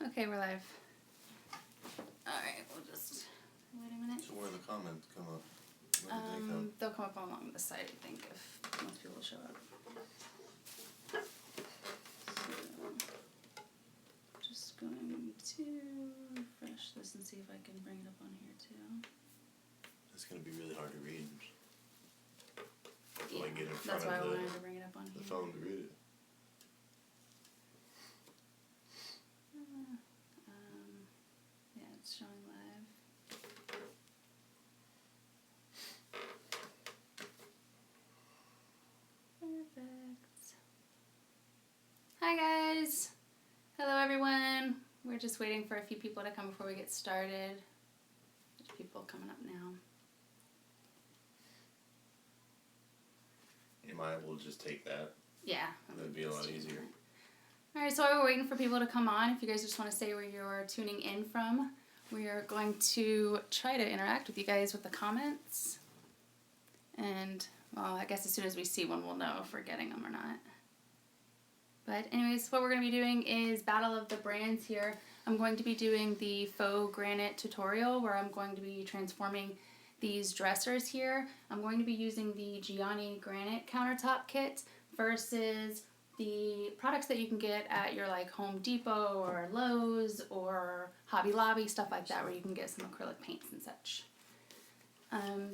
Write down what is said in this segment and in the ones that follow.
Okay, we're live. Alright, we'll just wait a minute. So where the comments come up? Where do they come? They'll come up along the side, I think, if most people show up. So, just going to refresh this and see if I can bring it up on here too. It's going to be really hard to read. Yeah, I get in front that's why I of wanted to bring it up on the here. phone to read it. Yeah, it's showing live. Perfect. Hi guys! Hello everyone! We're just waiting for a few people to come before we get started. There's people coming up now. You might will just take that. Yeah. That'd be a lot easier. Alright, so while we're waiting for people to come on, if you guys just want to say where you're tuning in from, we are going to try to interact with you guys with the comments. And, well, I guess as soon as we see one, we'll know if we're getting them or not. But anyways, what we're going to be doing is Battle of the Brands here. I'm going to be doing the Faux Granite tutorial where I'm going to be transforming these dressers here. I'm going to be using the Giani Granite countertop kit versus the products that you can get at your like Home Depot or Lowe's or Hobby Lobby, stuff like that, where you can get some acrylic paints and such.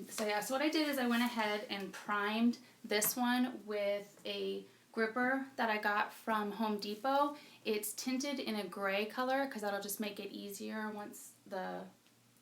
So what I did is I went ahead and primed this one with a gripper that I got from Home Depot. It's tinted in a gray color because that'll just make it easier once the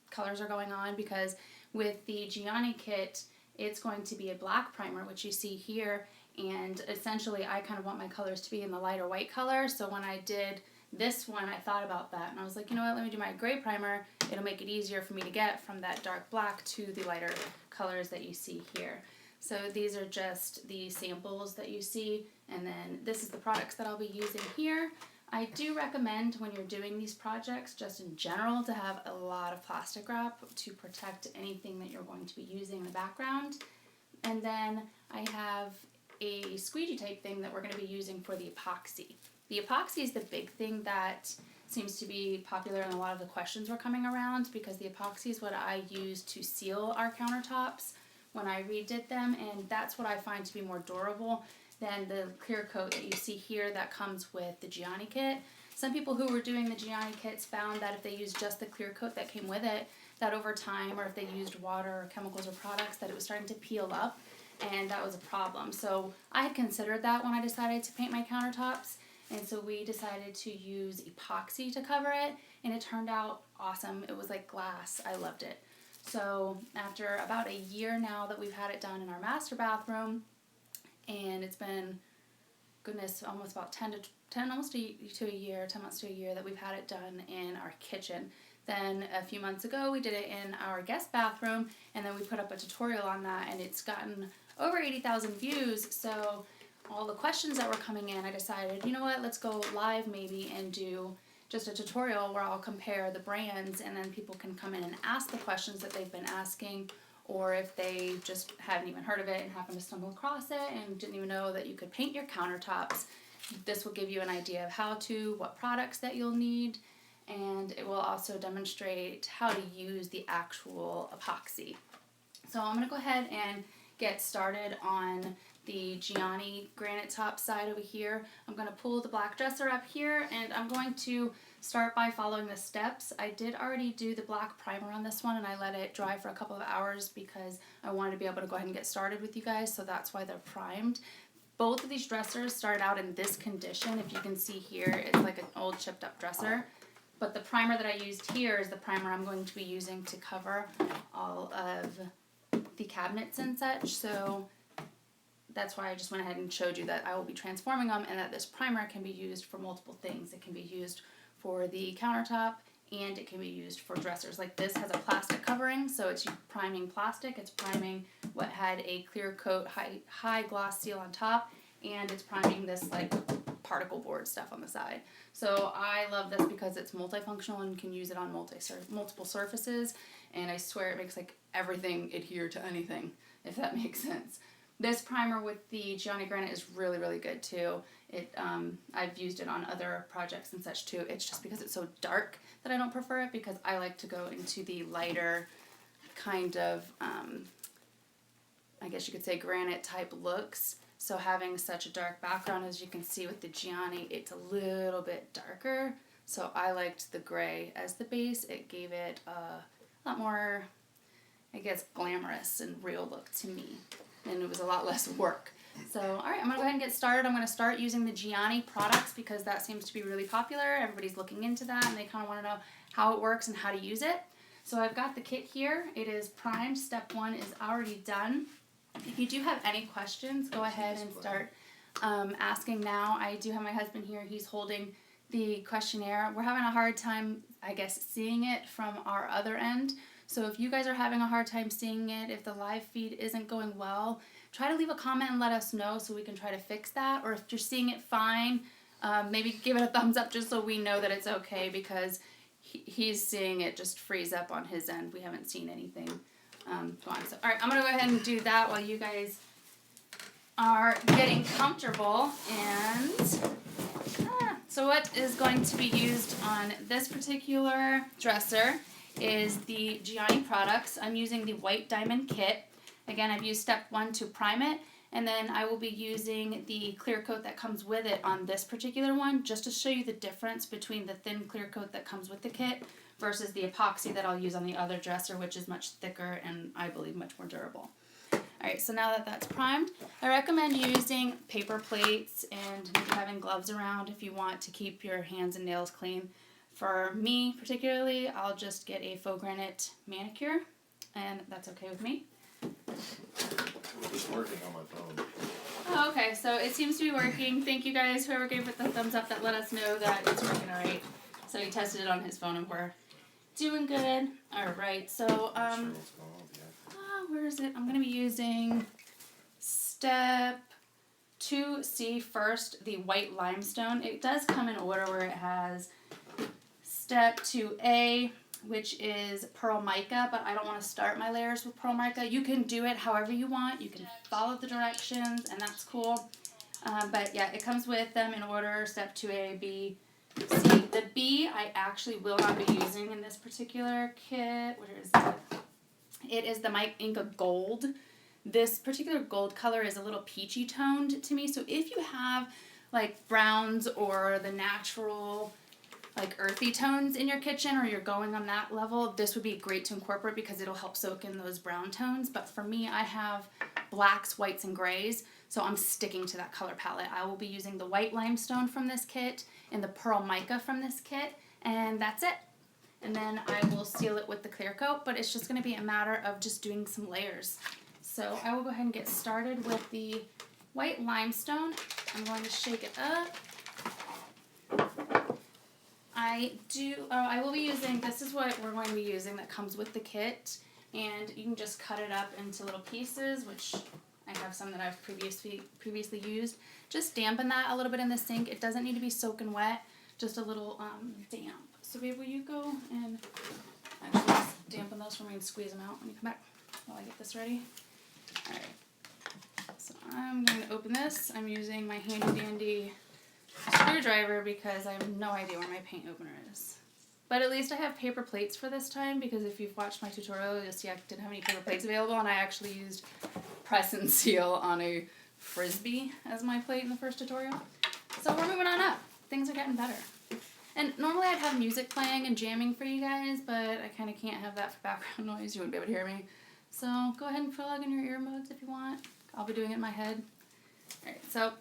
colors are going on, because with the Gianni kit, it's going to be a black primer, which you see here, and essentially I kind of want my colors to be in the lighter white color. So when I did this one, I thought about that and I was like, you know what, let me do my gray primer. It'll make it easier for me to get from that dark black to the lighter colors that you see here. So these are just the samples that you see, and then this is the products that I'll be using here. I do recommend when you're doing these projects, just in general, to have a lot of plastic wrap to protect anything that you're going to be using in the background. And then I have a squeegee type thing that we're going to be using for the epoxy. The epoxy is the big thing that seems to be popular in a lot of the questions we're coming around, because the epoxy is what I use to seal our countertops when I redid them, and that's what I find to be more durable than the clear coat that you see here that comes with the Gianni kit. Some people who were doing the Gianni kits found that if they used just the clear coat that came with it, that over time, or if they used water or chemicals or products, that it was starting to peel up, and that was a problem. So I had considered that when I decided to paint my countertops, and so we decided to use epoxy to cover it, and it turned out awesome. It was like glass. I loved it. So after about a year now that we've had it done in our master bathroom, and it's been, goodness, almost about 10 months to a year that we've had it done in our kitchen. Then a few months ago we did it in our guest bathroom, and then we put up a tutorial on that, and it's gotten over 80,000 views. So all the questions that were coming in, I decided, you know what, let's go live maybe and do just a tutorial where I'll compare the brands, and then people can come in and ask the questions that they've been asking, or if they just hadn't even heard of it and happened to stumble across it and didn't even know that you could paint your countertops. This will give you an idea of how to, what products that you'll need, and it will also demonstrate how to use the actual epoxy. So I'm going to go ahead and get started on the Giani Granite top side over here. I'm going to pull the black dresser up here, and I'm going to start by following the steps. I did already do the black primer on this one, and I let it dry for a couple of hours because I wanted to be able to go ahead and get started with you guys, so that's why they're primed. Both of these dressers started out in this condition. If you can see here, it's like an old chipped up dresser. But the primer that I used here is the primer I'm going to be using to cover all of the cabinets and such. So that's why I just went ahead and showed you that I will be transforming them, and that this primer can be used for multiple things. It can be used for the countertop, and it can be used for dressers. Like this has a plastic covering, so it's priming plastic. It's priming what had a clear coat, high gloss seal on top, and it's priming this like particle board stuff on the side. So I love this because it's multifunctional and can use it on multiple surfaces, and I swear it makes like everything adhere to anything, if that makes sense. This primer with the Giani Granite is really, really good too. I've used it on other projects and such too. It's just because it's so dark that I don't prefer it, because I like to go into the lighter kind of, I guess you could say, granite type looks. So having such a dark background, as you can see with the Gianni, it's a little bit darker. So I liked the gray as the base. It gave it a lot more, I guess, glamorous and real look to me. And it was a lot less work. So, alright, I'm going to go ahead and get started. I'm going to start using the Gianni products because that seems to be really popular. Everybody's looking into that and they kind of want to know how it works and how to use it. So I've got the kit here. It is primed. Step 1 is already done. If you do have any questions, go ahead and start asking now. I do have my husband here. He's holding the questionnaire. We're having a hard time, I guess, seeing it from our other end. So if you guys are having a hard time seeing it, if the live feed isn't going well, try to leave a comment and let us know so we can try to fix that. Or if you're seeing it fine, maybe give it a thumbs up just so we know that it's okay, because he's seeing it just freeze up on his end. We haven't seen anything go on. So, all right, I'm going to go ahead and do that while you guys are getting comfortable. And so what is going to be used on this particular dresser is the Giani products. I'm using the White Diamond Kit. Again, I've used step 1 to prime it, and then I will be using the clear coat that comes with it on this particular one, just to show you the difference between the thin clear coat that comes with the kit versus the epoxy that I'll use on the other dresser, which is much thicker and I believe much more durable. Alright, so now that that's primed, I recommend using paper plates and maybe having gloves around if you want to keep your hands and nails clean. For me particularly, I'll just get a Faux Granite manicure, and that's okay with me. It's working on my phone. Oh, okay, so it seems to be working. Thank you guys, whoever gave it the thumbs up that let us know that it's working alright. So he tested it on his phone and we're doing good. Alright, so, where is it? I'm going to be using step 2C first, the white limestone. It does come in order where it has step 2A, which is pearl mica, but I don't want to start my layers with pearl mica. You can do it however you want. You can follow the directions, and that's cool. But yeah, it comes with them in order, step 2A, B, C. The B I actually will not be using in this particular kit. Where is it? It is the Mica Gold. This particular gold color is a little peachy toned to me, so if you have like browns or the natural like earthy tones in your kitchen, or you're going on that level, this would be great to incorporate because it'll help soak in those brown tones. But for me, I have blacks, whites, and grays, so I'm sticking to that color palette. I will be using the white limestone from this kit and the pearl mica from this kit, and that's it. And then I will seal it with the clear coat, but it's just going to be a matter of just doing some layers. So I will go ahead and get started with the white limestone. I'm going to shake it up. I will be using, this is what we're going to be using that comes with the kit, and you can just cut it up into little pieces, which I have some that I've previously used. Just dampen that a little bit in the sink. It doesn't need to be soaking wet, just a little damp. So babe, will you go and actually just dampen those for me and squeeze them out when you come back while I get this ready? Alright, so I'm going to open this. I'm using my handy dandy screwdriver because I have no idea where my paint opener is. But at least I have paper plates for this time, because if you've watched my tutorial, you'll see I didn't have any paper plates available, and I actually used press and seal on a Frisbee as my plate in the first tutorial. So we're moving on up. Things are getting better. And normally I'd have music playing and jamming for you guys, but I kind of can't have that for background noise. You wouldn't be able to hear me. So go ahead and plug in your earbuds if you want. I'll be doing it in my head. Alright, so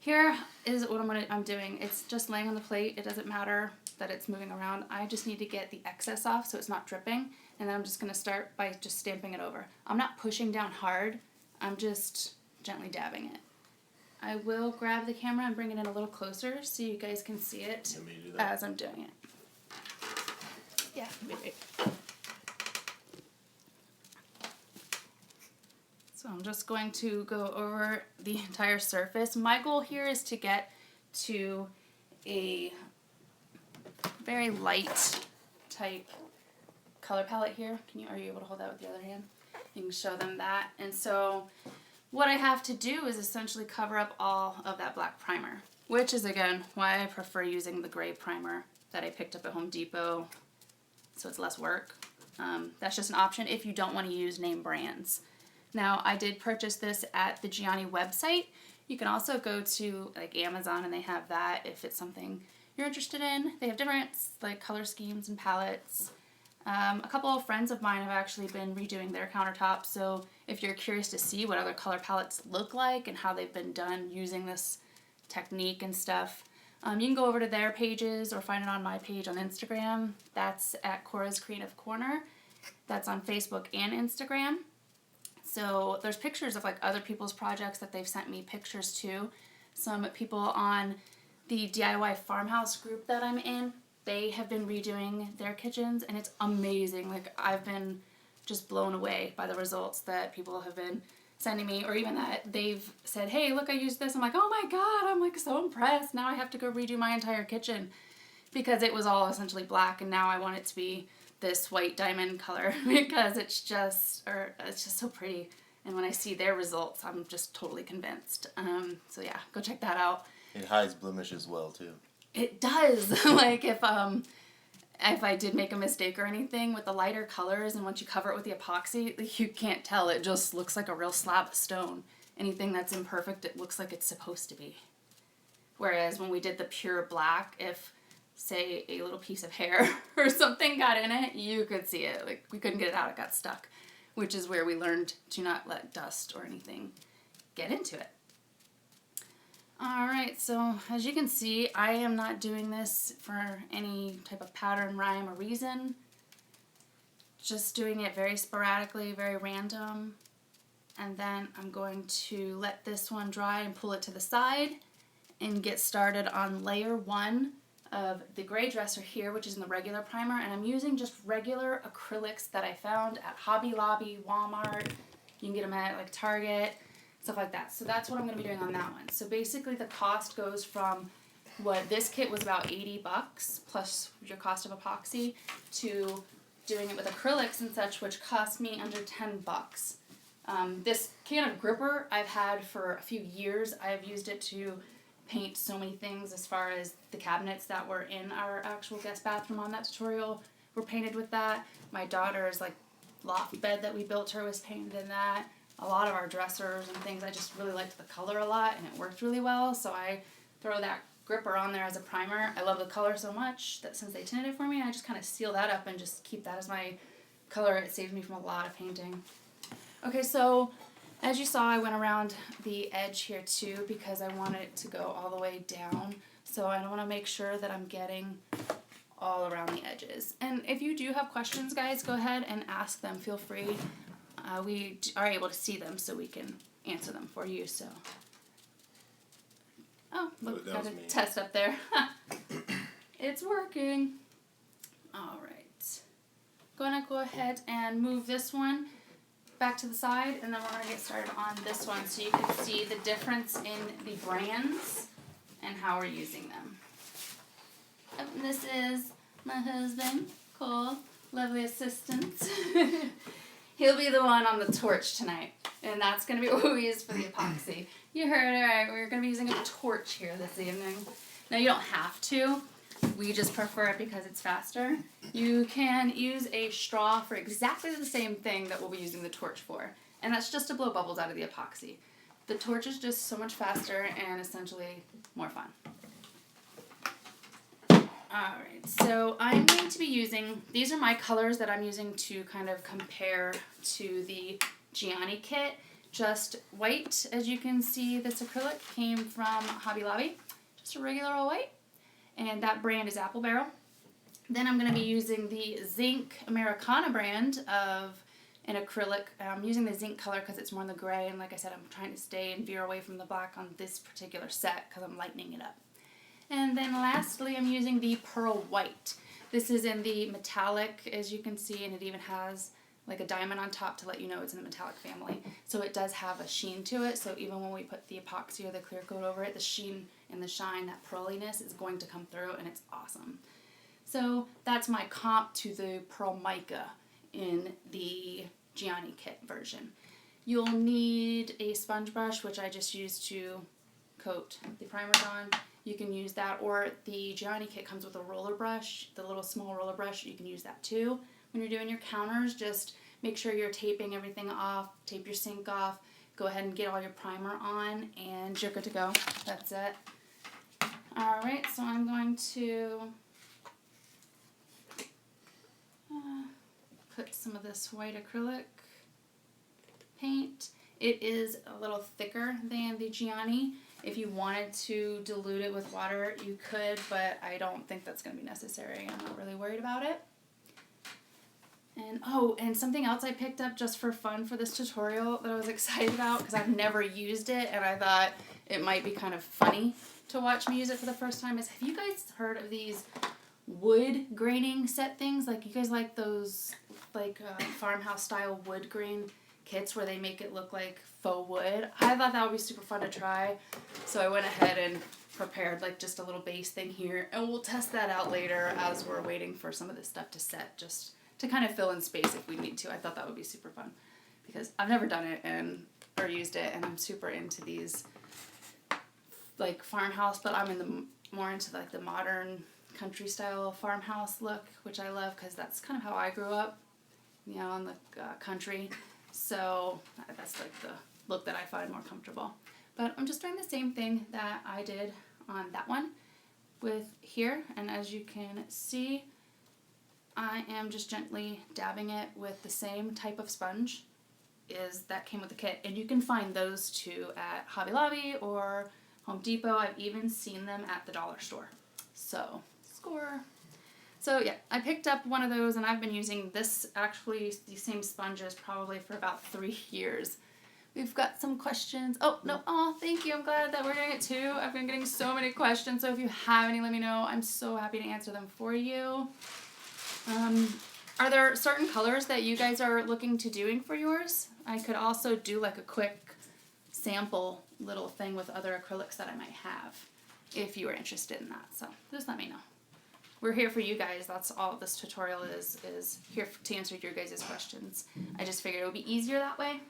here is what I'm doing. It's just laying on the plate. It doesn't matter that it's moving around. I just need to get the excess off so it's not dripping. And then I'm just going to start by just stamping it over. I'm not pushing down hard. I'm just gently dabbing it. I will grab the camera and bring it in a little closer so you guys can see it as I'm doing it. Yeah, maybe. So I'm just going to go over the entire surface. My goal here is to get to a very light type color palette here. Are you able to hold that with the other hand? You can show them that. And so what I have to do is essentially cover up all of that black primer, which is, again, why I prefer using the gray primer that I picked up at Home Depot, so it's less work. That's just an option if you don't want to use name brands. Now, I did purchase this at the Gianni website. You can also go to like Amazon and they have that if it's something you're interested in. They have different like color schemes and palettes. A couple of friends of mine have actually been redoing their countertops, so if you're curious to see what other color palettes look like and how they've been done using this technique and stuff, you can go over to their pages or find it on my page on Instagram. That's at Cora's Creative Corner. That's on Facebook and Instagram. So there's pictures of like other people's projects that they've sent me pictures to. Some people on the DIY farmhouse group that I'm in, they have been redoing their kitchens and it's amazing. Like I've been just blown away by the results that people have been sending me, or even that they've said, hey, look, I used this. I'm like, oh my God, I'm like so impressed. Now I have to go redo my entire kitchen because it was all essentially black and now I want it to be this white diamond color because it's just so pretty. And when I see their results, I'm just totally convinced. So yeah, go check that out. It hides blemishes well too. It does. Like if I did make a mistake or anything with the lighter colors, and once you cover it with the epoxy, you can't tell. It just looks like a real slab of stone. Anything that's imperfect, it looks like it's supposed to be. Whereas when we did the pure black, if say a little piece of hair or something got in it, you could see it. Like we couldn't get it out, it got stuck, which is where we learned to not let dust or anything get into it. Alright, so as you can see, I am not doing this for any type of pattern, rhyme, or reason. Just doing it very sporadically, very random. And then I'm going to let this one dry and pull it to the side and get started on layer 1 of the gray dresser here, which is in the regular primer, and I'm using just regular acrylics that I found at Hobby Lobby, Walmart. You can get them at like Target, stuff like that. So that's what I'm going to be doing on that one. So basically the cost goes from what this kit was about $80 plus your cost of epoxy to doing it with acrylics and such, which cost me under $10. This can of gripper I've had for a few years. I've used it to paint so many things, as far as the cabinets that were in our actual guest bathroom on that tutorial were painted with that. My daughter's like loft bed that we built her was painted in that. A lot of our dressers and things, I just really liked the color a lot and it worked really well, so I throw that gripper on there as a primer. I love the color so much that since they tinted it for me, I just kind of seal that up and just keep that as my color. It saves me from a lot of painting. Okay, so as you saw, I went around the edge here too because I want it to go all the way down. So I want to make sure that I'm getting all around the edges. And if you do have questions, guys, go ahead and ask them. Feel free. We are able to see them so we can answer them for you. So, oh, look, got a test up there. It's working. All right. Gonna go ahead and move this one back to the side, and then we're going to get started on this one so you can see the difference in the brands and how we're using them. And this is my husband, Cole, lovely assistant. He'll be the one on the torch tonight, and that's going to be what we use for the epoxy. You heard it right, we're going to be using a torch here this evening. Now you don't have to. We just prefer it because it's faster. You can use a straw for exactly the same thing that we'll be using the torch for, and that's just to blow bubbles out of the epoxy. The torch is just so much faster and essentially more fun. Alright, so I'm going to be using, these are my colors that I'm using to kind of compare to the Gianni kit. Just white, as you can see, this acrylic came from Hobby Lobby, just a regular old white. And that brand is Apple Barrel. Then I'm going to be using the Zinc Americana brand of an acrylic. I'm using the zinc color because it's more in the gray, and like I said, I'm trying to stay and veer away from the black on this particular set because I'm lightening it up. And then lastly, I'm using the Pearl White. This is in the metallic, as you can see, and it even has like a diamond on top to let you know it's in the metallic family. So it does have a sheen to it, so even when we put the epoxy or the clear coat over it, the sheen and the shine, that pearliness is going to come through, and it's awesome. So that's my comp to the Pearl Mica in the Gianni kit version. You'll need a sponge brush, which I just used to coat the primers on. You can use that, or the Giani kit comes with a roller brush, the little small roller brush. You can use that too. When you're doing your counters, just make sure you're taping everything off, tape your sink off, go ahead and get all your primer on, and you're good to go. That's it. Alright, so I'm going to put some of this white acrylic paint. It is a little thicker than the Giani. If you wanted to dilute it with water, you could, but I don't think that's going to be necessary. I'm not really worried about it. And oh, and something else I picked up just for fun for this tutorial that I was excited about because I've never used it and I thought it might be kind of funny to watch me use it for the first time is, have you guys heard of these wood graining set things? Like, you guys like those like farmhouse style wood grain kits where they make it look like faux wood? I thought that would be super fun to try, so I went ahead and prepared like just a little base thing here, and we'll test that out later as we're waiting for some of this stuff to set, just to kind of fill in space if we need to. I thought that would be super fun because I've never done it or used it, and I'm super into these like farmhouse, but I'm in the more into like the modern country style farmhouse look, which I love because that's kind of how I grew up, you know, in the country. So that's like the look that I find more comfortable. But I'm just doing the same thing that I did on that one with here, and as you can see, I am just gently dabbing it with the same type of sponge that came with the kit, and you can find those too at Hobby Lobby or Home Depot. I've even seen them at the dollar store. So, score. So yeah, I picked up one of those, and I've been using this, actually, these same sponges probably for about 3 years. We've got some questions. Oh, no. Oh, thank you. I'm glad that we're doing it too. I've been getting so many questions, so if you have any, let me know. I'm so happy to answer them for you. Are there certain colors that you guys are looking to doing for yours? I could also do like a quick sample little thing with other acrylics that I might have if you were interested in that. So just let me know. We're here for you guys. That's all this tutorial is here to answer your guys' questions. I just figured it would be easier that way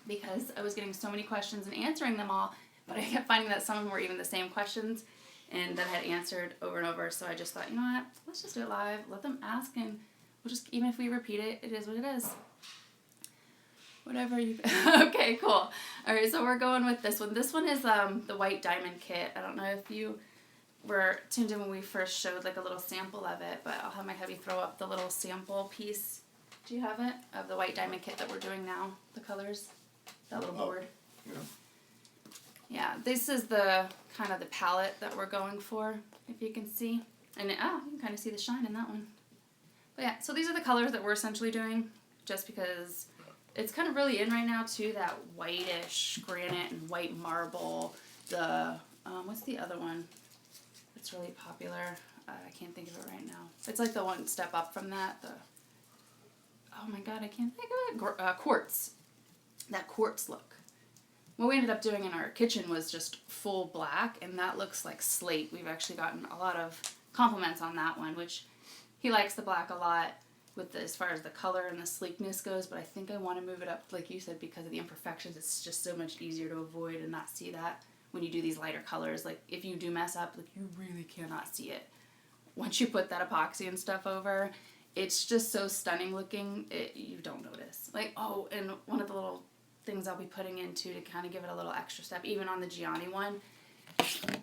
because I was getting so many questions and answering them all, but I kept finding that some of them were even the same questions and that I had answered over and over. So I just thought, you know what, let's just do it live. Let them ask, and we'll just, even if we repeat it, it is what it is. Whatever you... Okay, cool. All right, so we're going with this one. This one is the white diamond kit. I don't know if you were tuned in when we first showed like a little sample of it, but I'll have my hubby throw up the little sample piece. Do you have it? Of the white diamond kit that we're doing now, the colors, that little board. Yeah. Yeah, this is the kind of the palette that we're going for, if you can see. And you can kind of see the shine in that one. But yeah, so these are the colors that we're essentially doing, just because it's kind of really in right now too, that whitish granite and white marble. The, what's the other one? It's really popular. I can't think of it right now. It's like the one step up from that. Oh my god, I can't think of it. Quartz. That quartz look. What we ended up doing in our kitchen was just full black, and that looks like slate. We've actually gotten a lot of compliments on that one, which he likes the black a lot with as far as the color and the sleekness goes, but I think I want to move it up, like you said, because of the imperfections. It's just so much easier to avoid and not see that when you do these lighter colors. Like, if you do mess up, like, you really cannot see it. Once you put that epoxy and stuff over, it's just so stunning looking, you don't notice. Like, oh, and one of the little things I'll be putting in too to kind of give it a little extra step, even on the Gianni one,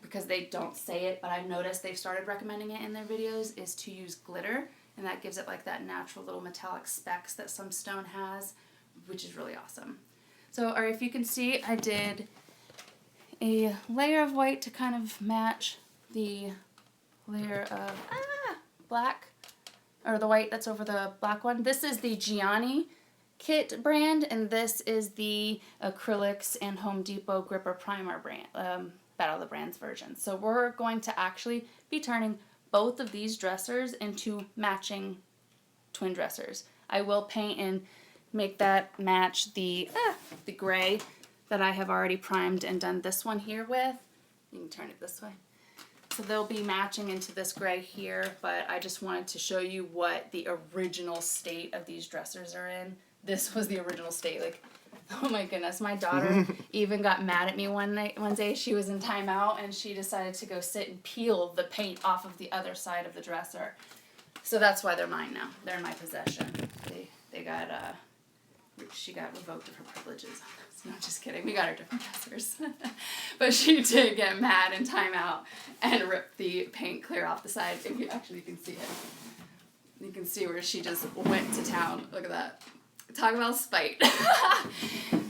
because they don't say it, but I've noticed they've started recommending it in their videos, is to use glitter, and that gives it like that natural little metallic specks that some stone has, which is really awesome. So, or if you can see, I did a layer of white to kind of match the layer of black, or the white that's over the black one. This is the Giani kit brand, and this is the Acrylics and Home Depot Gripper Primer brand, Battle of the Brands version. So we're going to actually be turning both of these dressers into matching twin dressers. I will paint and make that match the gray that I have already primed and done this one here with. You can turn it this way. So they'll be matching into this gray here, but I just wanted to show you what the original state of these dressers are in. This was the original state. Like, Oh my goodness, my daughter even got mad at me one day. She was in timeout and she decided to go sit and peel the paint off of the other side of the dresser. So that's why they're mine now. They're in my possession. They got she got revoked of her privileges. No, just kidding. We got her different dressers. But she did get mad in timeout and ripped the paint clear off the side. If you can see it. You can see where she just went to town. Look at that. Talk about spite.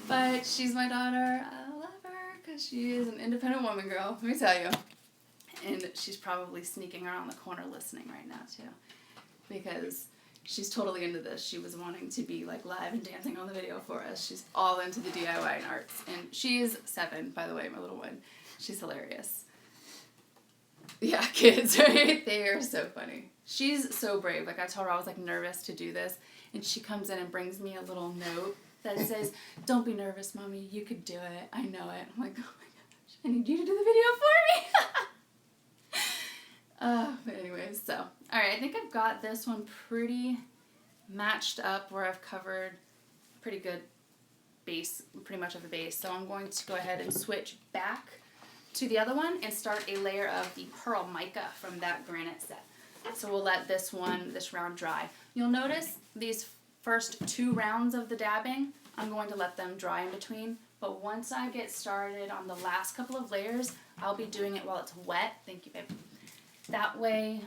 But she's my daughter. I love her because she is an independent woman, girl. Let me tell you. And she's probably sneaking around the corner listening right now, too. Because she's totally into this. She was wanting to be like live and dancing on the video for us. She's all into the DIY and arts. And she's 7, by the way, my little one. She's hilarious. Yeah, kids, right? They are so funny. She's so brave. Like, I told her I was, like, nervous to do this. And she comes in and brings me a little note that says, "Don't be nervous, Mommy. You could do it. I know it." I'm like, oh, my gosh. I need you to do the video for me. But anyways, so. All right, I think I've got this one pretty matched up where I've covered pretty good base, pretty much of the base. So I'm going to go ahead and switch back to the other one and start a layer of the pearl mica from that granite set. So we'll let this round dry. You'll notice these first 2 rounds of the dabbing, I'm going to let them dry in between. But once I get started on the last couple of layers, I'll be doing it while it's wet. Thank you, babe. That way,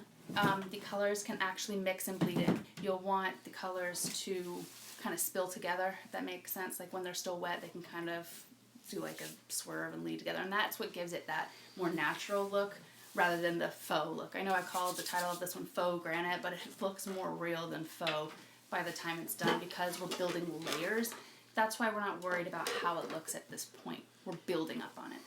the colors can actually mix and bleed in. You'll want the colors to kind of spill together, if that makes sense. Like when they're still wet, they can kind of do like a swerve and lead together. And that's what gives it that more natural look rather than the faux look. I know I called the title of this one Faux Granite, but it looks more real than faux by the time it's done because we're building layers. That's why we're not worried about how it looks at this point. We're building up on it.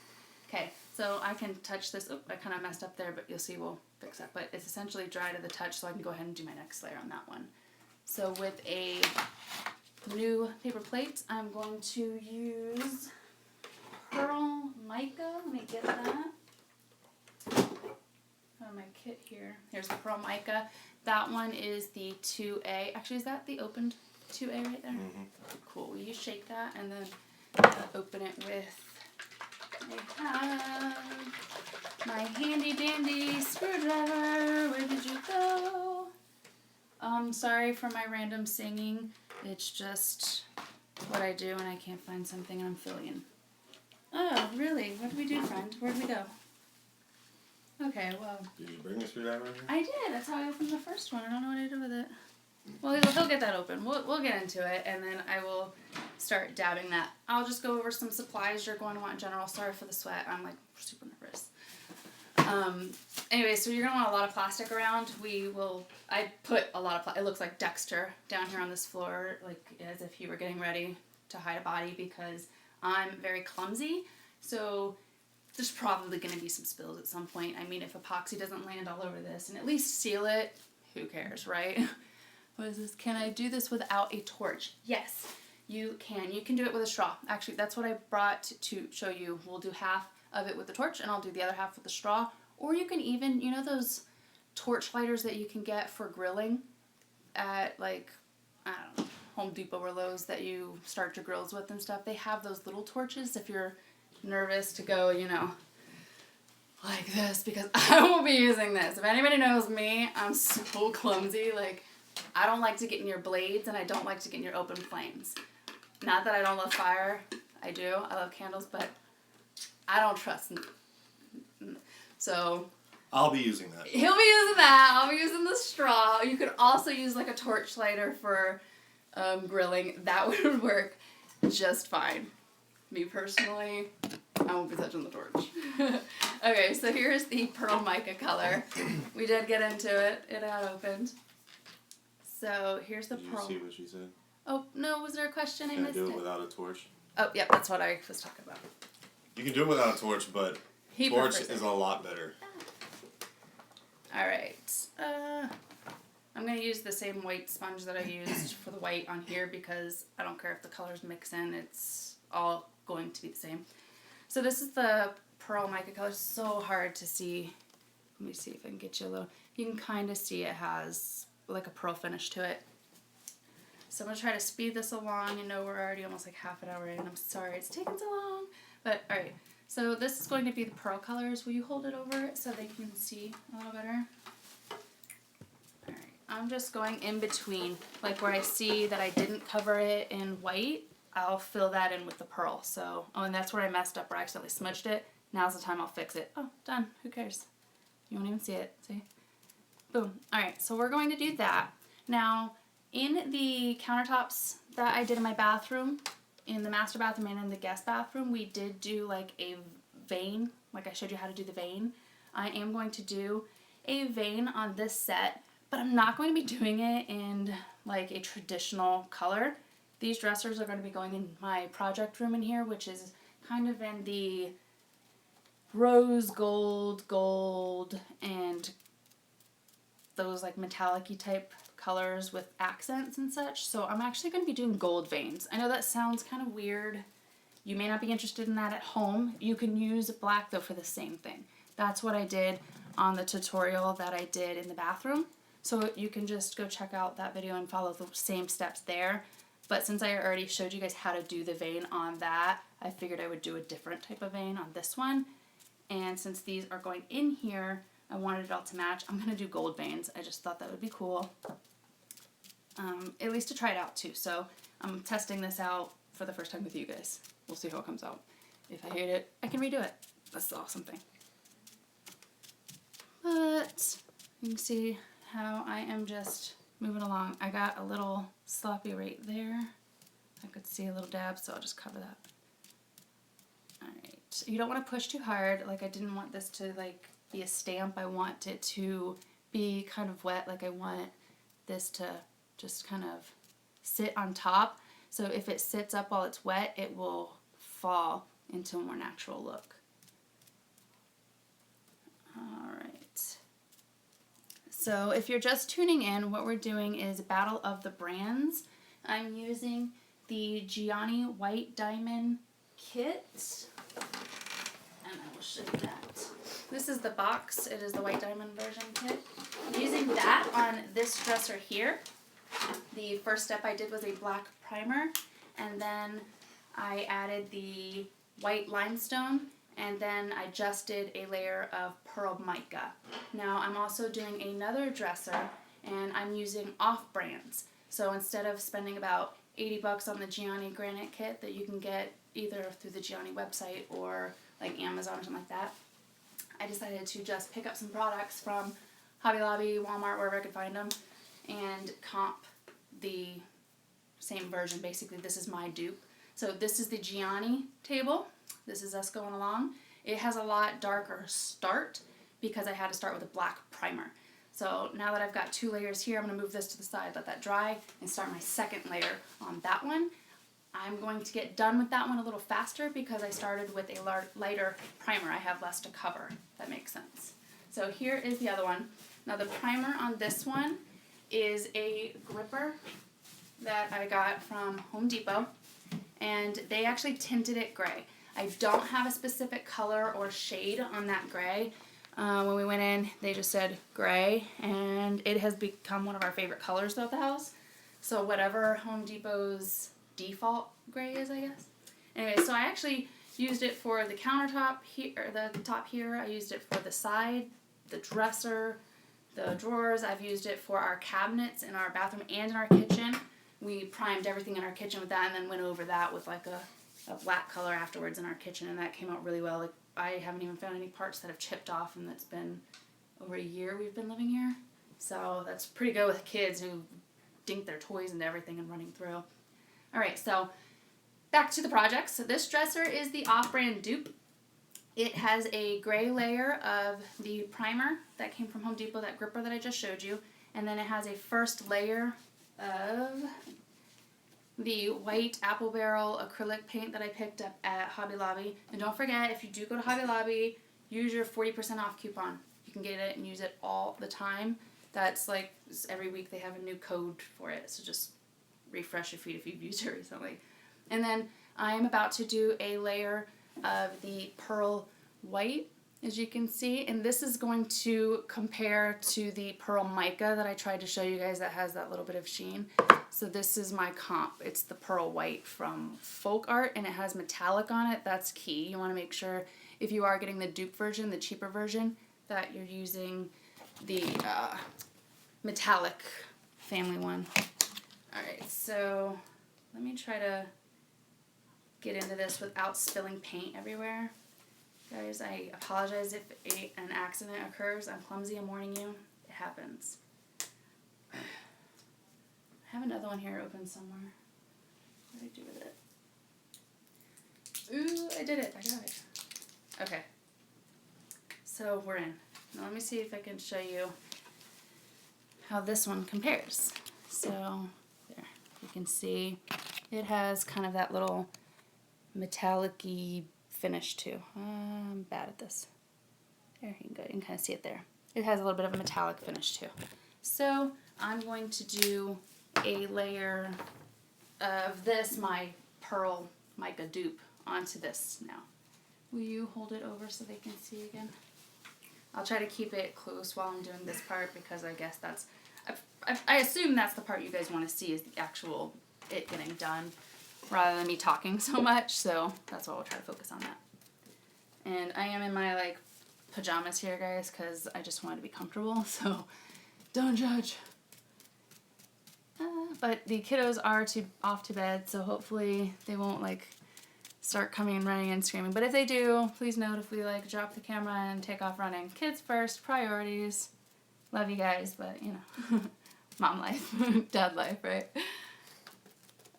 Okay, so I can touch this. Oh, I kind of messed up there, but you'll see we'll fix that. But it's essentially dry to the touch, so I can go ahead and do my next layer on that one. So with a new paper plate, I'm going to use pearl mica. Let me get that. On my kit here. Here's the pearl mica. That one is the 2A. Actually, is that the opened 2A right there? Mm-hmm. Cool. Will you shake that and then open it with... I have my handy dandy screwdriver. Where did you go? Sorry for my random singing. It's just what I do when I can't find something and I'm filling in. Oh, really? What did we do, friend? Where'd we go? Okay, well. Did you bring the screwdriver? I did. That's how I opened the first one. I don't know what I did with it. Well, he'll get that open. We'll get into it, and then I will start dabbing that. I'll just go over some supplies you're going to want in general. Sorry for the sweat. I'm, like, super nervous. Anyway, so you're going to want a lot of plastic around. I put a lot of it looks like Dexter down here on this floor, like as if he were getting ready to hide a body because I'm very clumsy. So there's probably going to be some spills at some point. I mean, if epoxy doesn't land all over this and at least seal it, who cares, right? What is this? Can I do this without a torch? Yes, you can. You can do it with a straw. Actually, that's what I brought to show you. We'll do half of it with the torch, and I'll do the other half with the straw. Or you can even, you know those torch lighters that you can get for grilling at, like, I don't know, Home Depot or Lowe's that you start your grills with and stuff? They have those little torches if you're nervous to go, you know, like this, because I will be using this. If anybody knows me, I'm so clumsy. Like, I don't like to get in your blades, and I don't like to get in your open flames. Not that I don't love fire. I do. I love candles, but I don't trust them. So I'll be using that. He'll be using that. I'll be using the straw. You could also use like a torch lighter for grilling. That would work just fine. Me personally, I won't be touching the torch. Okay, so here's the pearl mica color. We did get into it. It got opened. So here's the pearl. Did you see what she said? Oh, no, was there a question? I Can I missed do it it. without a torch? Oh, yeah, that's what I was talking about. You can do it without a torch, but torch is a lot better. All right. I'm going to use the same white sponge that I used for the white on here because I don't care if the colors mix in. It's all going to be the same. So this is the pearl mica color. It's so hard to see. Let me see if I can get you a little. You can kind of see it has like a pearl finish to it. So I'm going to try to speed this along. I know we're already almost like half an hour in. I'm sorry it's taking so long. But alright, so this is going to be the pearl colors. Will you hold it over so they can see a little better? Alright, I'm just going in between. Like where I see that I didn't cover it in white, I'll fill that in with the pearl. So, oh, and that's where I messed up, where I accidentally smudged it. Now's the time I'll fix it. Oh, done. Who cares? You won't even see it. See? Boom. Alright, so we're going to do that. Now, in the countertops that I did in my bathroom, in the master bathroom and in the guest bathroom, we did do like a vein, like I showed you how to do the vein. I am going to do a vein on this set, but I'm not going to be doing it in like a traditional color. These dressers are going to be going in my project room in here, which is kind of in the rose gold, and those like metallic-y type colors with accents and such. So I'm actually going to be doing gold veins. I know that sounds kind of weird. You may not be interested in that at home. You can use black though for the same thing. That's what I did on the tutorial that I did in the bathroom. So you can just go check out that video and follow the same steps there. But since I already showed you guys how to do the vein on that, I figured I would do a different type of vein on this one. And since these are going in here, I wanted it all to match. I'm going to do gold veins. I just thought that would be cool. At least to try it out too. So I'm testing this out for the first time with you guys. We'll see how it comes out. If I hate it, I can redo it. That's the awesome thing. But you can see how I am just moving along. I got a little sloppy right there. I could see a little dab, so I'll just cover that. Alright. You don't want to push too hard. Like I didn't want this to like be a stamp. I want it to be kind of wet. Like I want this to just kind of sit on top. So if it sits up while it's wet, it will fall into a more natural look. Alright. So if you're just tuning in, what we're doing is Battle of the Brands. I'm using the Gianni White Diamond kit. And I will show you that. This is the box. It is the White Diamond version kit. I'm using that on this dresser here. The first step I did was a black primer, and then I added the white limestone, and then I just did a layer of pearl mica. Now I'm also doing another dresser, and I'm using off-brands. So instead of spending about 80 bucks on the Giani Granite kit that you can get either through the Gianni website or like Amazon or something like that, I decided to just pick up some products from Hobby Lobby, Walmart, wherever I could find them, and comp the same version. Basically, this is my dupe. So this is the Gianni table. This is us going along. It has a lot darker start because I had to start with a black primer. So now that I've got 2 layers here, I'm going to move this to the side, let that dry, and start my second layer on that one. I'm going to get done with that one a little faster because I started with a lighter primer. I have less to cover. That makes sense. So here is the other one. Now the primer on this one is a gripper that I got from Home Depot, and they actually tinted it gray. I don't have a specific color or shade on that gray. When we went in, they just said gray, and it has become one of our favorite colors throughout the house. So whatever Home Depot's default gray is, I guess. Anyway, so I actually used it for the countertop here, or the top here. I used it for the side, the dresser, the drawers. I've used it for our cabinets in our bathroom and in our kitchen. We primed everything in our kitchen with that and then went over that with like a black color afterwards in our kitchen, and that came out really well. Like, I haven't even found any parts that have chipped off, and that's been over a year we've been living here. So that's pretty good with kids who dink their toys into everything and running through. Alright, so back to the project. So this dresser is the off-brand dupe. It has a gray layer of the primer that came from Home Depot, that gripper that I just showed you, and then it has a first layer of the white apple barrel acrylic paint that I picked up at Hobby Lobby. And don't forget, if you do go to Hobby Lobby, use your 40% off coupon. You can get it and use it all the time. That's like every week they have a new code for it, so just refresh your feed if you've used it recently. And then I'm about to do a layer of the pearl white as you can see. And this is going to compare to the pearl mica that I tried to show you guys that has that little bit of sheen. So this is my comp. It's the pearl white from Folk Art, and it has metallic on it. That's key. You want to make sure if you are getting the dupe version, the cheaper version, that you're using the metallic family one. Alright, so let me try to get into this without spilling paint everywhere. Guys, I apologize if an accident occurs. I'm clumsy, I'm warning you. It happens. I have another one here open somewhere. What did I do with it? Ooh, I did it. I got it. Okay. So we're in. Now let me see if I can show you how this one compares. So there, you can see it has kind of that little metallic-y finish too. I'm bad at this. There, you can kind of see it there. It has a little bit of a metallic finish too. So I'm going to do a layer of this, my pearl mica dupe, onto this now. Will you hold it over so they can see again? I'll try to keep it close while I'm doing this part because I guess that's, I assume that's the part you guys want to see is the actual it getting done rather than me talking so much, so that's why we'll try to focus on that. And I am in my like pajamas here, guys, because I just wanted to be comfortable, so don't judge. But the kiddos are off to bed, so hopefully they won't like start coming and running and screaming. But if they do, please note if we like drop the camera and take off running. Kids first, priorities. Love you guys, but you know, mom life, dad life, right?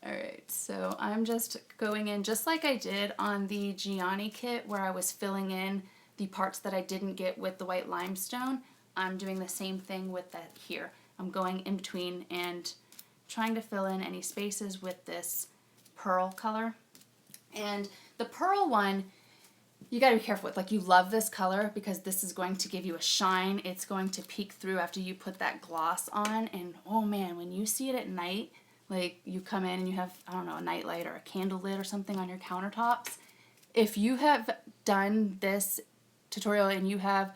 Alright, so I'm just going in just like I did on the Gianni kit where I was filling in the parts that I didn't get with the white limestone. I'm doing the same thing with that here. I'm going in between and trying to fill in any spaces with this pearl color. And the pearl one, you gotta be careful with. Like, you love this color because this is going to give you a shine. It's going to peek through after you put that gloss on. And oh man, when you see it at night, like you come in and you have, I don't know, a night light or a candle lit or something on your countertops. If you have done this tutorial and you have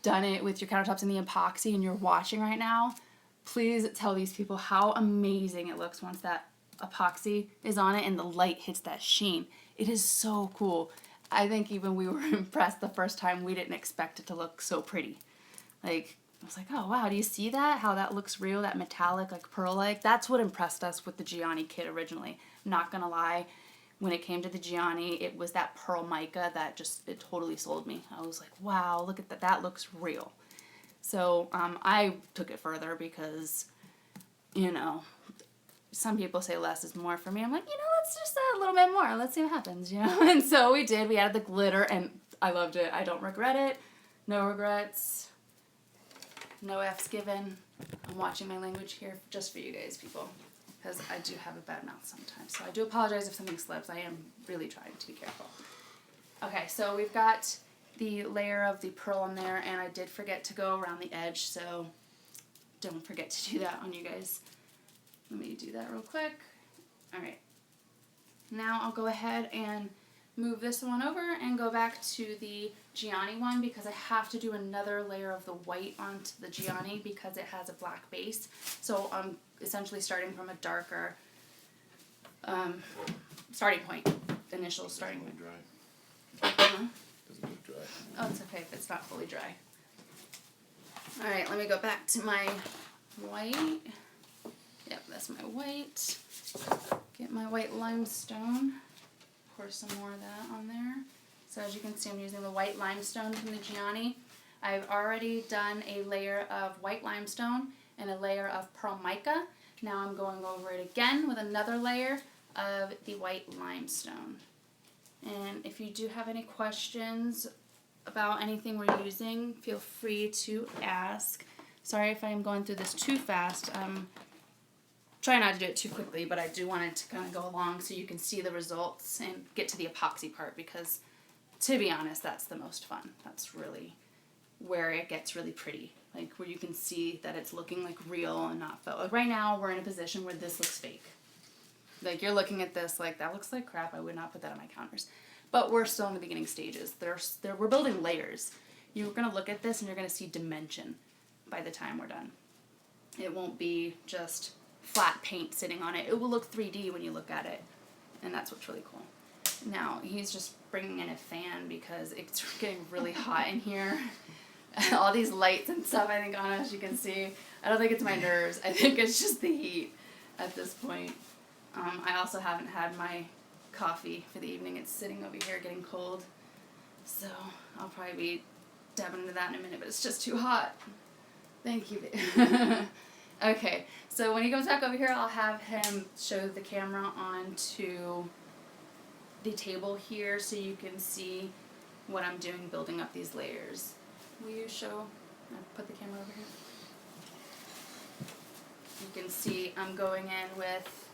done it with your countertops in the epoxy and you're watching right now, please tell these people how amazing it looks once that epoxy is on it and the light hits that sheen. It is so cool. I think even we were impressed the first time. We didn't expect it to look so pretty. Like, I was like, oh wow, do you see that? How that looks real, that metallic, like pearl-like. That's what impressed us with the Gianni kit originally. I'm not gonna lie, when it came to the Gianni, it was that pearl mica that just, it totally sold me. I was like, wow, look at that, that looks real. So I took it further because, you know, some people say less is more. For me, I'm like, you know, let's just add a little bit more. Let's see what happens, you know? And so we did. We added the glitter, and I loved it. I don't regret it. No regrets. No F's given. I'm watching my language here just for you guys, people, because I do have a bad mouth sometimes. So I do apologize if something slips. I am really trying to be careful. Okay, so we've got the layer of the pearl on there, and I did forget to go around the edge, so don't forget to do that on you guys. Let me do that real quick. Alright. Now I'll go ahead and move this one over and go back to the Gianni one because I have to do another layer of the white onto the Gianni because it has a black base. So I'm essentially starting from a darker starting point, initial starting point. Dry. Doesn't look dry. Oh, it's okay if it's not fully dry. Alright, let me go back to my white. Yep, that's my white. Get my white limestone. Pour some more of that on there. So as you can see, I'm using the white limestone from the Gianni. I've already done a layer of white limestone and a layer of pearl mica. Now I'm going over it again with another layer of the white limestone. And if you do have any questions about anything we're using, feel free to ask. Sorry if I'm going through this too fast. Try not to do it too quickly, but I do want it to kind of go along so you can see the results and get to the epoxy part because, to be honest, that's the most fun. That's really where it gets really pretty, like where you can see that it's looking like real and not fake. Like right now, we're in a position where this looks fake. Like you're looking at this like, that looks like crap. I would not put that on my counters. But we're still in the beginning stages. We're building layers. You're going to look at this and you're going to see dimension by the time we're done. It won't be just flat paint sitting on it. It will look 3D when you look at it. And that's what's really cool. Now, he's just bringing in a fan because it's getting really hot in here. All these lights and stuff, I think, on us, you can see. I don't think it's my nerves. I think it's just the heat at this point. I also haven't had my coffee for the evening. It's sitting over here getting cold. So I'll probably be dabbing into that in a minute, but it's just too hot. Thank you. Okay, so when he comes back over here, I'll have him show the camera onto the table here so you can see what I'm doing building up these layers. Will you show? I'll put the camera over here. You can see I'm going in with,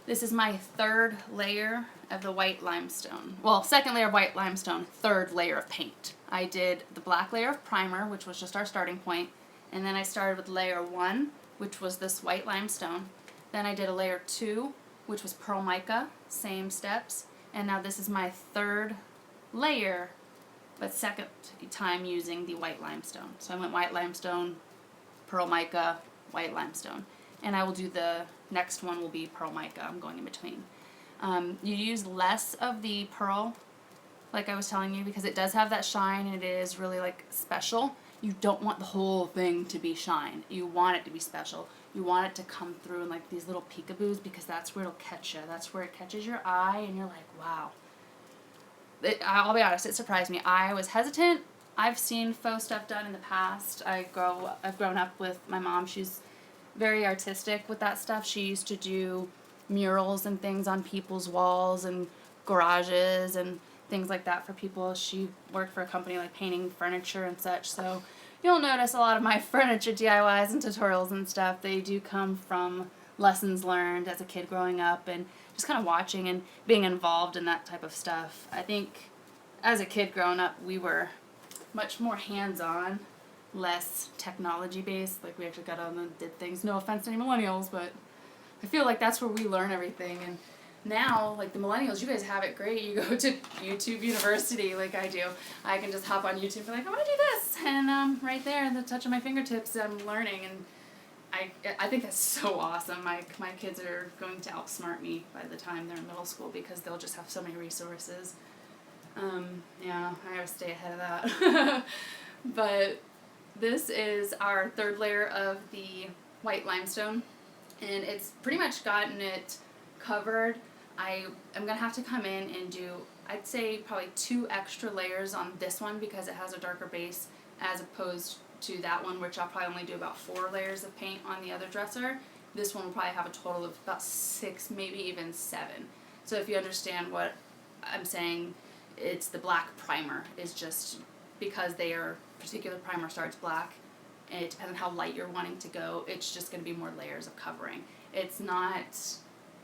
this is my third layer of the white limestone. Well, second layer of white limestone, third layer of paint. I did the black layer of primer, which was just our starting point, and then I started with layer 1, which was this white limestone. Then I did a layer 2, which was pearl mica, same steps, and now this is my third layer, but second time using the white limestone. So I went white limestone, pearl mica, white limestone, and I will do the next one will be pearl mica. I'm going in between. You use less of the pearl, like I was telling you, because it does have that shine and it is really like special. You don't want the whole thing to be shine. You want it to be special. You want it to come through in like these little peekaboos because that's where it'll catch you. That's where it catches your eye and you're like, wow. I'll be honest, it surprised me. I was hesitant. I've seen faux stuff done in the past. I've grown up with my mom. She's very artistic with that stuff. She used to do murals and things on people's walls and garages and things like that for people. She worked for a company like painting furniture and such. So you'll notice a lot of my furniture DIYs and tutorials and stuff, they do come from lessons learned as a kid growing up and just kind of watching and being involved in that type of stuff. I think as a kid growing up, we were much more hands-on, less technology-based. Like, we actually got on and did things. No offense to any millennials, but I feel like that's where we learn everything. And now, like, the millennials, you guys have it great. You go to YouTube University like I do. I can just hop on YouTube and be like, I want to do this. And right there, at the touch of my fingertips, I'm learning. And I think that's so awesome. My kids are going to outsmart me by the time they're in middle school because they'll just have so many resources. Yeah, I gotta stay ahead of that. But this is our third layer of the white limestone, and it's pretty much gotten it covered. I'm gonna have to come in and do, I'd say, probably 2 extra layers on this one because it has a darker base as opposed to that one, which I'll probably only do about 4 layers of paint on the other dresser. This one will probably have a total of about 6, maybe even 7. So if you understand what I'm saying, it's the black primer is just because particular primer starts black, and it depends on how light you're wanting to go. It's just going to be more layers of covering. It's not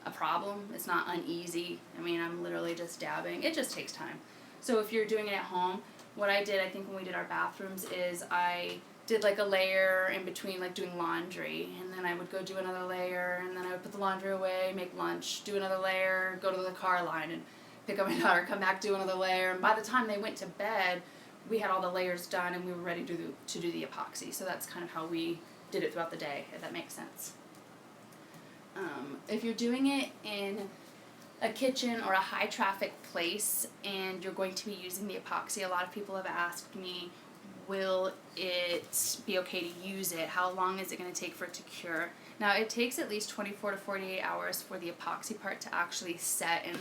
a problem. It's not uneasy. I mean, I'm literally just dabbing. It just takes time. So if you're doing it at home, what I did, I think when we did our bathrooms, is I did like a layer in between, like doing laundry, and then I would go do another layer, and then I would put the laundry away, make lunch, do another layer, go to the car line and pick up my daughter, come back, do another layer, and by the time they went to bed, we had all the layers done and we were ready to do the epoxy. So that's kind of how we did it throughout the day, if that makes sense. If you're doing it in a kitchen or a high traffic place and you're going to be using the epoxy, a lot of people have asked me, will it be okay to use it? How long is it going to take for it to cure? Now, it takes at least 24 to 48 hours for the epoxy part to actually set and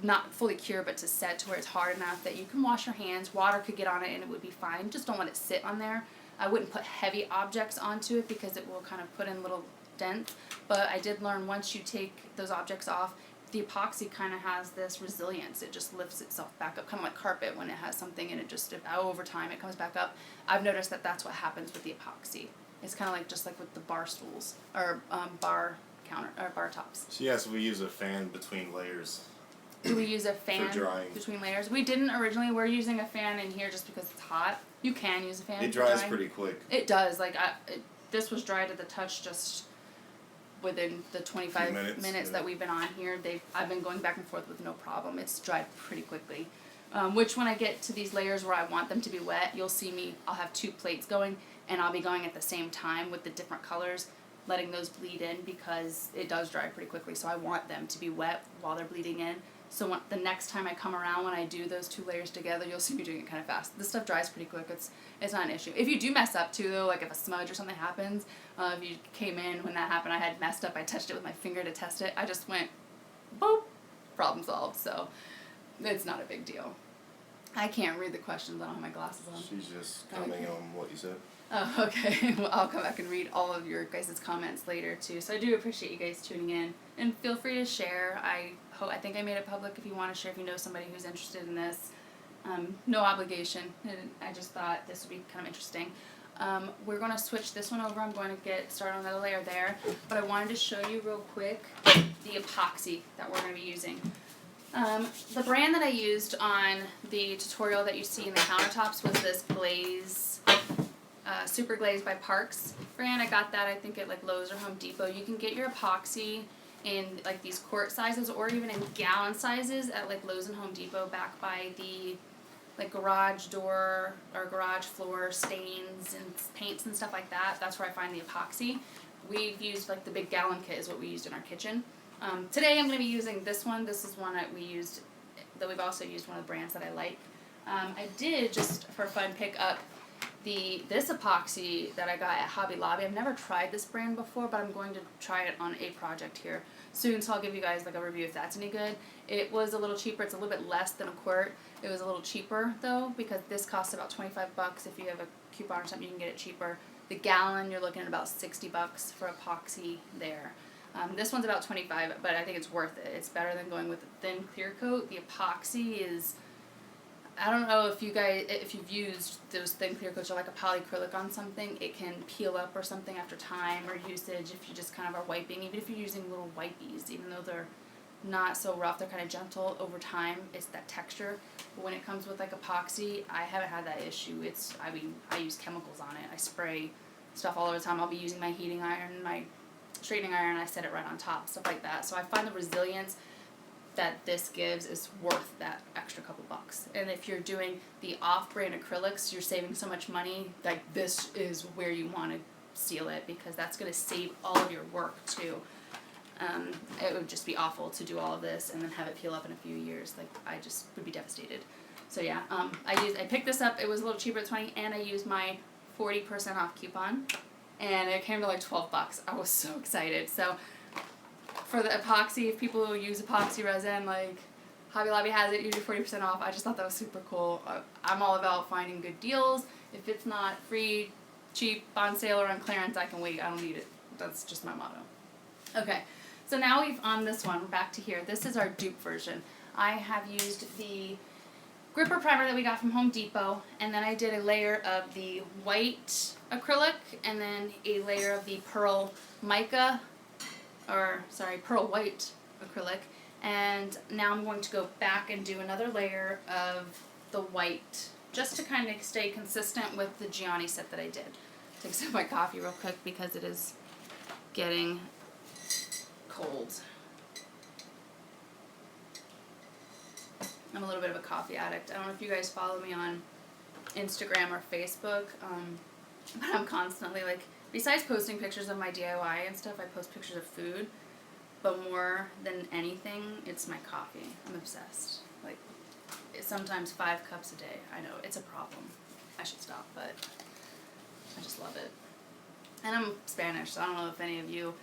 not fully cure, but to set to where it's hard enough that you can wash your hands. Water could get on it and it would be fine. Just don't let it sit on there. I wouldn't put heavy objects onto it because it will kind of put in little dents. But I did learn once you take those objects off, the epoxy kind of has this resilience. It just lifts itself back up, kind of like carpet when it has something in it. Just over time it comes back up. I've noticed that that's what happens with the epoxy. It's kind of like just like with the bar stools or bar tops. So yes, we use a fan between layers. Do we use a fan for drying between layers? We didn't originally. We're using a fan in here just because it's hot. You can use a fan. It dries pretty quick. It does. Like this was dry to the touch just within the 25 minutes yeah. that we've been on here, I've been going back and forth with no problem. It's dried pretty quickly. Which when I get to these layers where I want them to be wet, you'll see me, I'll have 2 plates going, and I'll be going at the same time with the different colors, letting those bleed in because it does dry pretty quickly, so I want them to be wet while they're bleeding in. So the next time I come around, when I do those 2 layers together, you'll see me doing it kind of fast. This stuff dries pretty quick. It's not an issue. If you do mess up too, though, like if a smudge or something happens, if you came in when that happened, I had messed up, I touched it with my finger to test it, I just went, boop, problem solved. So it's not a big deal. I can't read the questions, I don't have my glasses on. She's just commenting on what you said. Oh, okay. Well, I'll come back and read all of your guys' comments later too. So I do appreciate you guys tuning in, and feel free to share. I think I made it public if you want to share, if you know somebody who's interested in this. No obligation. I just thought this would be kind of interesting. We're going to switch this one over. I'm going to get started on another layer there, but I wanted to show you real quick the epoxy that we're going to be using. The brand that I used on the tutorial that you see in the countertops was this Glaze, Super Glaze by Parks brand. I got that I think at like Lowe's or Home Depot. You can get your epoxy in like these quart sizes or even in gallon sizes at like Lowe's and Home Depot back by the like garage door or garage floor stains and paints and stuff like that. That's where I find the epoxy. We've used like the big gallon kit is what we used in our kitchen. Today I'm going to be using this one. This is one that we used, that we've also used one of the brands that I like. I did, just for fun, pick up this epoxy that I got at Hobby Lobby. I've never tried this brand before, but I'm going to try it on a project here soon, so I'll give you guys like a review if that's any good. It was a little cheaper. It's a little bit less than a quart. It was a little cheaper though, because this costs about 25 bucks. If you have a coupon or something, you can get it cheaper. The gallon, you're looking at about 60 bucks for epoxy there. This one's about 25, but I think it's worth it. It's better than going with a thin clear coat. The epoxy is, I don't know if you've used those thin clear coats or like a polyacrylic on something, it can peel up or something after time or usage if you just kind of are wiping. Even if you're using little wipies, even though they're not so rough, they're kind of gentle over time. It's that texture. But when it comes with like epoxy, I haven't had that issue. I use chemicals on it. I spray stuff all over the time. I'll be using my heating iron, my straightening iron, I set it right on top, stuff like that. So I find the resilience that this gives is worth that extra couple bucks. And if you're doing the off-brand acrylics, you're saving so much money. Like, this is where you want to seal it, because that's going to save all of your work too. It would just be awful to do all of this and then have it peel up in a few years. Like, I just would be devastated. So yeah, I picked this up. It was a little cheaper at 20, and I used my 40% off coupon, and it came to like 12 bucks. I was so excited. So for the epoxy, if people who use epoxy resin, like Hobby Lobby has it, usually 40% off. I just thought that was super cool. I'm all about finding good deals. If it's not free, cheap, on sale, or on clearance, I can wait. I don't need it. That's just my motto. Okay, so now we've on this one, we're back to here. This is our dupe version. I have used the gripper primer that we got from Home Depot, and then I did a layer of the white acrylic, and then a layer of the pearl mica, pearl white acrylic, and now I'm going to go back and do another layer of the white, just to kind of stay consistent with the Gianni set that I did. Take a sip of my coffee real quick because it is getting cold. I'm a little bit of a coffee addict. I don't know if you guys follow me on Instagram or Facebook, but I'm constantly, like, besides posting pictures of my DIY and stuff, I post pictures of food, but more than anything, it's my coffee. I'm obsessed. Like, it's sometimes 5 cups a day. I know, it's a problem. I should stop, but I just love it. And I'm Spanish, so I don't know if any of you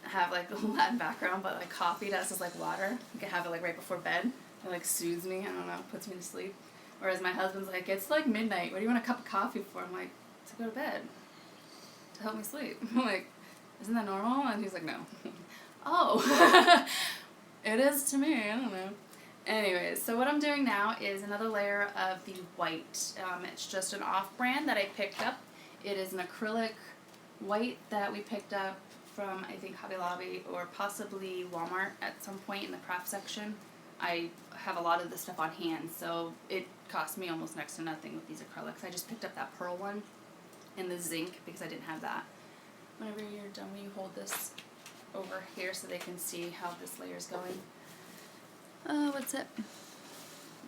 have, like, a Latin background, but, like, coffee to us is like water. You can have it, like, right before bed. It, like, soothes me, I don't know, puts me to sleep. Whereas my husband's like, it's like midnight, what do you want a cup of coffee for? I'm like, to go to bed. To help me sleep. I'm like, isn't that normal? And he's like, no. Oh. It is to me, I don't know. Anyways, so what I'm doing now is another layer of the white. It's just an off-brand that I picked up. It is an acrylic white that we picked up from, I think, Hobby Lobby or possibly Walmart at some point in the craft section. I have a lot of this stuff on hand, so it cost me almost next to nothing with these acrylics. I just picked up that pearl one in the zinc because I didn't have that. Whenever you're done, will you hold this over here so they can see how this layer's going. What's it?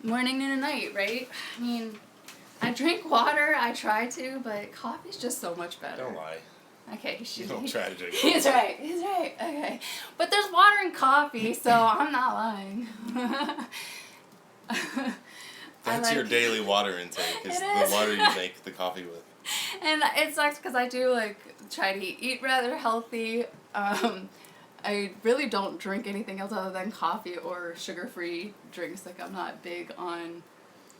Morning, noon, and night, right? I mean, I drink water, I try to, but coffee's just so much better. Don't lie. Okay, You don't try to drink. He's right, okay. But there's water in coffee, so I'm not lying. That's your daily water intake, is the water you make the coffee with. And it sucks because I do like try to eat rather healthy. I really don't drink anything else other than coffee or sugar-free drinks. Like, I'm not big on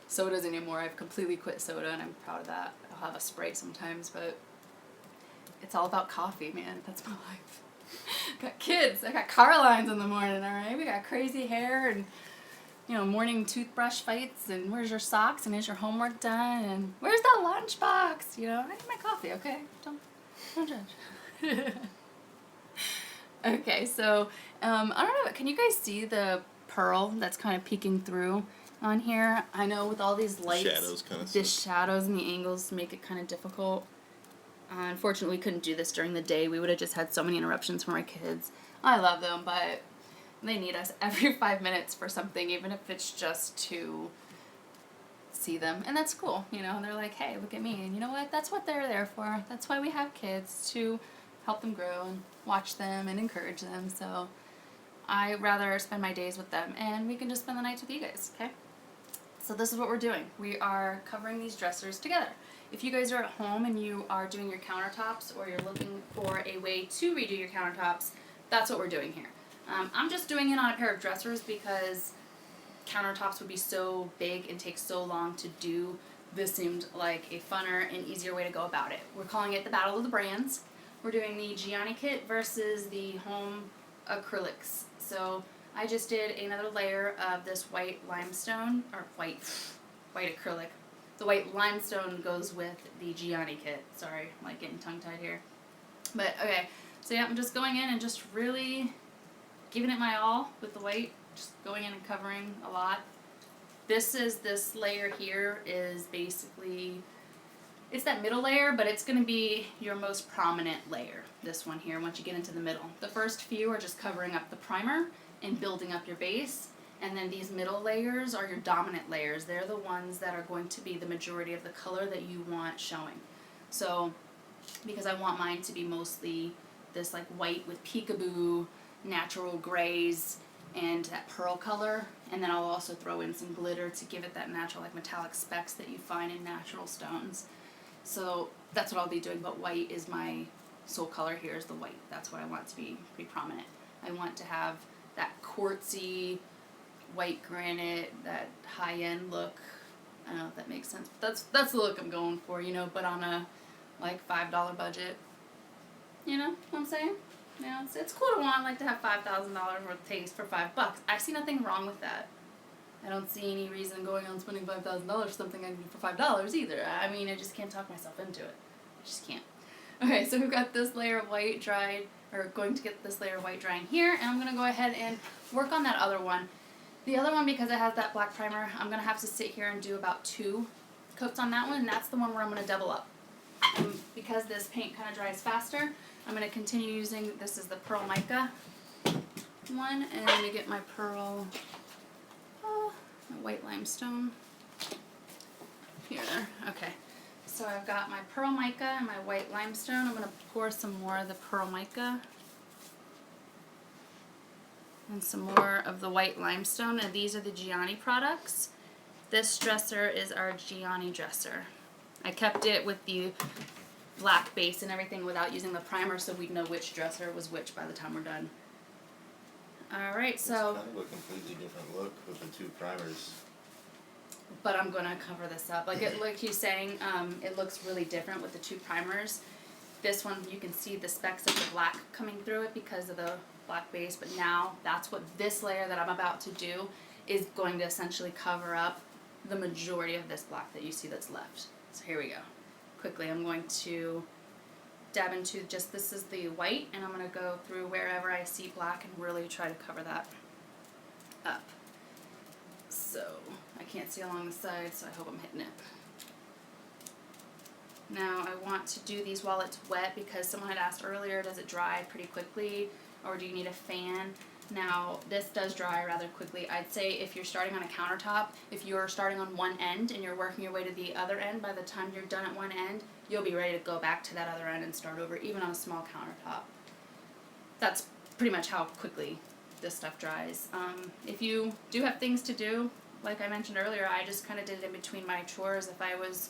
sodas anymore. I've completely quit soda, and I'm proud of that. I'll have a Sprite sometimes, but it's all about coffee, man. That's my life. Got kids. I got car lines in the morning, all right? We got crazy hair and, you know, morning toothbrush fights, and where's your socks, and is your homework done, and where's the lunchbox? You know, I need my coffee, okay? Don't judge. Okay, so, I don't know, can you guys see the pearl that's kind of peeking through on here? I know with all these lights, Shadows kind of the shadows and the angles make it kind of difficult. Unfortunately, we couldn't do this during the day. We would have just had so many interruptions from our kids. I love them, but they need us every 5 minutes for something, even if it's just to see them. And that's cool, you know. They're like, hey, look at me. And you know what? That's what they're there for. That's why we have kids, to help them grow and watch them and encourage them. So I rather spend my days with them, and we can just spend the nights with you guys, okay? So this is what we're doing. We are covering these dressers together. If you guys are at home and you are doing your countertops, or you're looking for a way to redo your countertops, that's what we're doing here. I'm just doing it on a pair of dressers because countertops would be so big and take so long to do. This seemed like a funner and easier way to go about it. We're calling it the Battle of the Brands. We're doing the Giani kit versus the home acrylics. So I just did another layer of this white limestone, or white acrylic. The white limestone goes with the Giani kit. Sorry, I'm like getting tongue-tied here. But okay, so yeah, I'm just going in and just really giving it my all with the white. Just going in and covering a lot. This layer here is basically, it's that middle layer, but it's going to be your most prominent layer, this one here, once you get into the middle. The first few are just covering up the primer and building up your base, and then these middle layers are your dominant layers. They're the ones that are going to be the majority of the color that you want showing. So, because I want mine to be mostly this like white with peekaboo, natural grays, and that pearl color, and then I'll also throw in some glitter to give it that natural like metallic specks that you find in natural stones. So that's what I'll be doing, but white is my sole color here, is the white. That's what I want to be pretty prominent. I want to have that quartzy white granite, that high-end look. I don't know if that makes sense, but that's the look I'm going for, you know, but on a like $5 budget. You know what I'm saying? You know, it's cool to want like to have $5,000 worth of taste for $5. I see nothing wrong with that. I don't see any reason going on spending $5,000 for something I can do for $5 either. I mean, I just can't talk myself into it. I just can't. Okay, so we've got this layer of white dried, or going to get this layer of white drying here, and I'm going to go ahead and work on that other one. The other one, because it has that black primer, I'm going to have to sit here and do about 2 coats on that one, and that's the one where I'm going to double up. And because this paint kind of dries faster, I'm going to continue using, this is the Pearl Mica one, and let me get my pearl, my white limestone. Here, okay. So I've got my Pearl Mica and my white limestone. I'm going to pour some more of the Pearl Mica and some more of the white limestone, and these are the Gianni products. This dresser is our Gianni dresser. I kept it with the black base and everything without using the primer, so we'd know which dresser was which by the time we're done. Alright, so... It's kind of a completely different look with the 2 primers. But I'm going to cover this up. Like he's saying, it looks really different with the 2 primers. This one, you can see the specks of the black coming through it because of the black base, but now that's what this layer that I'm about to do is going to essentially cover up the majority of this black that you see that's left. So here we go. Quickly, I'm going to dab into just, this is the white, and I'm going to go through wherever I see black and really try to cover that up. So, I can't see along the side, so I hope I'm hitting it. Now, I want to do these while it's wet because someone had asked earlier, does it dry pretty quickly? or do you need a fan? Now, this does dry rather quickly. I'd say if you're starting on a countertop, if you're starting on one end and you're working your way to the other end, by the time you're done at one end, you'll be ready to go back to that other end and start over, even on a small countertop. That's pretty much how quickly this stuff dries. If you do have things to do, like I mentioned earlier, I just kind of did it in between my chores. If I was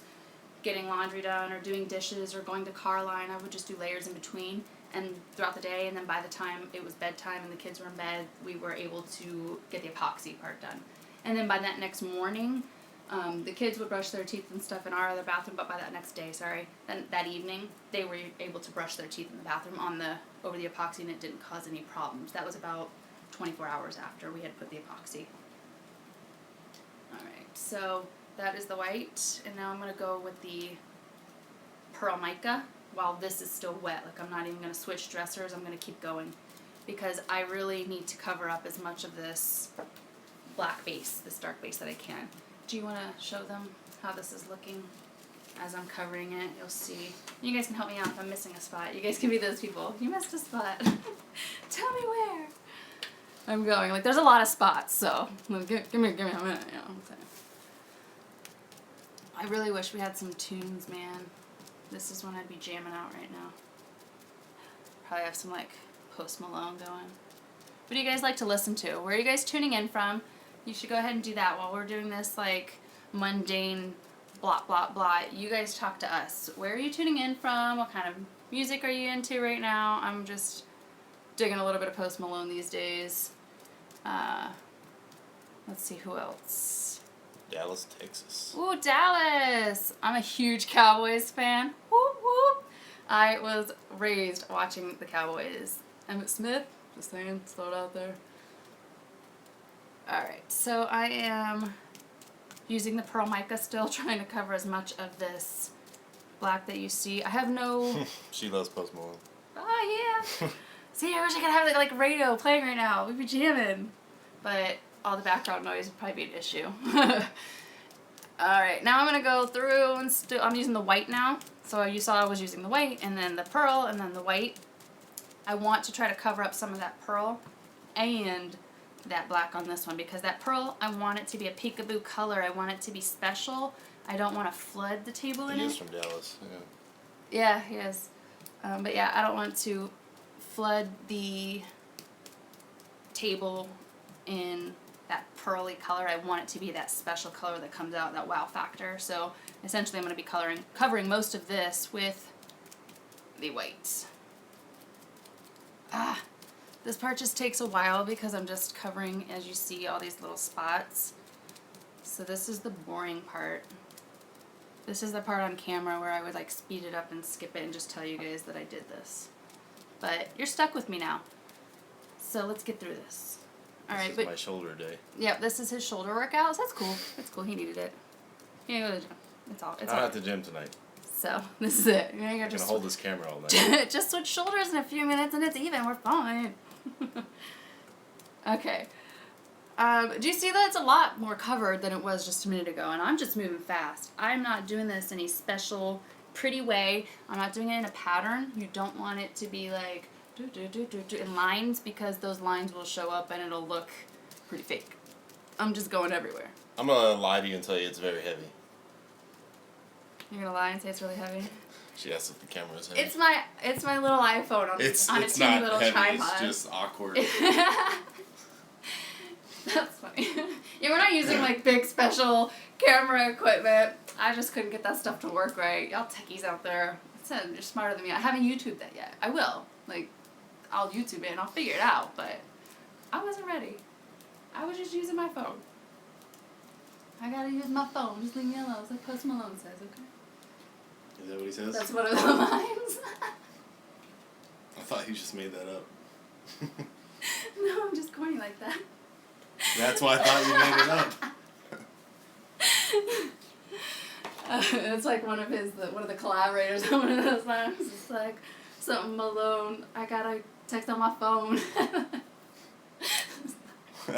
getting laundry done or doing dishes or going to car line, I would just do layers in between and throughout the day, and then by the time it was bedtime and the kids were in bed, we were able to get the epoxy part done. And then by that next morning, the kids would brush their teeth and stuff in our other bathroom, but by that next day, then that evening, they were able to brush their teeth in the bathroom over the epoxy, and it didn't cause any problems. That was about 24 hours after we had put the epoxy. Alright, so that is the white, and now I'm going to go with the pearl mica while this is still wet. Like, I'm not even going to switch dressers, I'm going to keep going, because I really need to cover up as much of this black base, this dark base that I can. Do you want to show them how this is looking as I'm covering it? You'll see. You guys can help me out if I'm missing a spot. You guys can be those people. You missed a spot. Tell me where. I'm going. Like, there's a lot of spots, so give me a minute, you know what I'm saying. I really wish we had some tunes, man. This is when I'd be jamming out right now. Probably have some, like, Post Malone going. What do you guys like to listen to? Where are you guys tuning in from? You should go ahead and do that while we're doing this, like, mundane blah, blah, blah. You guys talk to us. Where are you tuning in from? What kind of music are you into right now? I'm just digging a little bit of Post Malone these days. Let's see, who else? Dallas, Texas. Ooh, Dallas! I'm a huge Cowboys fan. Whoop, whoop. I was raised watching the Cowboys. Emmitt Smith, just saying, throw it out there. Alright, so I am using the pearl mica still, trying to cover as much of this black that you see. I have no... She loves Post Malone. Oh, yeah. See, I wish I could have, like, radio playing right now. We'd be jamming. But all the background noise would probably be an issue. Alright, now I'm going to go through and I'm using the white now. So you saw I was using the white, and then the pearl, and then the white. I want to try to cover up some of that pearl and that black on this one, because that pearl, I want it to be a peekaboo color. I want it to be special. I don't want to flood the table in it. He is from Dallas, yeah. Yeah, he is. But yeah, I don't want to flood the table in that pearly color. I want it to be that special color that comes out, that wow factor. So essentially I'm going to be covering most of this with the whites. This part just takes a while because I'm just covering, as you see, all these little spots. So this is the boring part. This is the part on camera where I would like speed it up and skip it and just tell you guys that I did this. But you're stuck with me now. So let's get through this. Alright, This is my shoulder day. Yep, this is his shoulder workout. So that's cool. That's cool. He needed it. He didn't go to the gym. It's all. I'm at the gym tonight. So this is it. You're I'm gonna gonna hold this camera all night. just switch shoulders in a few minutes and it's even. We're fine. Okay. Do you see that it's a lot more covered than it was just a minute ago? And I'm just moving fast. I'm not doing this in a special, pretty way. I'm not doing it in a pattern. You don't want it to be like in lines, because those lines will show up and it'll look pretty fake. I'm just going everywhere. I'm gonna lie to you and tell you it's very heavy. You're gonna lie and say it's really heavy? She asked if the camera was heavy. It's my little iPhone on a teeny little heavy, tripod. it's just awkward. That's funny. Yeah, we're not using like big special camera equipment. I just couldn't get that stuff to work right. Y'all techies out there, you're smarter than me. I haven't YouTubed that yet. I will. Like, I'll YouTube it and I'll figure it out, but I wasn't ready. I was just using my phone. I gotta use my phone. Just leave me alone. It's like Post Malone says, okay? Is that what he says? That's one of the lines. I thought you just made that up. No, I'm just corny like that. That's why I thought you made it up. It's like one of the collaborators on one of those lines. It's like something Malone. I gotta text on my phone.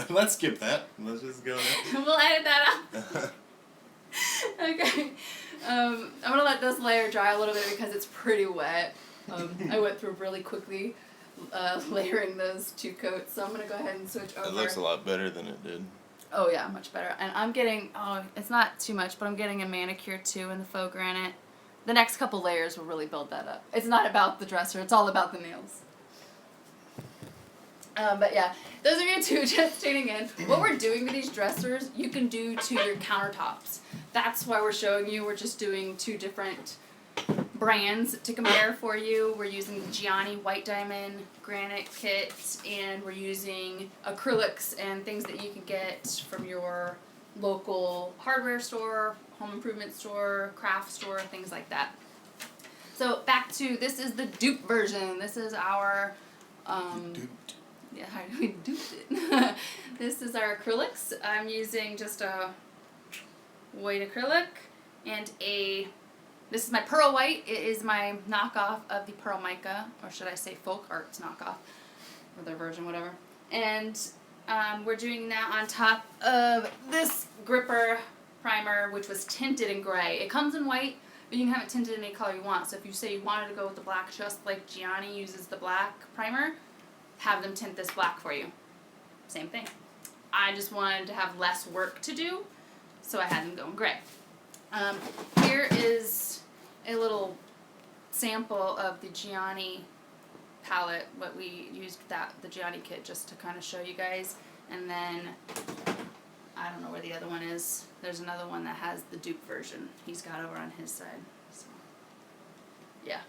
Let's skip that. Let's just go there. We'll edit that out. Okay. I'm gonna let this layer dry a little bit because it's pretty wet. I went through really quickly. layering those 2 coats. So I'm going to go ahead and switch over. It looks a lot better than it did. Oh yeah, much better. And I'm getting, it's not too much, but I'm getting a manicure too in the Faux Granite. The next couple layers will really build that up. It's not about the dresser, it's all about the nails. But yeah, those of you too just tuning in, what we're doing with these dressers, you can do to your countertops. That's why we're showing you. We're just doing 2 different brands to compare for you. We're using the Giani White Diamond Granite Kit, and we're using Acrylics and things that you can get from your local hardware store, home improvement store, craft store, things like that. So back to, this is the dupe version. This is our, yeah, we duped it. This is our acrylics. I'm using just a white acrylic and this is my pearl white. It is my knockoff of the pearl mica, or should I say folk arts knockoff, or their version, whatever. And we're doing that on top of this gripper primer, which was tinted in gray. It comes in white, but you can have it tinted in any color you want. So if you say you wanted to go with the black, just like Gianni uses the black primer, have them tint this black for you. Same thing. I just wanted to have less work to do, so I had them go in gray. Here is a little sample of the Gianni palette, what we used the Gianni kit just to kind of show you guys. And then, I don't know where the other one is. There's another one that has the dupe version he's got over on his side. So, yeah.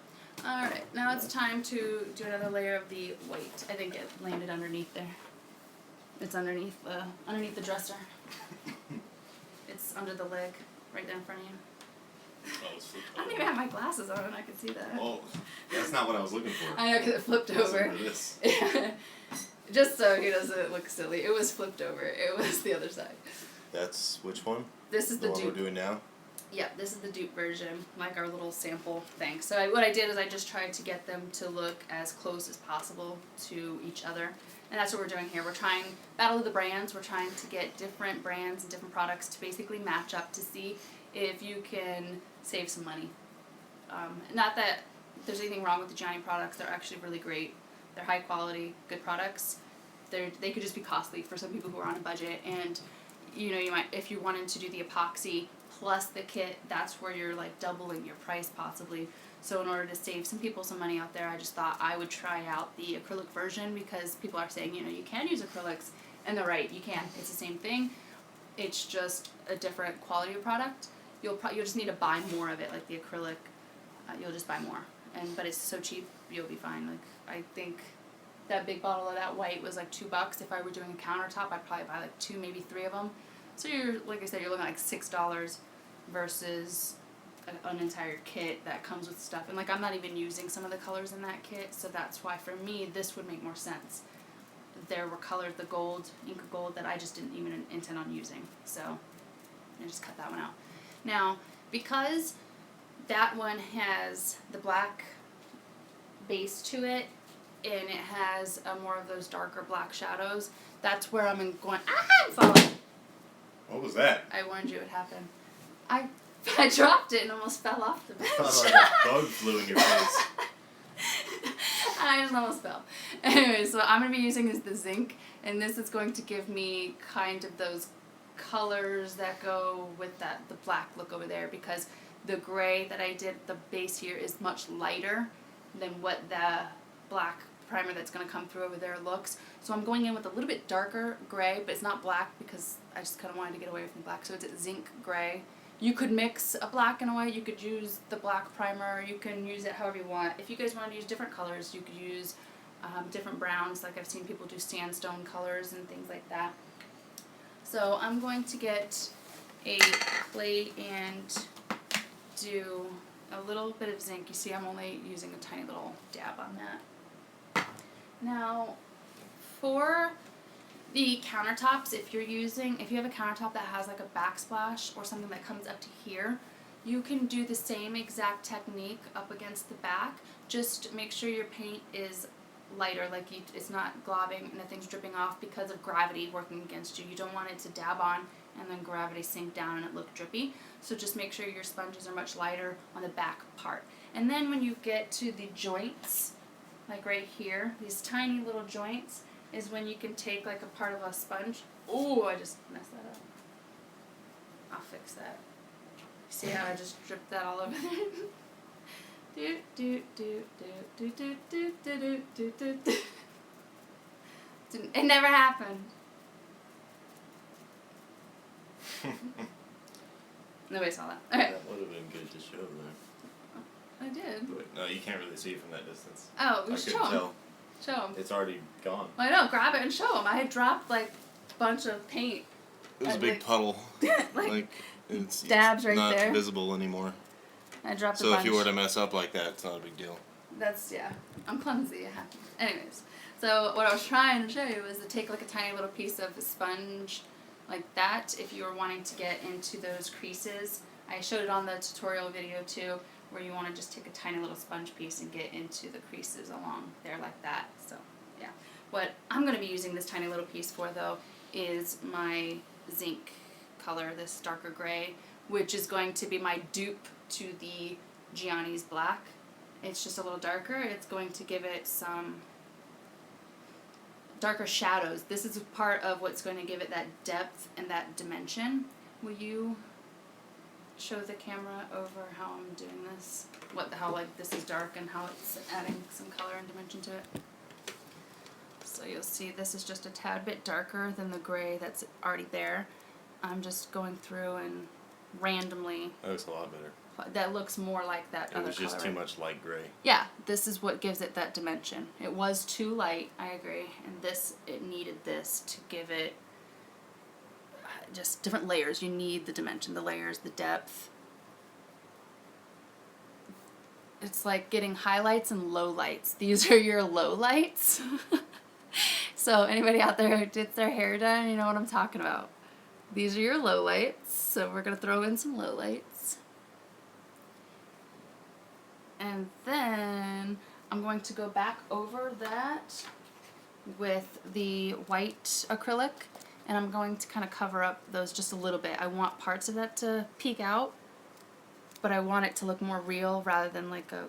Alright, now it's time to do another layer of the white. I think it landed underneath there. It's underneath the dresser. It's under the leg, right there in front of you. I don't even have my glasses on and I can see that. Oh, that's not what I was looking for. I know, because it flipped over. This. Just so he doesn't look silly, it was flipped over. It was the other side. That's which one? This is the one dupe. we're doing now? Yep, this is the dupe version, like our little sample thing. So what I did is I just tried to get them to look as close as possible to each other. And that's what we're doing here. We're trying, battle of the brands, we're trying to get different brands and different products to basically match up to see if you can save some money. Not that there's anything wrong with the Gianni products, they're actually really great. They're high quality, good products. They could just be costly for some people who are on a budget, and you know, you might, if you wanted to do the epoxy plus the kit, that's where you're like doubling your price possibly. So in order to save some people some money out there, I just thought I would try out the acrylic version, because people are saying, you know, you can use acrylics, and they're right, you can. It's the same thing. It's just a different quality of product. You'll just need to buy more of it, like the acrylic. You'll just buy more, but it's so cheap, you'll be fine. Like, I think that big bottle of that white was like $2. If I were doing a countertop, I'd probably buy like 2, maybe 3 of them. So you're, like I said, you're looking at like $6 versus an entire kit that comes with stuff. And like, I'm not even using some of the colors in that kit, so that's why for me this would make more sense. There were colors, the gold, Inca gold, that I just didn't even intend on using. So I just cut that one out. Now, because that one has the black base to it, and it has more of those darker black shadows, that's where I'm going, I'm falling! What was that? I warned you it happened. I dropped it and almost fell off the bench. I thought like a bug flew in your face. I just almost fell. Anyway, so I'm going to be using the zinc, and this is going to give me kind of those colors that go with the black look over there, because the gray that I did, the base here, is much lighter than what the black primer that's going to come through over there looks. So I'm going in with a little bit darker gray, but it's not black because I just kind of wanted to get away from black. So it's a zinc gray. You could mix a black and a white. You could use the black primer. You can use it however you want. If you guys want to use different colors, you could use different browns. Like I've seen people do sandstone colors and things like that. So I'm going to get a plate and do a little bit of zinc. You see, I'm only using a tiny little dab on that. Now, for the countertops, if you have a countertop that has like a backsplash or something that comes up to here, you can do the same exact technique up against the back. Just make sure your paint is lighter, like it's not globbing and nothing's dripping off because of gravity working against you. You don't want it to dab on and then gravity sink down and it look drippy. So just make sure your sponges are much lighter on the back part. And then when you get to the joints like right here, these tiny little joints, is when you can take like a part of a sponge. Oh, I just messed that up. I'll fix that. See how I just dripped that all over there? Do do do do do do do do do do do. It never happened. Nobody saw that. Okay. That would have been good to show there. I did. But no, you can't really see it from that distance. Oh, we I should couldn't show him. tell. Show him. It's already gone. I know, grab it and show him. I had dropped like a bunch of paint. It was a big puddle. like it's dabs right not there. visible anymore. I dropped a So bunch. if you were to mess up like that, it's not a big deal. That's, yeah. I'm clumsy. It happens. Anyways, so what I was trying to show you was to take like a tiny little piece of sponge like that if you were wanting to get into those creases. I showed it on the tutorial video too, where you want to just take a tiny little sponge piece and get into the creases along there like that. So, yeah. What I'm going to be using this tiny little piece for, though, is my zinc color, this darker gray, which is going to be my dupe to the Gianni's black. It's just a little darker. It's going to give it some darker shadows. This is part of what's going to give it that depth and that dimension. Will you show the camera over how I'm doing this? How like this is dark and how it's adding some color and dimension to it. So you'll see this is just a tad bit darker than the gray that's already there. I'm just going through and randomly. That looks a lot better. That looks more like that other color. It was just too much light gray. Yeah, this is what gives it that dimension. It was too light, I agree, and it needed this to give it just different layers. You need the dimension, the layers, the depth. It's like getting highlights and lowlights. These are your lowlights. So anybody out there who gets their hair done, you know what I'm talking about. These are your lowlights, so we're going to throw in some lowlights. And then I'm going to go back over that with the white acrylic, and I'm going to kind of cover up those just a little bit. I want parts of that to peek out, but I want it to look more real rather than like a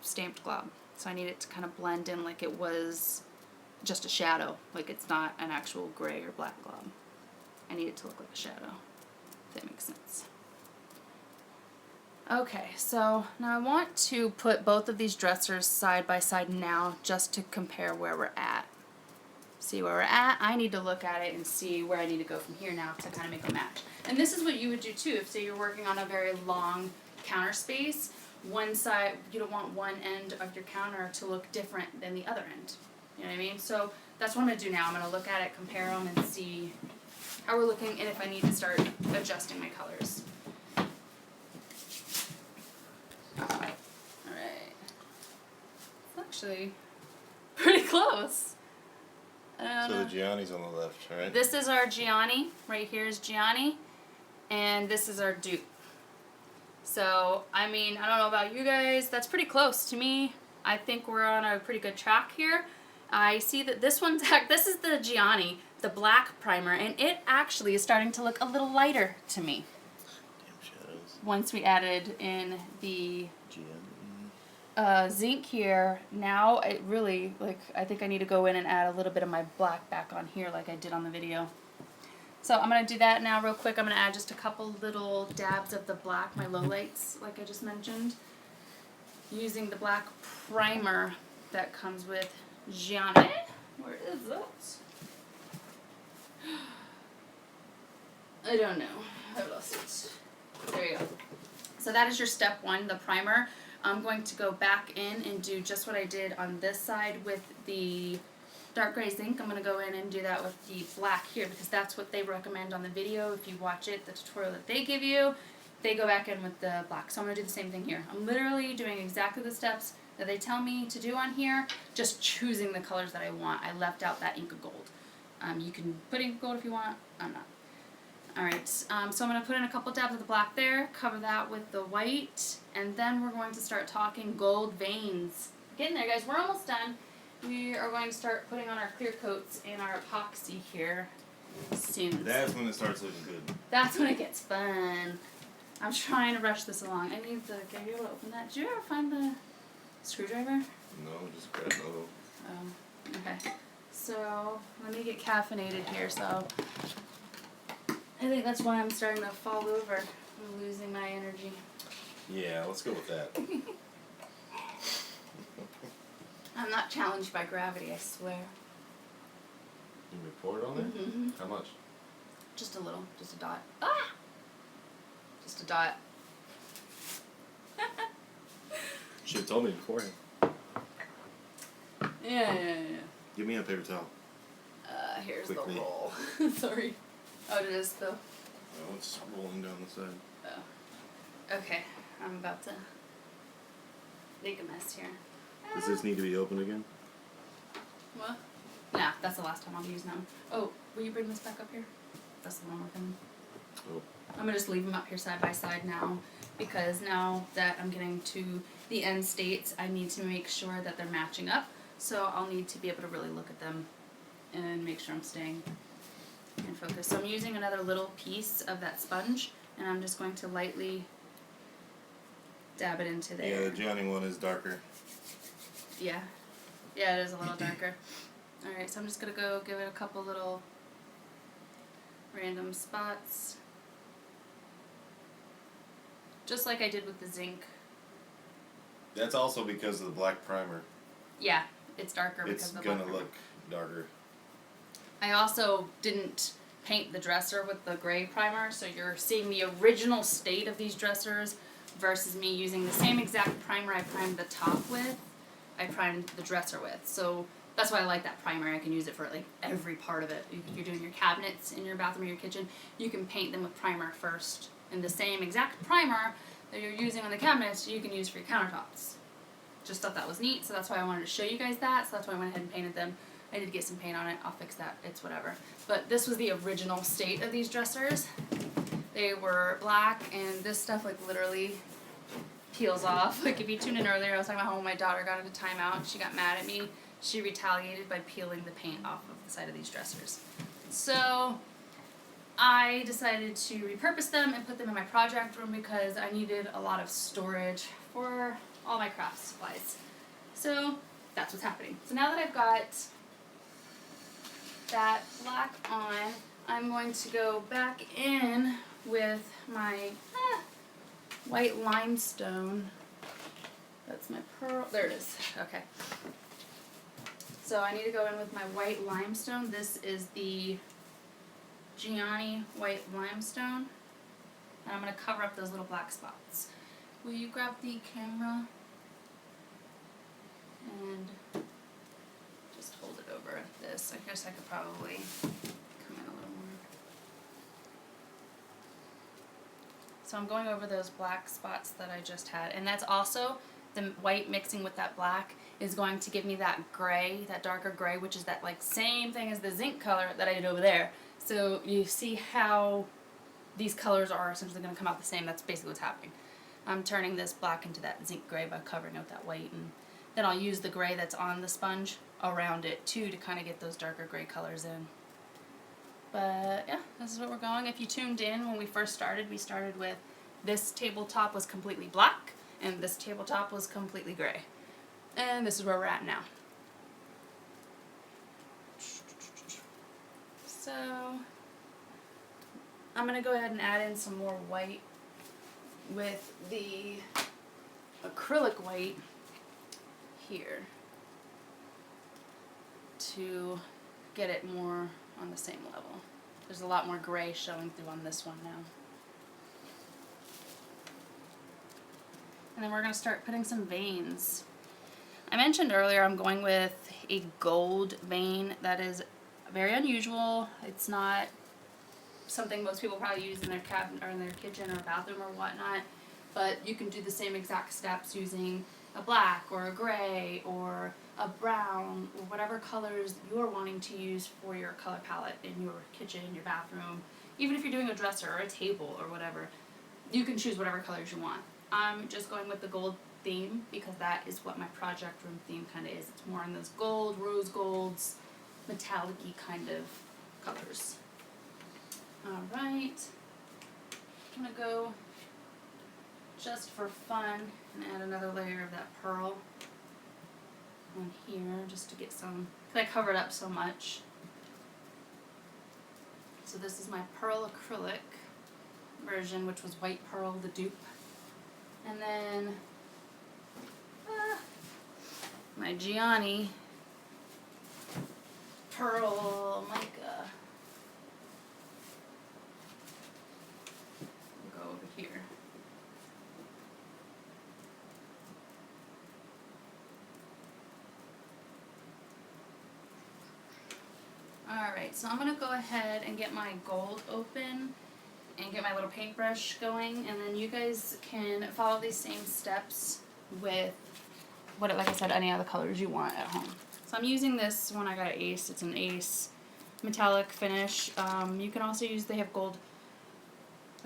stamped glob. So I need it to kind of blend in like it was just a shadow, like it's not an actual gray or black glob. I need it to look like a shadow, if that makes sense. Okay, so now I want to put both of these dressers side by side now just to compare where we're at. See where we're at. I need to look at it and see where I need to go from here now to kind of make a match. And this is what you would do too if, say, you're working on a very long counter space. One side, you don't want one end of your counter to look different than the other end. You know what I mean? So that's what I'm going to do now. I'm going to look at it, compare them, and see how we're looking and if I need to start adjusting my colors. Alright. It's actually pretty close. So the Gianni's on the left, right? This is our Gianni. Right here is Gianni. And this is our dupe. So, I mean, I don't know about you guys. That's pretty close to me. I think we're on a pretty good track here. I see that this is the Gianni, the black primer, and it actually is starting to look a little lighter to me. Damn shadows. Once we added in the Gianni. zinc here, now it really, like, I think I need to go in and add a little bit of my black back on here like I did on the video. So I'm going to do that now real quick. I'm going to add just a couple little dabs of the black, my lowlights, like I just mentioned, using the black primer that comes with Gianni. Where is it? I don't know. I lost it. There you go. So that is your step one, the primer. I'm going to go back in and do just what I did on this side with the dark gray zinc. I'm going to go in and do that with the black here because that's what they recommend on the video. If you watch it, the tutorial that they give you, they go back in with the black. So I'm going to do the same thing here. I'm literally doing exactly the steps that they tell me to do on here, just choosing the colors that I want. I left out that Inca Gold. You can put Inca Gold if you want. I'm not. Alright, so I'm going to put in a couple dabs of the black there, cover that with the white, and then we're going to start talking gold veins. Getting there, guys. We're almost done. We are going to start putting on our clear coats and our epoxy here soon. That's when it starts looking good. That's when it gets fun. I'm trying to rush this along. I need the... Are you able to open that? Did you ever find the... Screwdriver? No, just grab another one. Oh, okay. So, let me get caffeinated here, so I think that's why I'm starting to fall over. I'm losing my energy. Yeah, let's go with that. I'm not challenged by gravity, I swear. You can pour it on there? Mm-hmm. How much? Just a little, just a dot. Ah! Just a dot. Should have told me beforehand. Yeah. Give me a paper towel. Here's Quickly. the roll. Sorry. Oh, it is though. Oh, it's rolling down the side. Oh. Okay, I'm about to make a mess here. Does this need to be open again? What? Nah, that's the last time I'll use them. Oh, will you bring this back up here? That's the one we're gonna. Oh. I'm gonna just leave them up here side by side now, because now that I'm getting to the end states, I need to make sure that they're matching up. So I'll need to be able to really look at them and make sure I'm staying in focus. So I'm using another little piece of that sponge, and I'm just going to lightly dab it into there. Yeah, the Gianni one is darker. Yeah. Yeah, it is a little darker. Alright, so I'm just gonna go give it a couple little random spots. Just like I did with the zinc. That's also because of the black primer. Yeah, it's darker because It's of the gonna black. look darker. I also didn't paint the dresser with the gray primer, so you're seeing the original state of these dressers versus me using the same exact primer I primed the top with, I primed the dresser with. So that's why I like that primer. I can use it for like every part of it. If you're doing your cabinets in your bathroom or your kitchen, you can paint them with primer first. And the same exact primer that you're using on the cabinets, you can use for your countertops. Just thought that was neat, so that's why I wanted to show you guys that. So that's why I went ahead and painted them. I did get some paint on it. I'll fix that. It's whatever. But this was the original state of these dressers. They were black, and this stuff like literally peels off. Like if you tuned in earlier, I was talking about how when my daughter got into timeout, she got mad at me. She retaliated by peeling the paint off of the side of these dressers. So I decided to repurpose them and put them in my project room because I needed a lot of storage for all my craft supplies. So that's what's happening. So now that I've got that black on, I'm going to go back in with my white limestone. That's my pearl. There it is. Okay. So I need to go in with my white limestone. This is the Gianni white limestone. And I'm going to cover up those little black spots. Will you grab the camera and just hold it over like this? I guess I could probably come in a little more. So I'm going over those black spots that I just had. And that's also the white mixing with that black is going to give me that gray, that darker gray, which is that like same thing as the zinc color that I did over there. So you see how these colors are essentially going to come out the same. That's basically what's happening. I'm turning this black into that zinc gray by covering out that white, and then I'll use the gray that's on the sponge around it too to kind of get those darker gray colors in. But yeah, this is what we're going. If you tuned in when we first started, we started with this tabletop was completely black and this tabletop was completely gray. And this is where we're at now. So I'm going to go ahead and add in some more white with the acrylic white here to get it more on the same level. There's a lot more gray showing through on this one now. And then we're going to start putting some veins. I mentioned earlier I'm going with a gold vein that is very unusual. It's not something most people probably use in their cabinet or in their kitchen or bathroom or whatnot, but you can do the same exact steps using a black or a gray or a brown or whatever colors you're wanting to use for your color palette in your kitchen, your bathroom. Even if you're doing a dresser or a table or whatever, you can choose whatever colors you want. I'm just going with the gold theme because that is what my project room theme kind of is. It's more in those gold, rose golds, metallic-y kind of colors. Alright, I'm going to go just for fun and add another layer of that pearl on here just to get some, because I covered up so much. So this is my pearl acrylic version, which was white pearl, the dupe. And then my Gianni pearl mica. We'll go over here. Alright, so I'm going to go ahead and get my gold open and get my little paintbrush going, and then you guys can follow these same steps with, like I said, any other colors you want at home. So I'm using this one. I got an Ace. It's an Ace metallic finish. You can also use, they have gold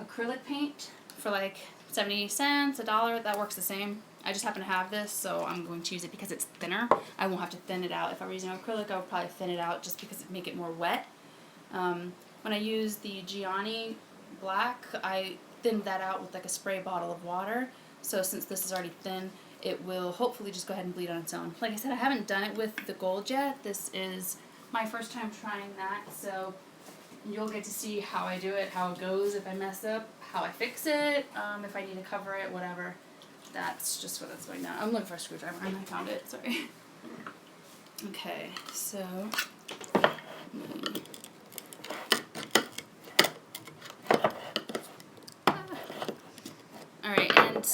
acrylic paint for like 70 cents, $1. That works the same. I just happen to have this, so I'm going to use it because it's thinner. I won't have to thin it out. If I were using acrylic, I would probably thin it out just because it make it more wet. When I use the Gianni black, I thinned that out with like a spray bottle of water. So since this is already thin, it will hopefully just go ahead and bleed on its own. Like I said, I haven't done it with the gold yet. This is my first time trying that, so you'll get to see how I do it, how it goes, if I mess up, how I fix it, if I need to cover it, whatever. That's just what it's going down. I'm looking for a screwdriver and I found it, sorry. Okay, so alright, and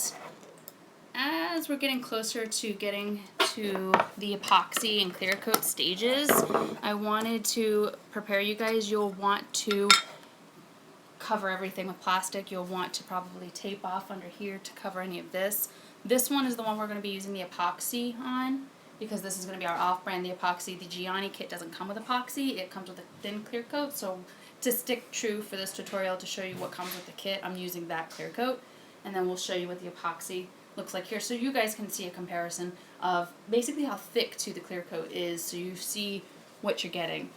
as we're getting closer to getting to the epoxy and clear coat stages, I wanted to prepare you guys. You'll want to cover everything with plastic. You'll want to probably tape off under here to cover any of this. This one is the one we're going to be using the epoxy on, because this is going to be our off-brand, the epoxy. The Gianni kit doesn't come with epoxy. It comes with a thin clear coat. So to stick true for this tutorial, to show you what comes with the kit, I'm using that clear coat. And then we'll show you what the epoxy looks like here, so you guys can see a comparison of basically how thick to the clear coat is, so you see what you're getting.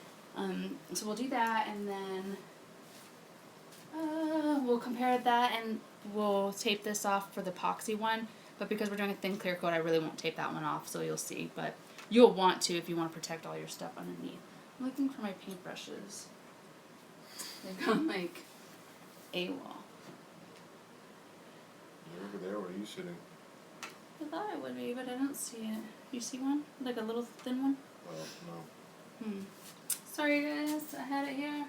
So we'll do that, and then we'll compare that, and we'll tape this off for the epoxy one. But because we're doing a thin clear coat, I really won't tape that one off, so you'll see. But you'll want to if you want to protect all your stuff underneath. I'm looking for my paintbrushes. They've gone like AWOL. Over there, where are you sitting? I thought it would be, but I don't see it. You see one? Like a little thin one? Well, no. Sorry guys, I had it here.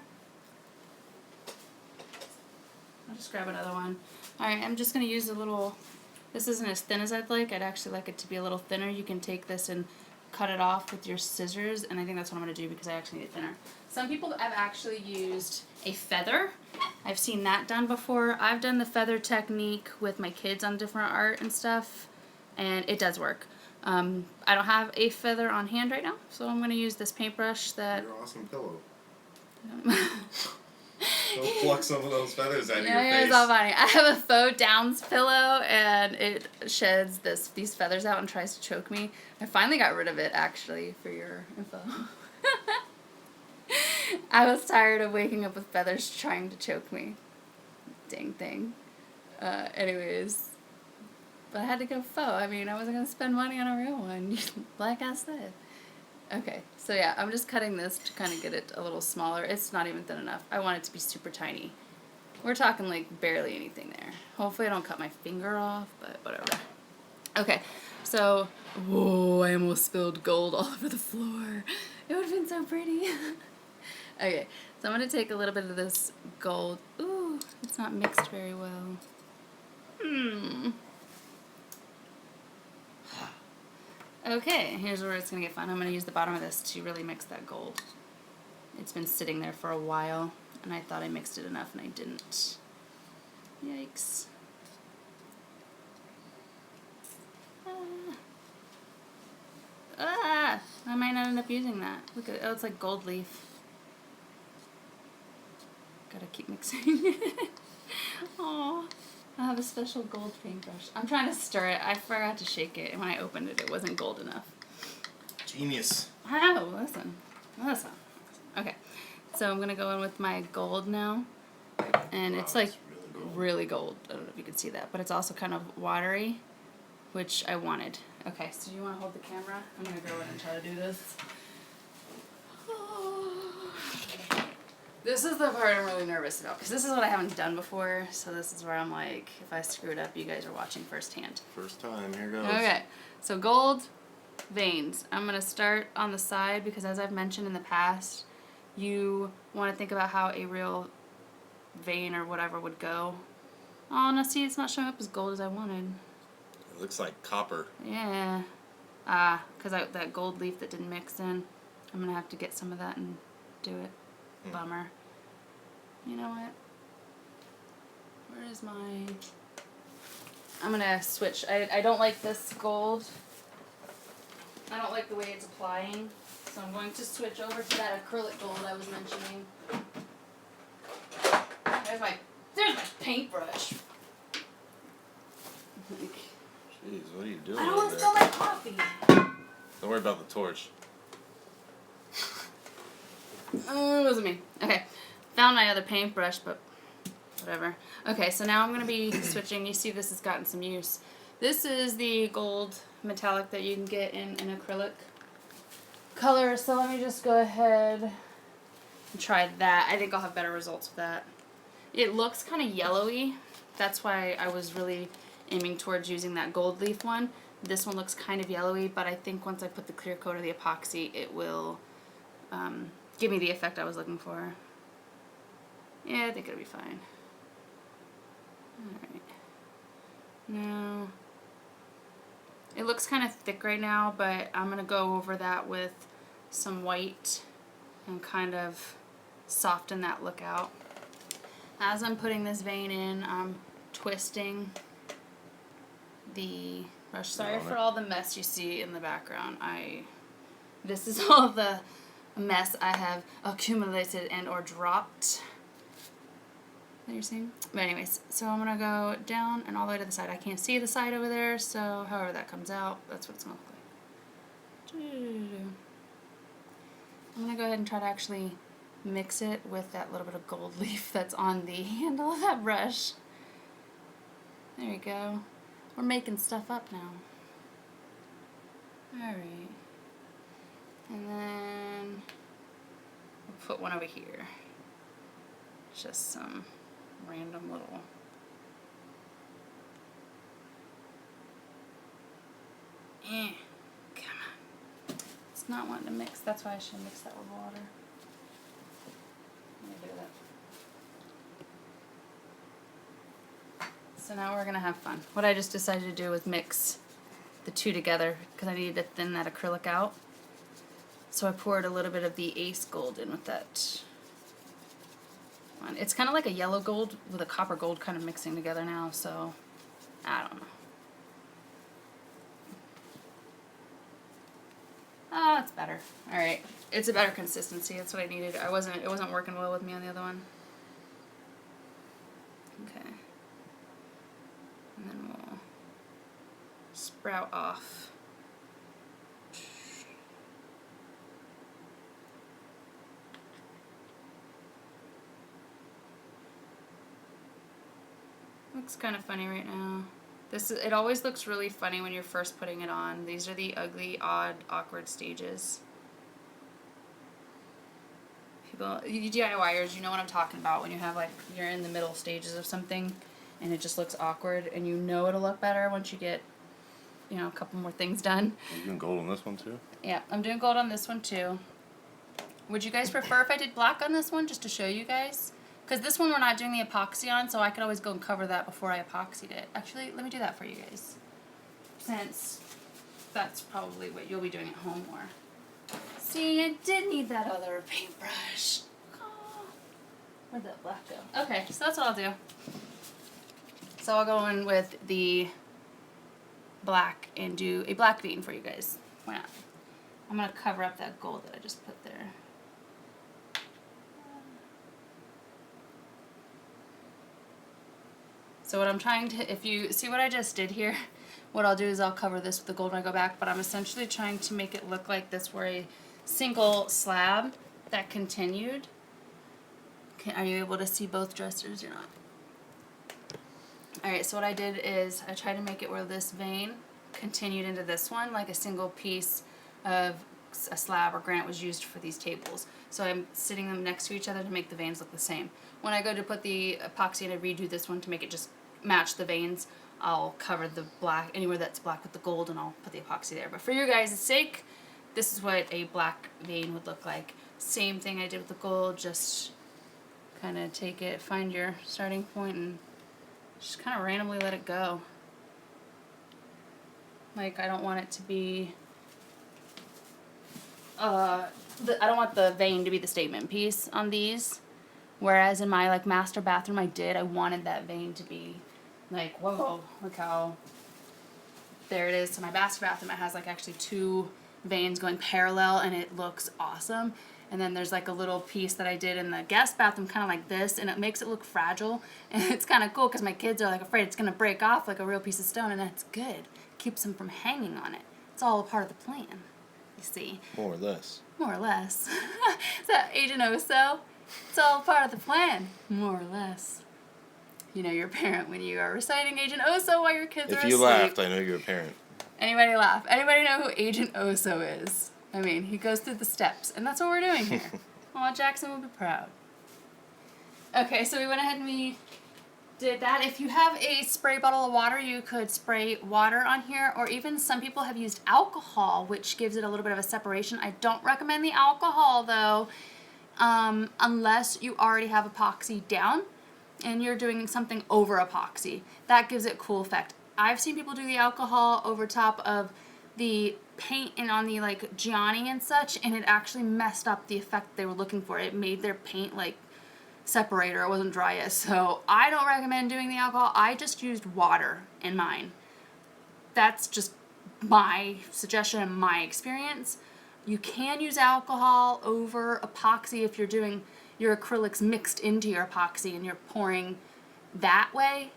I'll just grab another one. Alright, I'm just going to use a little, this isn't as thin as I'd like. I'd actually like it to be a little thinner. You can take this and cut it off with your scissors, and I think that's what I'm going to do because I actually need it thinner. Some people have actually used a feather. I've seen that done before. I've done the feather technique with my kids on different art and stuff, and it does work. I don't have a feather on hand right now, so I'm going to use this paintbrush that... Your awesome pillow. Go pluck some of those feathers out of your face. It's all funny. I have a faux downs pillow, and it sheds these feathers out and tries to choke me. I finally got rid of it, actually, for your info. I was tired of waking up with feathers trying to choke me. Dang thing. Anyways. But I had to go faux. I mean, I wasn't going to spend money on a real one, like I said. Okay, so yeah, I'm just cutting this to kind of get it a little smaller. It's not even thin enough. I want it to be super tiny. We're talking like barely anything there. Hopefully I don't cut my finger off, but whatever. Okay, so, whoa, I almost spilled gold all over the floor. It would have been so pretty. Okay, so I'm going to take a little bit of this gold. Ooh, it's not mixed very well. Okay, here's where it's going to get fun. I'm going to use the bottom of this to really mix that gold. It's been sitting there for a while, and I thought I mixed it enough, and I didn't. Yikes. I might not end up using that. Look at, oh, it's like gold leaf. Gotta keep mixing. Aw. I have a special gold paintbrush. I'm trying to stir it. I forgot to shake it, and when I opened it, it wasn't gold enough. Genius. Oh, listen. Okay, so I'm going to go in with my gold now, and Wow, it's like really gold. really gold. I don't know if you can see that, but it's also kind of watery, which I wanted. Okay, so do you want to hold the camera? I'm going to go in and try to do this. This is the part I'm really nervous about, because this is what I haven't done before, so this is where I'm like, if I screw it up, you guys are watching firsthand. First time, here goes. Okay, so gold veins. I'm going to start on the side, because as I've mentioned in the past, you want to think about how a real vein or whatever would go. Oh, no, see, it's not showing up as gold as I wanted. It looks like copper. Yeah. Because that gold leaf that didn't mix in. I'm going to have to get some of that and do it. Bummer. You know what? Where is my... I'm going to switch. I don't like this gold. I don't like the way it's applying. So I'm going to switch over to that acrylic gold I was mentioning. There's my paintbrush. Jeez, what are you doing? I don't want to there? spill my coffee. Don't worry about the torch. It wasn't me. Okay. Found my other paintbrush, but whatever. Okay, so now I'm going to be switching. You see this has gotten some use. This is the gold metallic that you can get in an acrylic color. So let me just go ahead and try that. I think I'll have better results with that. It looks kind of yellowy. That's why I was really aiming towards using that gold leaf one. This one looks kind of yellowy, but I think once I put the clear coat of the epoxy, it will give me the effect I was looking for. Yeah, I think it'll be fine. Alright. Now, it looks kind of thick right now, but I'm going to go over that with some white and kind of soften that look out. As I'm putting this vein in, I'm twisting the brush. Sorry for all the mess you see in the background. This is all the mess I have accumulated and or dropped. That you're seeing? But anyways, so I'm gonna go down and all the way to the side. I can't see the side over there, so however that comes out, that's what it's gonna look like. I'm gonna go ahead and try to actually mix it with that little bit of gold leaf that's on the handle of that brush. There you go. We're making stuff up now. Alright. And then we'll put one over here. Just some random little... Come on. It's not wanting to mix. That's why I should mix that with water. Let me do that. So now we're going to have fun. What I just decided to do was mix the two together because I needed to thin that acrylic out. So I poured a little bit of the Ace Gold in with that one. It's kind of like a yellow gold with a copper gold kind of mixing together now, so I don't know. Oh, it's better. Alright. It's a better consistency. That's what I needed. It wasn't working well with me on the other one. Okay. And then we'll sprout off. Looks kind of funny right now. It always looks really funny when you're first putting it on. These are the ugly, odd, awkward stages. People, you DIYers, you know what I'm talking about when you have you're in the middle stages of something and it just looks awkward and you know it'll look better once you get, a couple more things done. Are you doing gold on this one too? Yeah, I'm doing gold on this one too. Would you guys prefer if I did black on this one just to show you guys? Because this one we're not doing the epoxy on, so I could always go and cover that before I epoxied it. Actually, let me do that for you guys. Since that's probably what you'll be doing at home more. See, I did need that other paintbrush. Oh, where'd that black go? Okay, so that's what I'll do. So I'll go in with the black and do a black vein for you guys. Why not? I'm going to cover up that gold that I just put there. So what I'm trying to, if you see what I just did here, what I'll do is I'll cover this with the gold when I go back, but I'm essentially trying to make it look like this were a single slab that continued. Okay, are you able to see both dressers? You're not. Alright, so what I did is I tried to make it where this vein continued into this one, like a single piece of a slab or granite was used for these tables. So I'm sitting them next to each other to make the veins look the same. When I go to put the epoxy in and redo this one to make it just match the veins, I'll cover the black, anywhere that's black with the gold, and I'll put the epoxy there. But for your guys' sake, this is what a black vein would look like. Same thing I did with the gold, just kind of take it, find your starting point, and just kind of randomly let it go. Like, I don't want it to be, I don't want the vein to be the statement piece on these. Whereas in my, like, master bathroom I wanted that vein to be, like, whoa, look how, there it is. So my master bathroom, it has, like, actually 2 veins going parallel, and it looks awesome. And then there's like a little piece that I did in the guest bathroom, kind of like this, and it makes it look fragile. And it's kind of cool because my kids are like afraid it's going to break off like a real piece of stone, and that's good. Keeps them from hanging on it. It's all a part of the plan, you see. More or less. More or less. Is that Agent Oso? It's all part of the plan, more or less. You know you're a parent when you are reciting Agent Oso while your kids are asleep. If you laughed, I know you're a parent. Anybody laugh? Anybody know who Agent Oso is? I mean, he goes through the steps, and that's what we're doing here. Aw, Jackson will be proud. Okay, so we went ahead and we did that. If you have a spray bottle of water, you could spray water on here, or even some people have used alcohol, which gives it a little bit of a separation. I don't recommend the alcohol, though, unless you already have epoxy down and you're doing something over epoxy. That gives it a cool effect. I've seen people do the alcohol over top of the paint and on the like Gianni and such, and it actually messed up the effect they were looking for. It made their paint like separate, or it wasn't dry yet. So I don't recommend doing the alcohol. I just used water in mine. That's just my suggestion and my experience. You can use alcohol over epoxy if you're doing your acrylics mixed into your epoxy and you're pouring that way.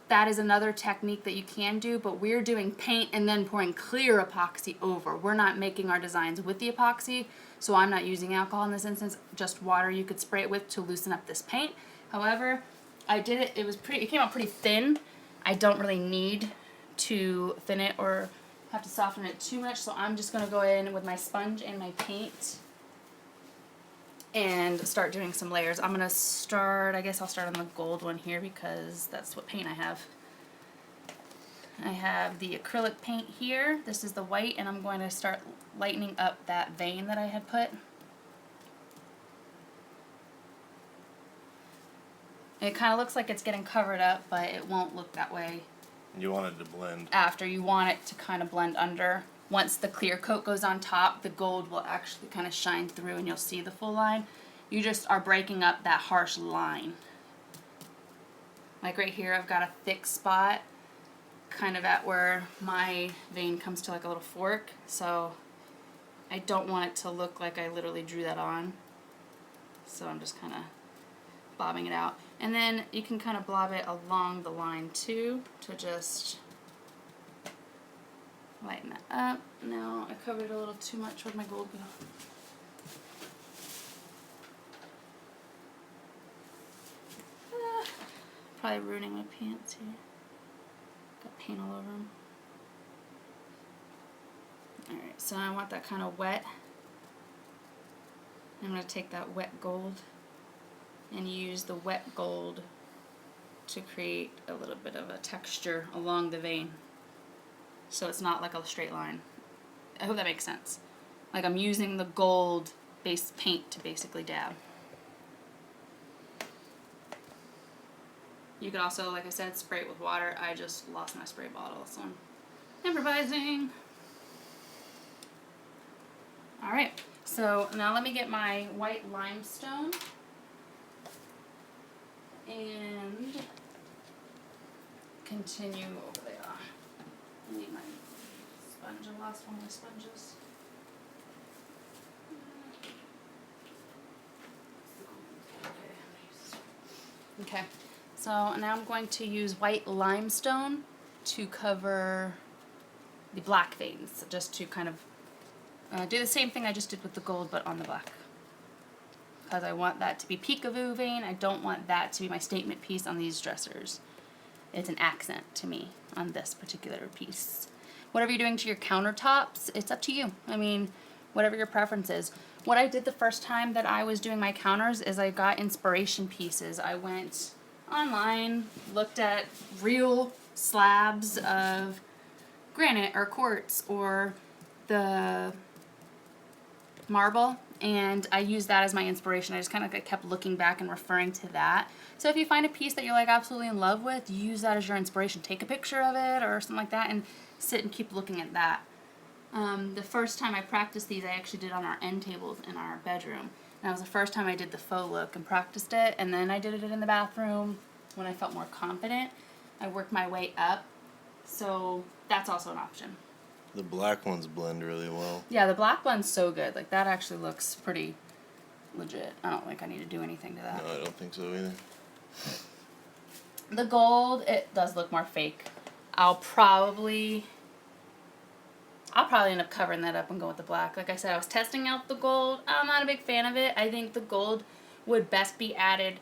That is another technique that you can do, but we're doing paint and then pouring clear epoxy over. We're not making our designs with the epoxy, so I'm not using alcohol in this instance, just water you could spray it with to loosen up this paint. However, I did it, it came out pretty thin. I don't really need to thin it or have to soften it too much, so I'm just gonna go in with my sponge and my paint and start doing some layers. I'm gonna start, I guess I'll start on the gold one here because that's what paint I have. I have the acrylic paint here. This is the white, and I'm going to start lightening up that vein that I had put. It kind of looks like it's getting covered up, but it won't look that way. You want it to blend. After, you want it to kind of blend under. Once the clear coat goes on top, the gold will actually kind of shine through and you'll see the full line. You just are breaking up that harsh line. Like right here, I've got a thick spot kind of at where my vein comes to like a little fork. So I don't want it to look like I literally drew that on. So I'm just kind of bobbing it out. And then you can kind of blob it along the line too to just lighten that up. No, I covered it a little too much. Where'd my gold go? Probably ruining my pants here. Got paint all over them. Alright, so I want that kind of wet. I'm going to take that wet gold and use the wet gold to create a little bit of a texture along the vein. So it's not like a straight line. I hope that makes sense. Like I'm using the gold base paint to basically dab. You could also, like I said, spray it with water. I just lost my spray bottle, so I'm improvising. Alright, so now let me get my white limestone and continue over there. I need my sponge. I lost one of my sponges. Okay, so now I'm going to use white limestone to cover the black veins, just to kind of do the same thing I just did with the gold, but on the black. Because I want that to be peekaboo vein. I don't want that to be my statement piece on these dressers. It's an accent to me on this particular piece. Whatever you're doing to your countertops, it's up to you. I mean, whatever your preference is. What I did the first time that I was doing my counters is I got inspiration pieces. I went online, looked at real slabs of granite or quartz or the marble, and I used that as my inspiration. I just kind of kept looking back and referring to that. So if you find a piece that you're like absolutely in love with, use that as your inspiration. Take a picture of it or something like that and sit and keep looking at that. The first time I practiced these, I actually did on our end tables in our bedroom. And that was the first time I did the faux look and practiced it, and then I did it in the bathroom when I felt more confident. I worked my way up, so that's also an option. The black ones blend really well. Yeah, the black one's so good. Like, that actually looks pretty legit. I don't think I need to do anything to that. No, I don't think so either. The gold, it does look more fake. I'll probably end up covering that up and go with the black. Like I said, I was testing out the gold. I'm not a big fan of it. I think the gold would best be added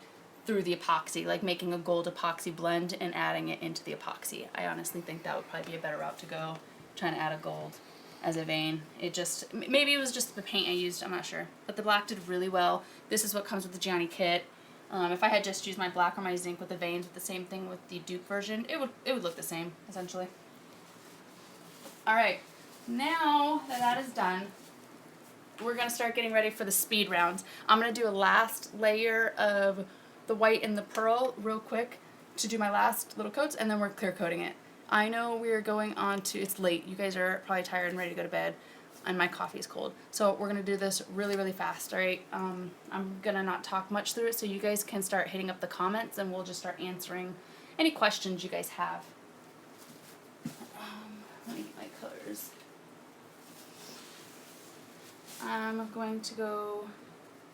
through the epoxy, like making a gold epoxy blend and adding it into the epoxy. I honestly think that would probably be a better route to go, trying to add a gold as a vein. Maybe it was just the paint I used, I'm not sure. But the black did really well. This is what comes with the Gianni kit. If I had just used my black or my zinc with the veins with the same thing with the dupe version, it would look the same, essentially. Alright, now that is done, we're going to start getting ready for the speed rounds. I'm going to do a last layer of the white and the pearl real quick to do my last little coats, and then we're clear coating it. I know we're going on to, it's late, you guys are probably tired and ready to go to bed, and my coffee is cold. So we're going to do this really, really fast, alright? I'm going to not talk much through it, so you guys can start hitting up the comments, and we'll just start answering any questions you guys have. Let me get my colors. I'm going to go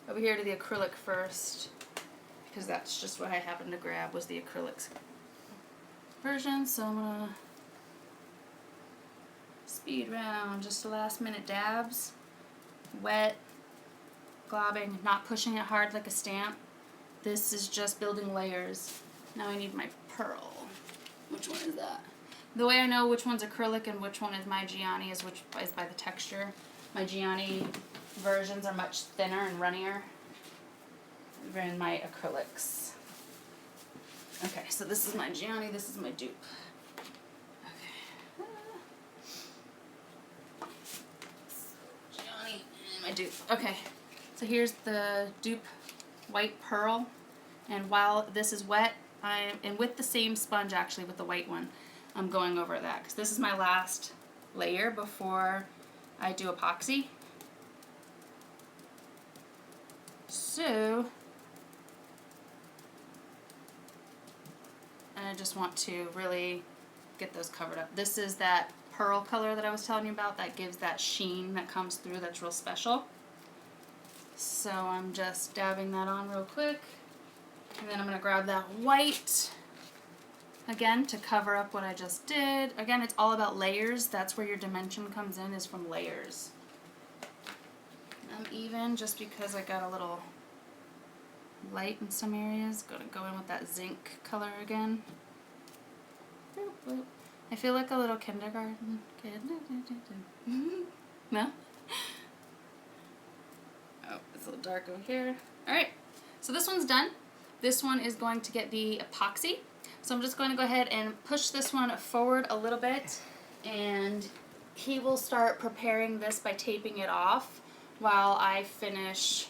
over here to the acrylic first, because that's just what I happened to grab was the acrylics version. So I'm gonna speed round, just the last minute dabs, wet, globbing, not pushing it hard like a stamp. This is just building layers. Now I need my pearl. Which one is that? The way I know which one's acrylic and which one is my Gianni is by the texture. My Gianni versions are much thinner and runnier than my acrylics. Okay, so this is my Gianni, this is my dupe. Okay. Gianni and my dupe. Okay, so here's the dupe white pearl, and while this is wet, and with the same sponge actually, with the white one, I'm going over that because this is my last layer before I do epoxy. So, and I just want to really get those covered up. This is that pearl color that I was telling you about that gives that sheen that comes through that's real special. So I'm just dabbing that on real quick. And then I'm going to grab that white again to cover up what I just did. Again, it's all about layers. That's where your dimension comes in, is from layers. I'm even just because I got a little light in some areas. Going to go in with that zinc color again. Boop, boop. I feel like a little kindergarten kid. No? Oh, it's a little dark over here. Alright, so this one's done. This one is going to get the epoxy. So I'm just going to go ahead and push this one forward a little bit, and he will start preparing this by taping it off while I finish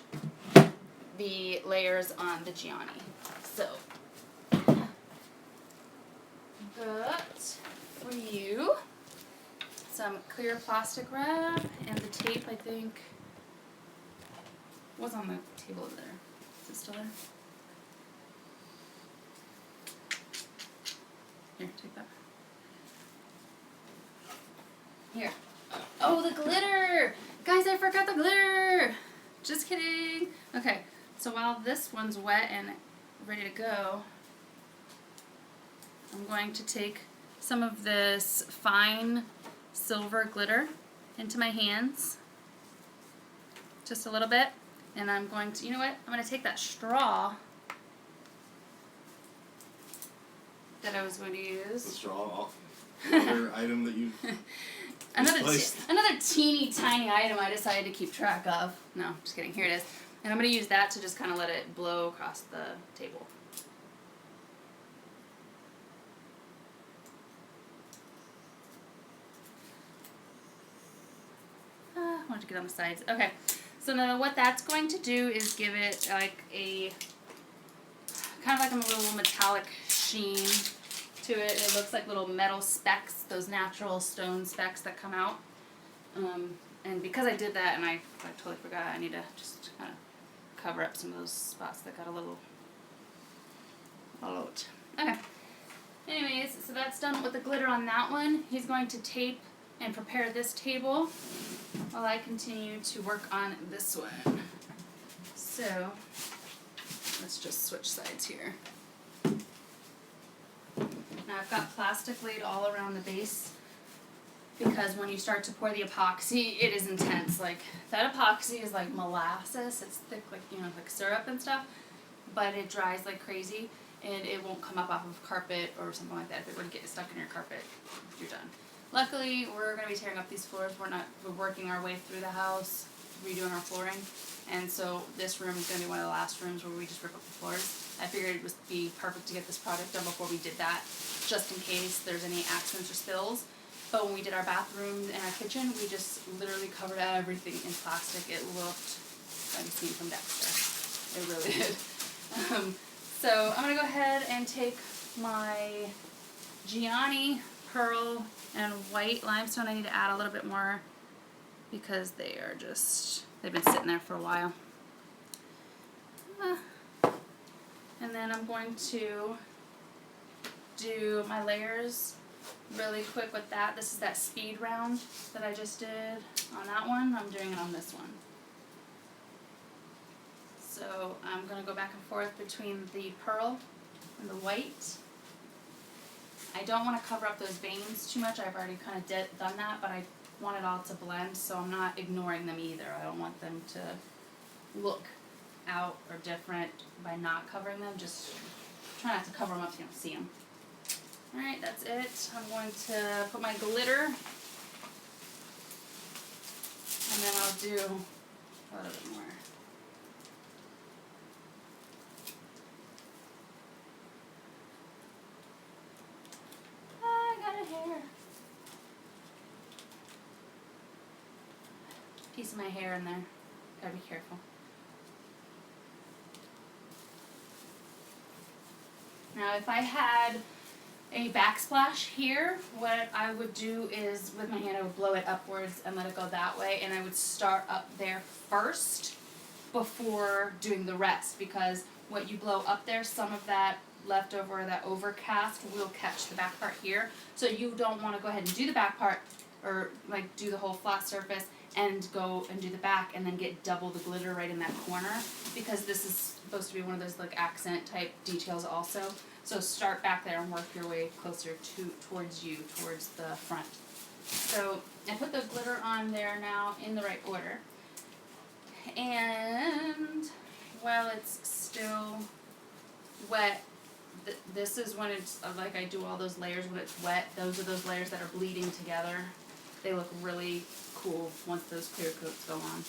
the layers on the Gianni. So, got for you some clear plastic wrap, and the tape, I think, was on the table over there. Is it still there? Here, take that. Here. Oh, the glitter! Guys, I forgot the glitter! Just kidding. Okay, so while this one's wet and ready to go, I'm going to take some of this fine silver glitter into my hands. Just a little bit. And I'm going to, you know what? I'm going to take that straw that I was going to use. The straw. Another item that you misplaced. Another teeny tiny item I decided to keep track of. No, just kidding. Here it is. And I'm going to use that to just kind of let it blow across the table. I wanted to get on the sides. Okay. So now what that's going to do is give it like a kind of like a little metallic sheen to it. It looks like little metal specks, those natural stone specks that come out. And because I did that and I totally forgot, I need to just kind of cover up some of those spots that got a little out. Okay. Anyways, so that's done with the glitter on that one. He's going to tape and prepare this table while I continue to work on this one. So, let's just switch sides here. Now I've got plastic laid all around the base because when you start to pour the epoxy, it is intense. Like, that epoxy is like molasses. It's thick, like, you know, like syrup and stuff, but it dries like crazy and it won't come up off of carpet or something like that. If it were to get stuck in your carpet, you're done. Luckily, we're going to be tearing up these floors. We're working our way through the house, redoing our flooring. And so this room is going to be one of the last rooms where we just rip up the floors. I figured it would be perfect to get this project done before we did that, just in case there's any accidents or spills. But when we did our bathroom and our kitchen, we just literally covered everything in plastic. It looked like a scene from Dexter. It really did. So I'm going to go ahead and take my Gianni pearl and white limestone. I need to add a little bit more because they've been sitting there for a while. And then I'm going to do my layers really quick with that. This is that speed round that I just did on that one. I'm doing it on this one. So I'm going to go back and forth between the pearl and the white. I don't want to cover up those veins too much. I've already kind of done that, but I want it all to blend, so I'm not ignoring them either. I don't want them to look out or different by not covering them. Just try not to cover them up so you don't see them. Alright, that's it. I'm going to put my glitter, and then I'll do a little bit more. Piece of my hair in there. Gotta be careful. Now if I had a backsplash here, what I would do is with my hand I would blow it upwards and let it go that way, and I would start up there first before doing the rest, because what you blow up there, some of that leftover, that overcast will catch the back part here. So you don't want to go ahead and do the back part or like do the whole flat surface and go and do the back and then get double the glitter right in that corner, because this is supposed to be one of those like accent type details also. So start back there and work your way closer towards the front. So I put the glitter on there now in the right order. And while it's still wet, this is when it's like I do all those layers when it's wet. Those are those layers that are bleeding together. They look really cool once those clear coats go on.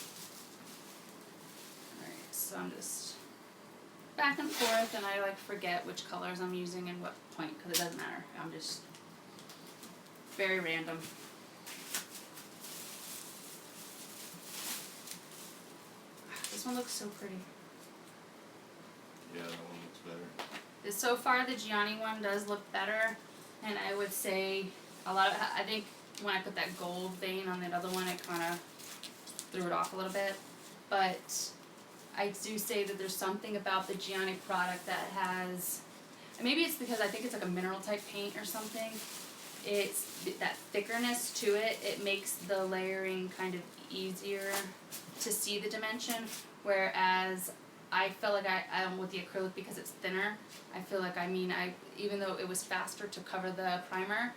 Alright, so I'm just back and forth, and I like forget which colors I'm using and what point, because it doesn't matter. I'm just very random. This one looks so pretty. Yeah, that one looks better. So far the Gianni one does look better, and I would say I think when I put that gold vein on that other one, it kind of threw it off a little bit. But I do say that there's something about the Gianni product that has, maybe it's because I think it's like a mineral type paint or something. It's that thickness to it. It makes the layering kind of easier to see the dimension, whereas I felt like I with the acrylic, because it's thinner, I feel like even though it was faster to cover the primer,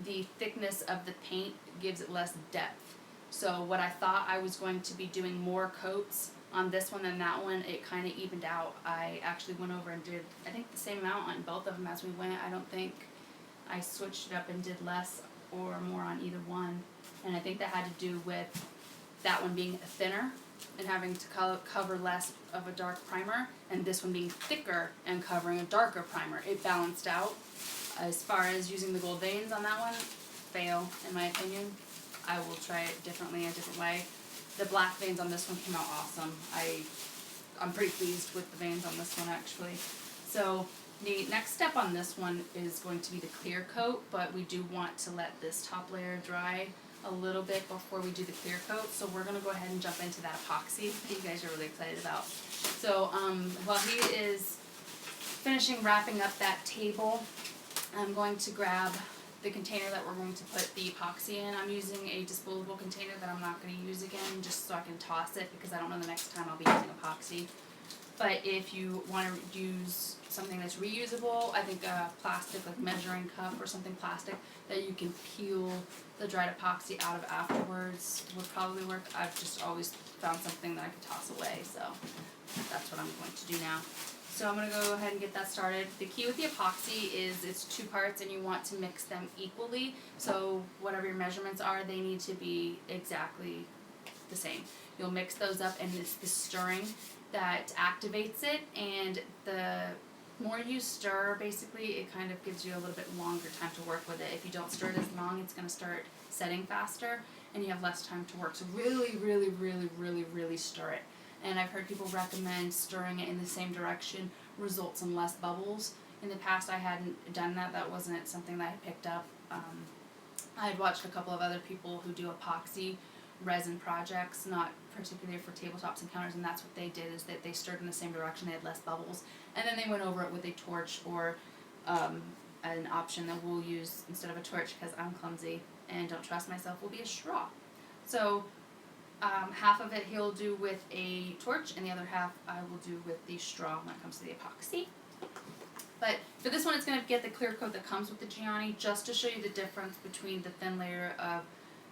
the thickness of the paint gives it less depth. So what I thought I was going to be doing more coats on this one than that one, it kind of evened out. I actually went over and did, I think, the same amount on both of them as we went. I don't think I switched it up and did less or more on either one. And I think that had to do with that one being thinner and having to cover less of a dark primer, and this one being thicker and covering a darker primer. It balanced out. As far as using the gold veins on that one, fail in my opinion. I will try it differently, a different way. The black veins on this one came out awesome. I'm pretty pleased with the veins on this one actually. So the next step on this one is going to be the clear coat, but we do want to let this top layer dry a little bit before we do the clear coat. So we're going to go ahead and jump into that epoxy that you guys are really excited about. So while he is finishing wrapping up that table, I'm going to grab the container that we're going to put the epoxy in. I'm using a disposable container that I'm not going to use again, just so I can toss it because I don't know the next time I'll be using epoxy. But if you want to use something that's reusable, I think a plastic, like measuring cup or something plastic that you can peel the dried epoxy out of afterwards would probably work. I've just always found something that I could toss away, so that's what I'm going to do now. So I'm going to go ahead and get that started. The key with the epoxy is it's 2 parts and you want to mix them equally. So whatever your measurements are, they need to be exactly the same. You'll mix those up and it's the stirring that activates it, and the more you stir, basically, it kind of gives you a little bit longer time to work with it. If you don't stir it as long, it's going to start setting faster and you have less time to work. So really, really, really, really, really stir it. And I've heard people recommend stirring it in the same direction results in less bubbles. In the past, I hadn't done that. That wasn't something that I picked up. I had watched a couple of other people who do epoxy resin projects, not particularly for tabletops and counters, and that's what they did, is that they stirred in the same direction, they had less bubbles, and then they went over it with a torch or an option that we'll use instead of a torch, because I'm clumsy and don't trust myself, will be a straw. So half of it he'll do with a torch, and the other half I will do with the straw when it comes to the epoxy. But for this one, it's going to get the clear coat that comes with the Gianni, just to show you the difference between the thin layer of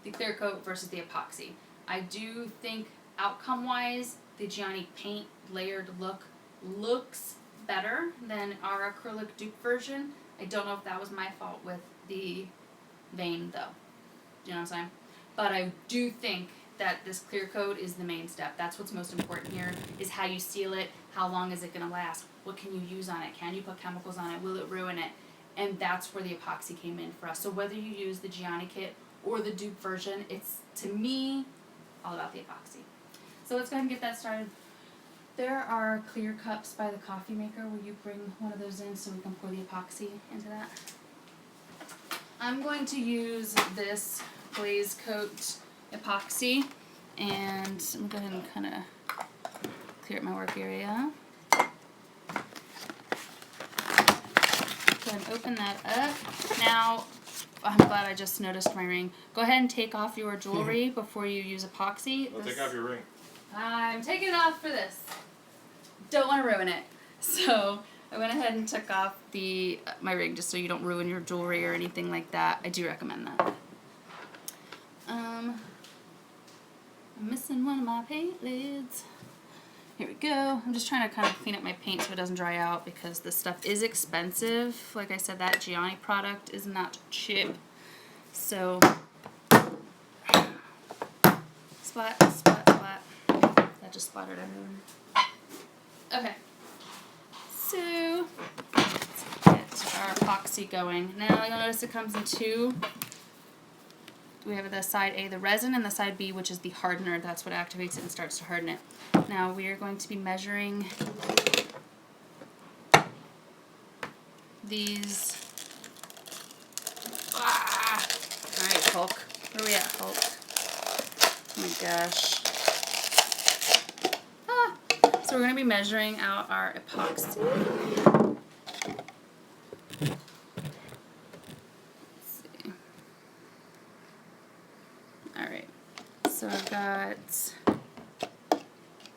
the clear coat versus the epoxy. I do think outcome-wise, the Gianni paint layered look looks better than our acrylic dupe version. I don't know if that was my fault with the vein though. Do you know what I'm saying? But I do think that this clear coat is the main step. That's what's most important here, is how you seal it, how long is it going to last, what can you use on it, can you put chemicals on it, will it ruin it? And that's where the epoxy came in for us. So whether you use the Gianni kit or the dupe version, it's, to me, all about the epoxy. So let's go ahead and get that started. There are clear cups by the coffee maker. Will you bring one of those in so we can pour the epoxy into that? I'm going to use this Glaze coat epoxy, and I'm going to go ahead and kind of clear up my work area. Go ahead and open that up. Now, I'm glad I just noticed my ring. Go ahead and take off your jewelry before you use epoxy. Don't take off your ring. I'm taking it off for this. Don't want to ruin it. So I went ahead and took off my ring just so you don't ruin your jewelry or anything like that. I do recommend that. I'm missing one of my paint lids. Here we go. I'm just trying to kind of clean up my paint so it doesn't dry out, because this stuff is expensive. Like I said, that Gianni product is not cheap. So, splat, splat, splat. That just splattered everywhere. Okay. So, let's get our epoxy going. Now you'll notice it comes in 2. We have the side A, the resin, and the side B, which is the hardener. That's what activates it and starts to harden it. Now we are going to be measuring these. Alright, Hulk. Where are we at, Hulk? Oh my gosh. So we're going to be measuring out our epoxy. So I've got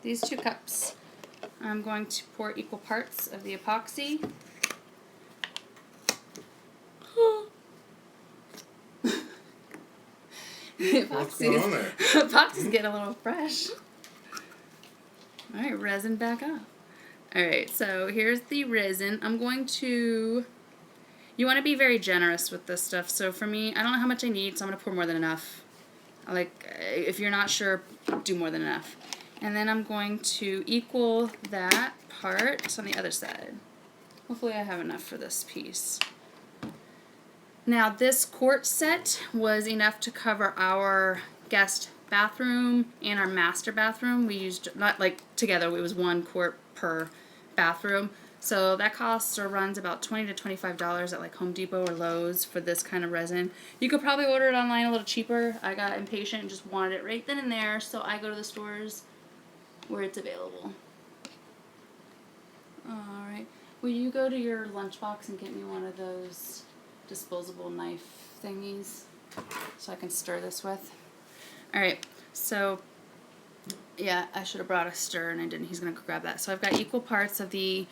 these 2 cups. I'm going to pour equal parts of the epoxy. What's going on there? Epoxy's getting a little fresh. Alright, resin back up. Alright, so here's the resin. I'm going to You want to be very generous with this stuff. So for me, I don't know how much I need, so I'm going to pour more than enough. If you're not sure, do more than enough. And then I'm going to equal that part on the other side. Hopefully I have enough for this piece. Now this quart set was enough to cover our guest bathroom and our master bathroom. We used, not like together, it was 1 quart per bathroom. So that costs or runs about $20 to $25 at like Home Depot or Lowe's for this kind of resin. You could probably order it online a little cheaper. I got impatient and just wanted it right then and there, so I go to the stores where it's available. Alright, will you go to your lunchbox and get me one of those disposable knife thingies so I can stir this with? Alright, so yeah, I should have brought a stir and I didn't. He's going to grab that. So I've got equal parts of the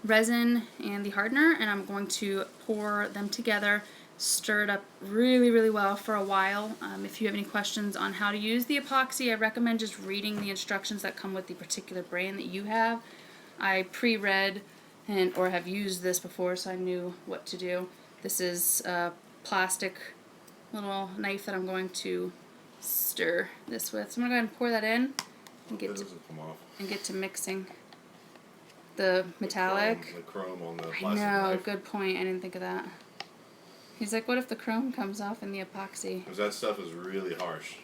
resin and the hardener, and I'm going to pour them together, stir it up really, really well for a while. If you have any questions on how to use the epoxy, I recommend just reading the instructions that come with the particular brand that you have. I pre-read or have used this before, so I knew what to do. This is a plastic little knife that I'm going to stir this with. So I'm going to go ahead and pour that in and get to mixing. The metallic. The chrome on the plastic I know, knife. good point. I didn't think of that. He's like, what if the chrome comes off in the epoxy? Because that stuff is really harsh.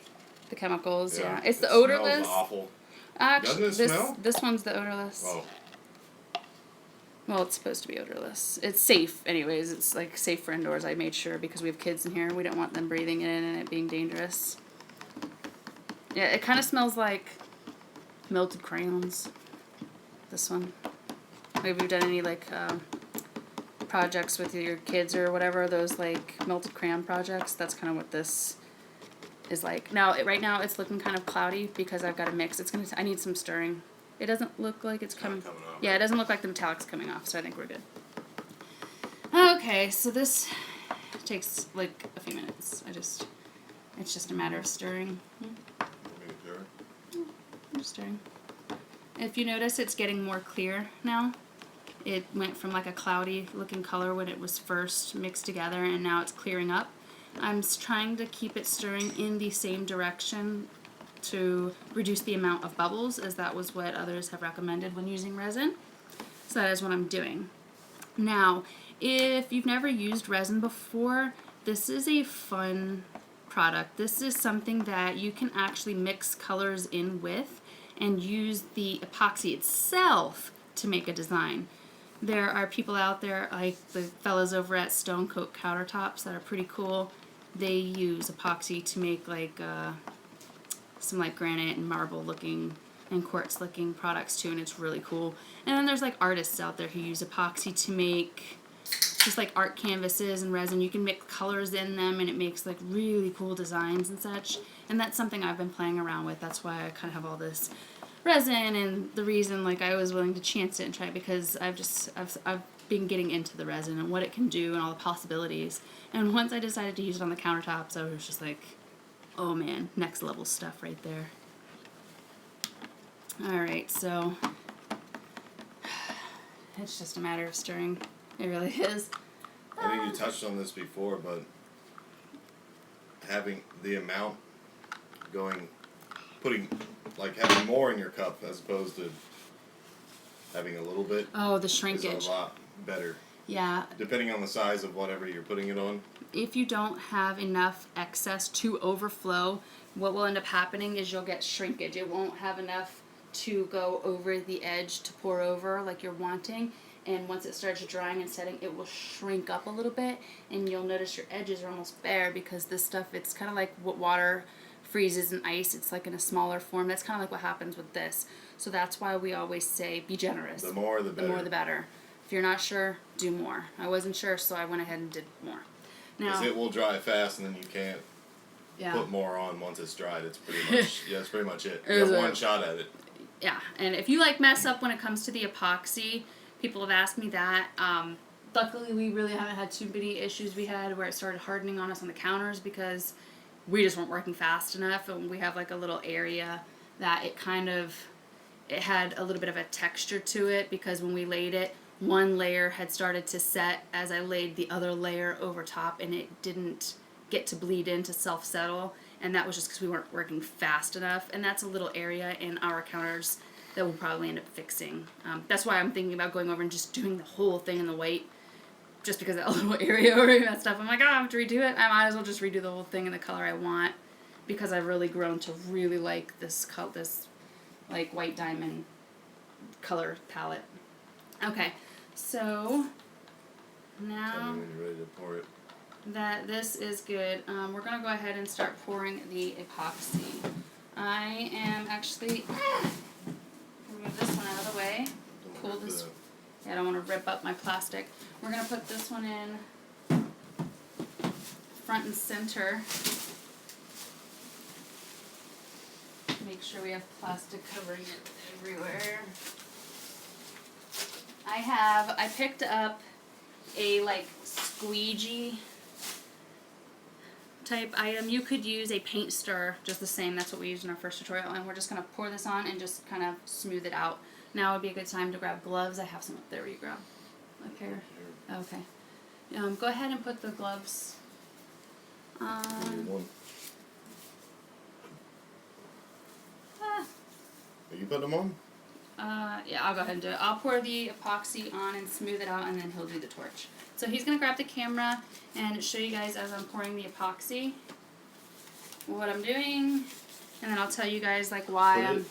The chemicals, yeah. It's it the odorless. Smells awful. Actually, Doesn't it smell? This one's the odorless. Oh. Well, it's supposed to be odorless. It's safe, anyways. It's like safe for indoors. I made sure because we have kids in here. We don't want them breathing it in and it being dangerous. Yeah, it kind of smells like melted crayons. This one. Have you done any like projects with your kids or whatever? Those like melted crayon projects. That's kind of what this is like. Now, right now it's looking kind of cloudy because I've got a mix. I need some stirring. It doesn't look like it's coming. Yeah, it doesn't look like the metallic's coming off. So I think we're good. Okay, so this takes like a few minutes. It's just a matter of stirring. I'm stirring. If you notice, it's getting more clear now. It went from like a cloudy looking color when it was first mixed together, and now it's clearing up. I'm trying to keep it stirring in the same direction to reduce the amount of bubbles, as that was what others have recommended when using resin. So that is what I'm doing. Now, if you've never used resin before, this is a fun product. This is something that you can actually mix colors in with and use the epoxy itself to make a design. There are people out there like the fellas over at Stone Coat Countertops that are pretty cool. They use epoxy to make like some like granite and marble looking and quartz looking products too, and it's really cool. And then there's like artists out there who use epoxy to make just like art canvases and resin. You can mix colors in them and it makes like really cool designs and such. And that's something I've been playing around with. That's why I kind of have all this resin, and the reason like I was willing to chance it and try it because I've been getting into the resin and what it can do and all the possibilities. And once I decided to use it on the countertops, I was just like, oh man, next level stuff right there. Alright, so it's just a matter of stirring. It really is. I think you touched on this before, but having the amount having more in your cup as opposed to having a little bit. Oh, the shrinkage. Is a lot better. Yeah. Depending on the size of whatever you're putting it on. If you don't have enough excess to overflow, what will end up happening is you'll get shrinkage. It won't have enough to go over the edge to pour over like you're wanting. And once it starts drying and setting, it will shrink up a little bit, and you'll notice your edges are almost bare because this stuff, it's kind of like what water freezes in ice. It's like in a smaller form. That's kind of like what happens with this. So that's why we always say be generous. The more the better. The more the better. If you're not sure, do more. I wasn't sure, so I went ahead and did more. Now, it will dry fast, and then you can't put more on once it's dried. It's pretty much that's pretty much it. You have one shot at it. Yeah, and if you like mess up when it comes to the epoxy, people have asked me that. Luckily, we really haven't had too many issues we had where it started hardening on us on the counters because we just weren't working fast enough, and we have like a little area that it had a little bit of a texture to it because when we laid it, one layer had started to set as I laid the other layer over top, and it didn't get to bleed in to self-settle, and that was just because we weren't working fast enough, and that's a little area in our counters that we'll probably end up fixing. That's why I'm thinking about going over and just doing the whole thing in the white, just because that little area where that stuff, I'm like, oh, I have to redo it. I might as well just redo the whole thing in the color I want, because I've really grown to really like this like white diamond color palette. Okay, so now Tell me when you're ready to pour it. that this is good, we're gonna go ahead and start pouring the epoxy. I am actually move this one out of the way. Pull this. Yeah, I don't want to rip up my plastic. We're gonna put this one in front and center. Make sure we have plastic covering it everywhere. I picked up a like squeegee type item. You could use a paint stir just the same. That's what we used in our first tutorial, and we're just going to pour this on and just kind of smooth it out. Now would be a good time to grab gloves. I have some up there. Where you grab a pair. Okay. Go ahead and put the gloves on. Are you putting them on? Yeah, I'll go ahead and do it. I'll pour the epoxy on and smooth it out, and then he'll do the torch. So he's going to grab the camera and show you guys as I'm pouring the epoxy what I'm doing, and then I'll tell you guys like why I'm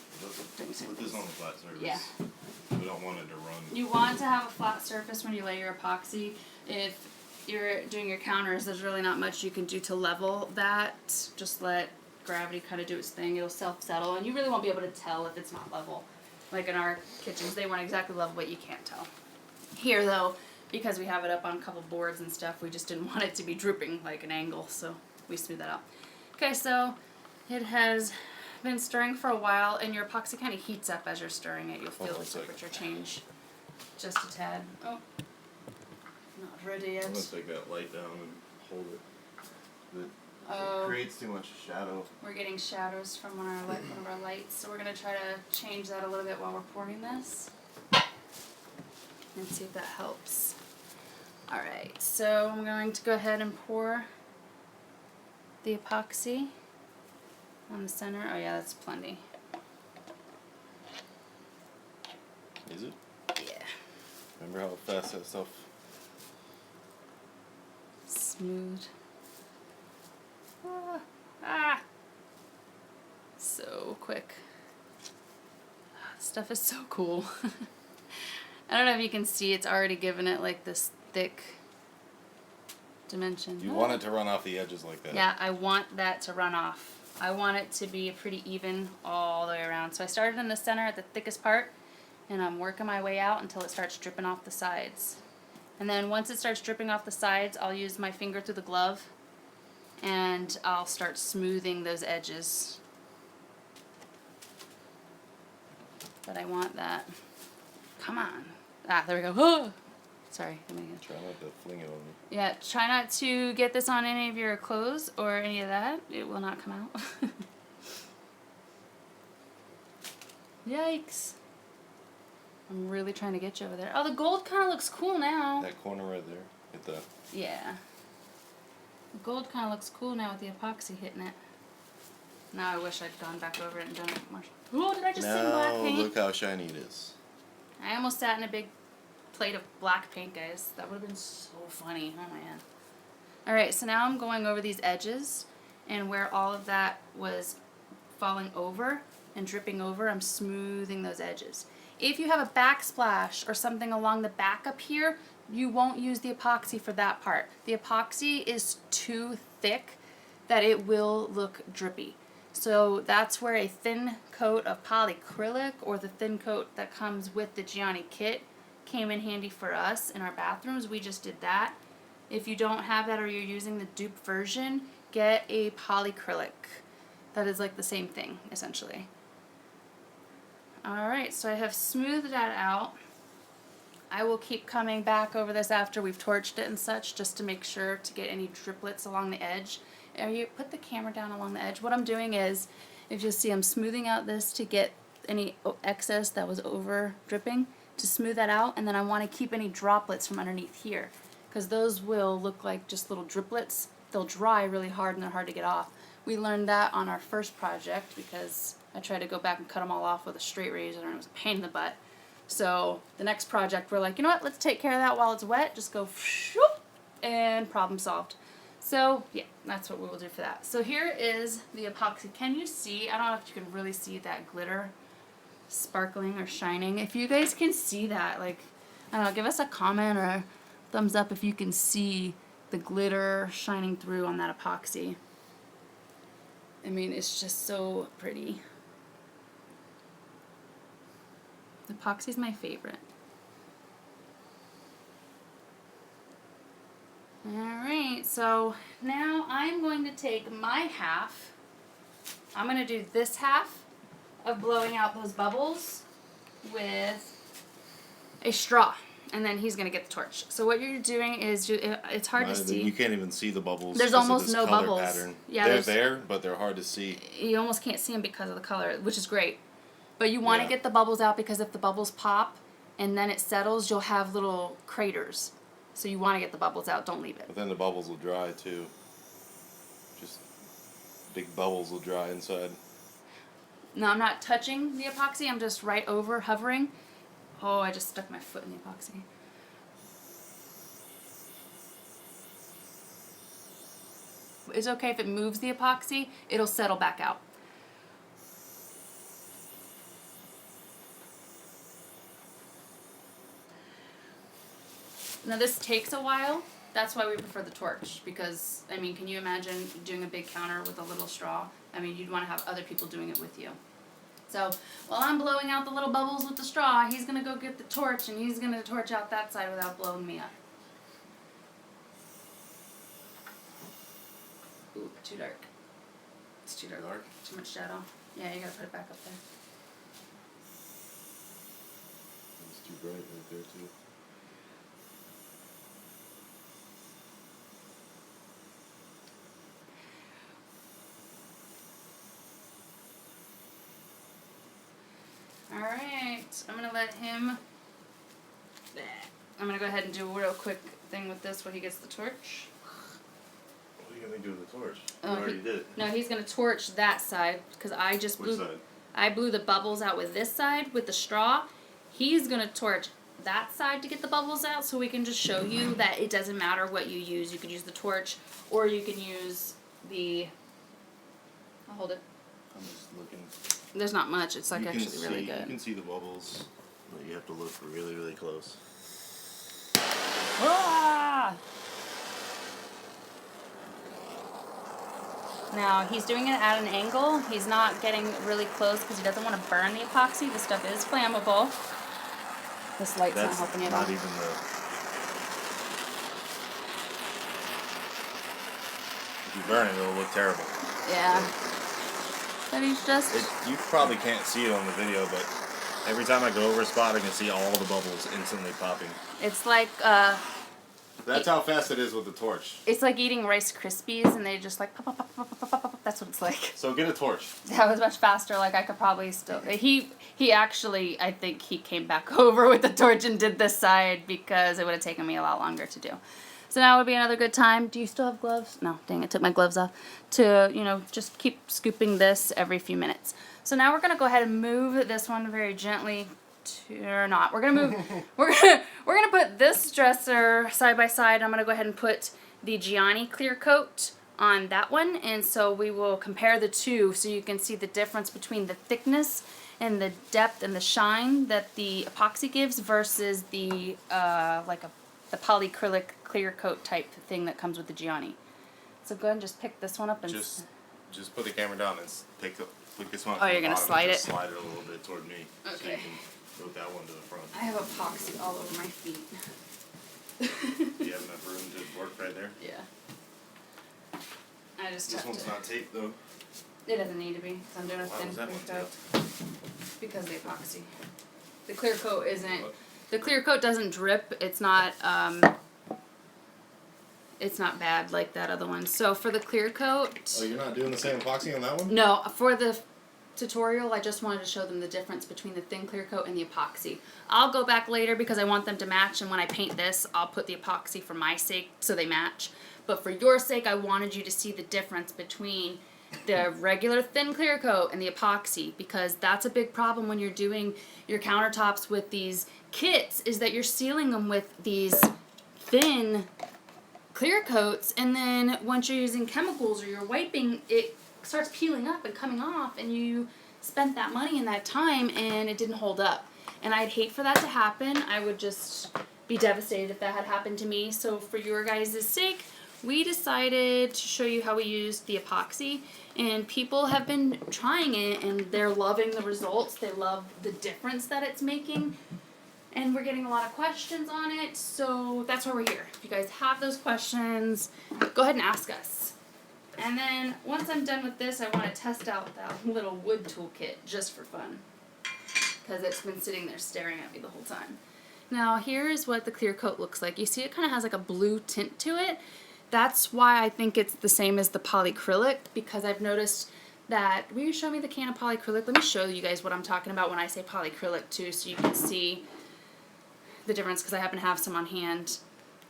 doing something. Put this on the flat surface. Yeah. We don't want it to run. You want to have a flat surface when you lay your epoxy. If you're doing your counters, there's really not much you can do to level that. Just let gravity kind of do its thing. It'll self-settle, and you really won't be able to tell if it's not level. Like in our kitchens, they weren't exactly level, but you can't tell. Here, though, because we have it up on a couple boards and stuff, we just didn't want it to be drooping like an angle, so we smoothed that out. Okay, so it has been stirring for a while, and your epoxy kind of heats up as you're stirring it. You'll feel the temperature change just a tad. Oh, not ready yet. I'm going to take that light down and hold it. It creates too much shadow. We're getting shadows from one of our lights, so we're going to try to change that a little bit while we're pouring this. And see if that helps. Alright, so I'm going to go ahead and pour the epoxy on the center. Oh yeah, that's plenty. Is it? Yeah. Remember how fast that stuff? Smooth. Ah. So quick. This stuff is so cool. I don't know if you can see, it's already given it like this thick dimension. You want it to run off the edges like that. Yeah, I want that to run off. I want it to be pretty even all the way around. So I started in the center at the thickest part, and I'm working my way out until it starts dripping off the sides. And then once it starts dripping off the sides, I'll use my finger through the glove, and I'll start smoothing those edges. But I want that. Come on. Ah, there we go. Oh! Sorry. Try not to fling it on me. Yeah, try not to get this on any of your clothes or any of that. It will not come out. Yikes. I'm really trying to get you over there. Oh, the gold kind of looks cool now. That corner right there. Hit that. Yeah. The gold kind of looks cool now with the epoxy hitting it. Now I wish I'd gone back over it and done it more. Oh, did I just say black paint? Now look how shiny it is. I almost sat in a big plate of black paint, guys. That would have been so funny. Oh, man. Alright, so now I'm going over these edges, and where all of that was falling over and dripping over, I'm smoothing those edges. If you have a backsplash or something along the back up here, you won't use the epoxy for that part. The epoxy is too thick that it will look drippy. So that's where a thin coat of polyacrylic or the thin coat that comes with the Gianni kit came in handy for us in our bathrooms. We just did that. If you don't have that or you're using the dupe version, get a polyacrylic. That is like the same thing, essentially. Alright, so I have smoothed that out. I will keep coming back over this after we've torched it and such, just to make sure to get any driplets along the edge. You put the camera down along the edge. What I'm doing is, if you'll see, I'm smoothing out this to get any excess that was over dripping. to smooth that out, and then I want to keep any droplets from underneath here, because those will look like just little driplets. They'll dry really hard and they're hard to get off. We learned that on our first project because I tried to go back and cut them all off with a straight razor and it was a pain in the butt. So the next project we're like, you know what, let's take care of that while it's wet. Just go shoop, and problem solved. So yeah, that's what we will do for that. So here is the epoxy. Can you see? I don't know if you can really see that glitter sparkling or shining. If you guys can see that, like, I don't know, give us a comment or a thumbs up if you can see the glitter shining through on that epoxy. I mean, it's just so pretty. Epoxy's my favorite. Alright, so now I'm going to take my half. I'm going to do this half of blowing out those bubbles with a straw. And then he's going to get the torch. So what you're doing is, it's hard to see. You can't even see the bubbles. There's almost no bubbles. Pattern. Yeah, they're there, but they're hard to see. You almost can't see them because of the color, which is great. But you want to get the bubbles out because if the bubbles pop and then it settles, you'll have little craters. So you want to get the bubbles out. Don't leave it. But then the bubbles will dry too. Just big bubbles will dry inside. No, I'm not touching the epoxy. I'm just right over, hovering. Oh, I just stuck my foot in the epoxy. It's okay if it moves the epoxy. It'll settle back out. Now this takes a while. That's why we prefer the torch, because, I mean, can you imagine doing a big counter with a little straw? I mean, you'd want to have other people doing it with you. So, while I'm blowing out the little bubbles with the straw, he's going to go get the torch, and he's going to torch out that side without blowing me up. Ooh, too dark. It's too dark. Too much shadow. Yeah, you got to put it back up there. It's too bright right there, too. Alright, I'm going to let him... I'm going to go ahead and do a real quick thing with this while he gets the torch. What are you going to do with the torch? Oh, You already did. No, he's going to torch that side, because I just blew... Which side? I blew the bubbles out with this side, with the straw. He's going to torch that side to get the bubbles out, so we can just show you that it doesn't matter what you use. You could use the torch, or you can use the... I'll hold it. I'm just looking. There's not much. It's like actually really good. You can see the bubbles, but you have to look really, really close. Ah! Now, he's doing it at an angle. He's not getting really close because he doesn't want to burn the epoxy. This stuff is flammable. This light's not helping you at all. Not even the... If you burn it, it'll look terrible. Yeah. But he's just... You probably can't see it on the video, but every time I go over a spot, I can see all the bubbles instantly popping. It's like... That's how fast it is with the torch. It's like eating Rice Krispies, and they just like pop, pop, pop, pop, pop, pop, pop. That's what it's like. So get a torch. That was much faster. Like I could probably still... He actually, I think he came back over with the torch and did this side because it would have taken me a lot longer to do. So now would be another good time. Do you still have gloves? No, dang it, took my gloves off. To, you know, just keep scooping this every few minutes. So now we're going to go ahead and move this one very gently to, or not. We're going to move, we're going to put this dresser side by side. I'm going to go ahead and put the Gianni clear coat on that one. And so we will compare the two so you can see the difference between the thickness and the depth and the shine that the epoxy gives versus the, the polyacrylic clear coat type thing that comes with the Gianni. So go ahead and just pick this one up and... Just put the camera down and pick this one up. Oh, you're going to slide it? Slide it a little bit toward me. Okay. So you can move that one to the front. I have epoxy all over my feet. Do you have enough room to work right there? Yeah. I just This one's not taped though. It doesn't need to be, because I'm doing a thin clear coat. Because of the epoxy. The clear coat isn't... The clear coat doesn't drip. It's not bad like that other one. So for the clear coat... Oh, you're not doing the same epoxy on that one? No, for the tutorial, I just wanted to show them the difference between the thin clear coat and the epoxy. I'll go back later because I want them to match, and when I paint this, I'll put the epoxy for my sake so they match. But for your sake, I wanted you to see the difference between the regular thin clear coat and the epoxy, because that's a big problem when you're doing your countertops with these kits, is that you're sealing them with these thin clear coats, and then once you're using chemicals or you're wiping, it starts peeling up and coming off, and you spent that money and that time and it didn't hold up. And I'd hate for that to happen. I would just be devastated if that had happened to me. So for your guys' sake, we decided to show you how we used the epoxy, and people have been trying it and they're loving the results. They love the difference that it's making, and we're getting a lot of questions on it, so that's why we're here. If you guys have those questions, go ahead and ask us. And then once I'm done with this, I want to test out that little wood toolkit just for fun, because it's been sitting there staring at me the whole time. Now here's what the clear coat looks like. You see it kind of has like a blue tint to it. That's why I think it's the same as the polyacrylic, because I've noticed that, will you show me the can of polyacrylic? Let me show you guys what I'm talking about when I say polyacrylic too, so you can see the difference, because I happen to have some on hand.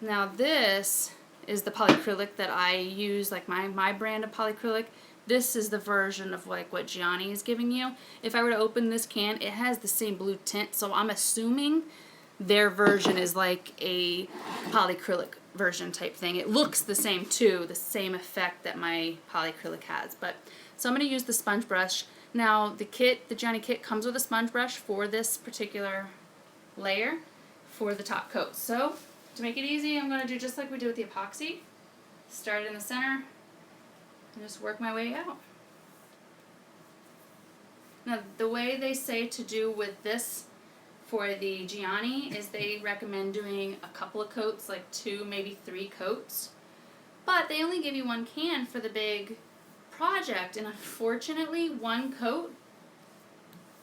Now this is the polyacrylic that I use, like my brand of polyacrylic. This is the version of like what Gianni is giving you. If I were to open this can, it has the same blue tint, so I'm assuming their version is like a polyacrylic version type thing. It looks the same too, the same effect that my polyacrylic has. But so I'm going to use the sponge brush. Now the kit, the Gianni kit, comes with a sponge brush for this particular layer for the top coat. So to make it easy, I'm going to do just like we did with the epoxy. Start in the center and just work my way out. Now the way they say to do with this for the Gianni is they recommend doing a couple of coats, like 2, maybe 3 coats. But they only give you 1 can for the big project, and unfortunately 1 coat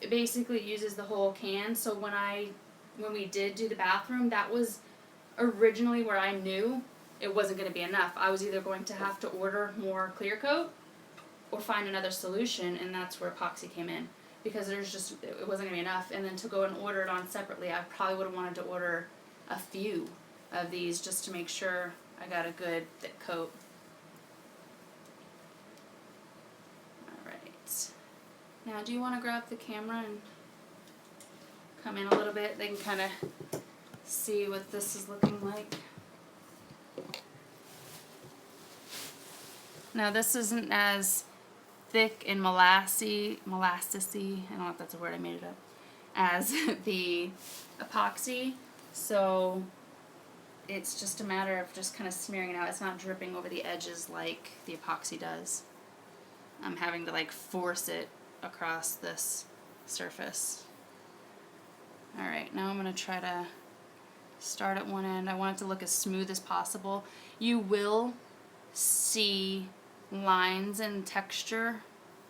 it basically uses the whole can. So when we did do the bathroom, that was originally where I knew it wasn't going to be enough. I was either going to have to order more clear coat or find another solution, and that's where epoxy came in, because it wasn't going to be enough. And then to go and order it on separately, I probably would have wanted to order a few of these just to make sure I got a good thick coat. Alright. Now do you want to grab the camera and come in a little bit? They can kind of see what this is looking like. Now this isn't as thick and molassesy, I don't know if that's a word, I made it up, as the epoxy, so it's just a matter of just kind of smearing it out. It's not dripping over the edges like the epoxy does. I'm having to like force it across this surface. Alright, now I'm going to try to start at one end. I want it to look as smooth as possible. You will see lines and texture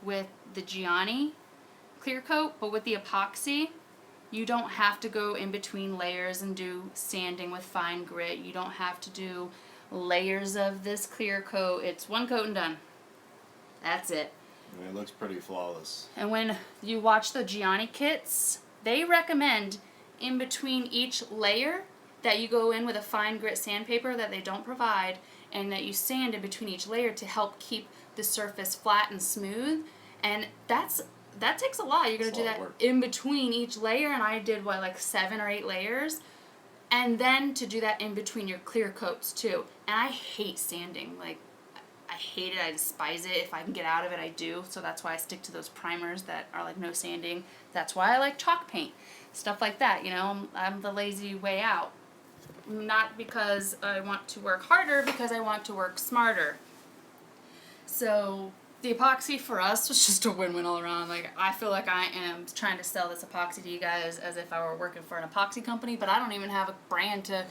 with the Gianni clear coat, but with the epoxy, you don't have to go in between layers and do sanding with fine grit. You don't have to do layers of this clear coat. It's 1 coat and done. That's it. It looks pretty flawless. And when you watch the Gianni kits, they recommend in between each layer that you go in with a fine grit sandpaper that they don't provide, and that you sand in between each layer to help keep the surface flat and smooth. And that takes a lot. You're going to do that in between each layer, and I did like 7 or 8 layers. And then to do that in between your clear coats too. And I hate sanding. Like, I hate it. I despise it. If I can get out of it, I do. So that's why I stick to those primers that are like no sanding. That's why I like chalk paint. Stuff like that, you know. I'm the lazy way out. Not because I want to work harder, because I want to work smarter. So the epoxy for us was just a win-win all around. Like, I feel like I am trying to sell this epoxy to you guys as if I were working for an epoxy company, but I don't even have a brand to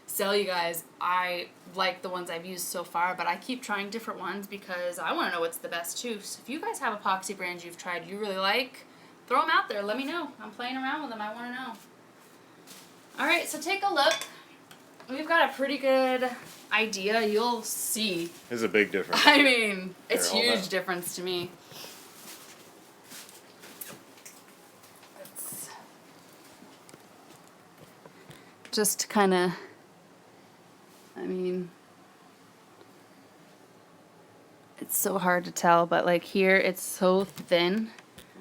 sell you guys. I like the ones I've used so far, but I keep trying different ones because I want to know what's the best too. So if you guys have epoxy brands you've tried you really like, throw them out there. Let me know. I'm playing around with them. I want to know. Alright, so take a look. We've got a pretty good idea. You'll see. There's a big difference. I mean, it's huge difference to me. just to kind of, I mean, it's so hard to tell, but like here it's so thin.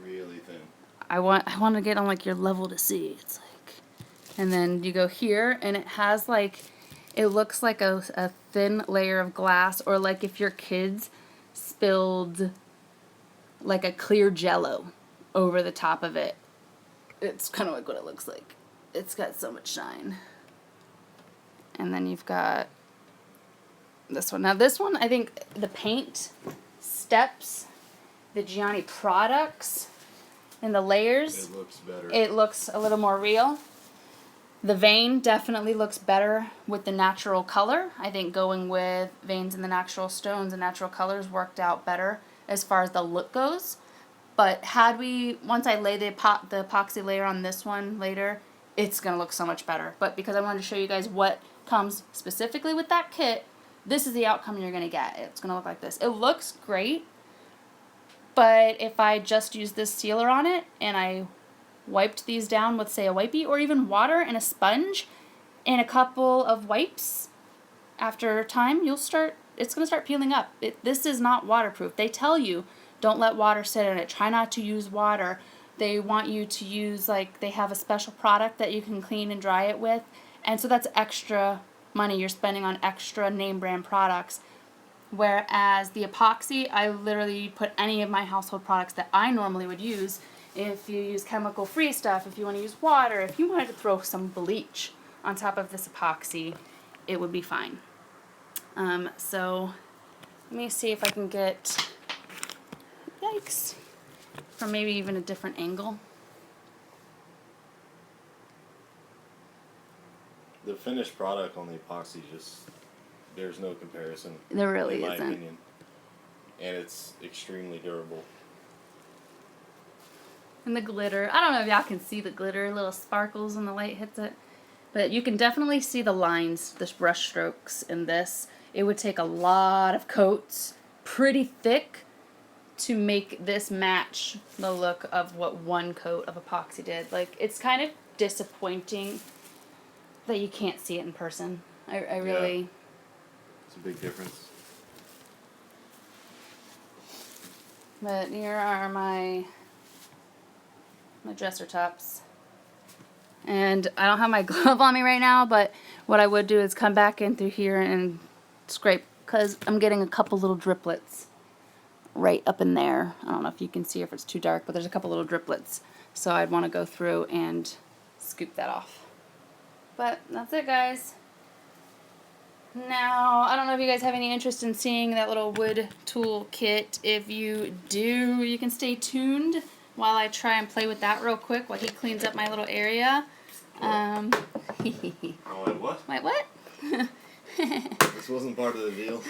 Really thin. I want to get on like your level to see. It's like, and then you go here and it has like, it looks like a thin layer of glass, or like if your kids spilled like a clear Jello over the top of it. It's kind of like what it looks like. It's got so much shine. And then you've got this one. Now this one, I think the paint steps, the Gianni products, and the layers. It looks better. It looks a little more real. The vein definitely looks better with the natural color. I think going with veins and the natural stones and natural colors worked out better as far as the look goes. But once I lay the epoxy layer on this one later, it's going to look so much better. But because I wanted to show you guys what comes specifically with that kit, this is the outcome you're going to get. It's going to look like this. It looks great, but if I just use this sealer on it and I wiped these down with, say, a wipey or even water and a sponge and a couple of wipes, after time, it's going to start peeling up. This is not waterproof. They tell you, don't let water sit in it. Try not to use water. They want you to use, like, they have a special product that you can clean and dry it with. And so that's extra money you're spending on extra name brand products. Whereas the epoxy, I literally put any of my household products that I normally would use. If you use chemical free stuff, if you want to use water, if you wanted to throw some bleach on top of this epoxy, it would be fine. So let me see if I can get, yikes, from maybe even a different angle. The finished product on the epoxy there's no comparison. There really in my isn't. opinion. And it's extremely durable. And the glitter, I don't know if y'all can see the glitter, little sparkles when the light hits it. But you can definitely see the lines, the brush strokes in this. It would take a lot of coats, pretty thick, to make this match the look of what one coat of epoxy did. Like, it's kind of disappointing that you can't see it in person. I really... Yeah. It's a big difference. But here are my dresser tops. And I don't have my glove on me right now, but what I would do is come back in through here and scrape, because I'm getting a couple little driplets right up in there. I don't know if you can see if it's too dark, but there's a couple little driplets. So I'd want to go through and scoop that off. But that's it, guys. Now, I don't know if you guys have any interest in seeing that little wood tool kit. If you do, you can stay tuned while I try and play with that real quick while he cleans up my little area. Oh, wait, what? Wait, what? This wasn't part of the deal.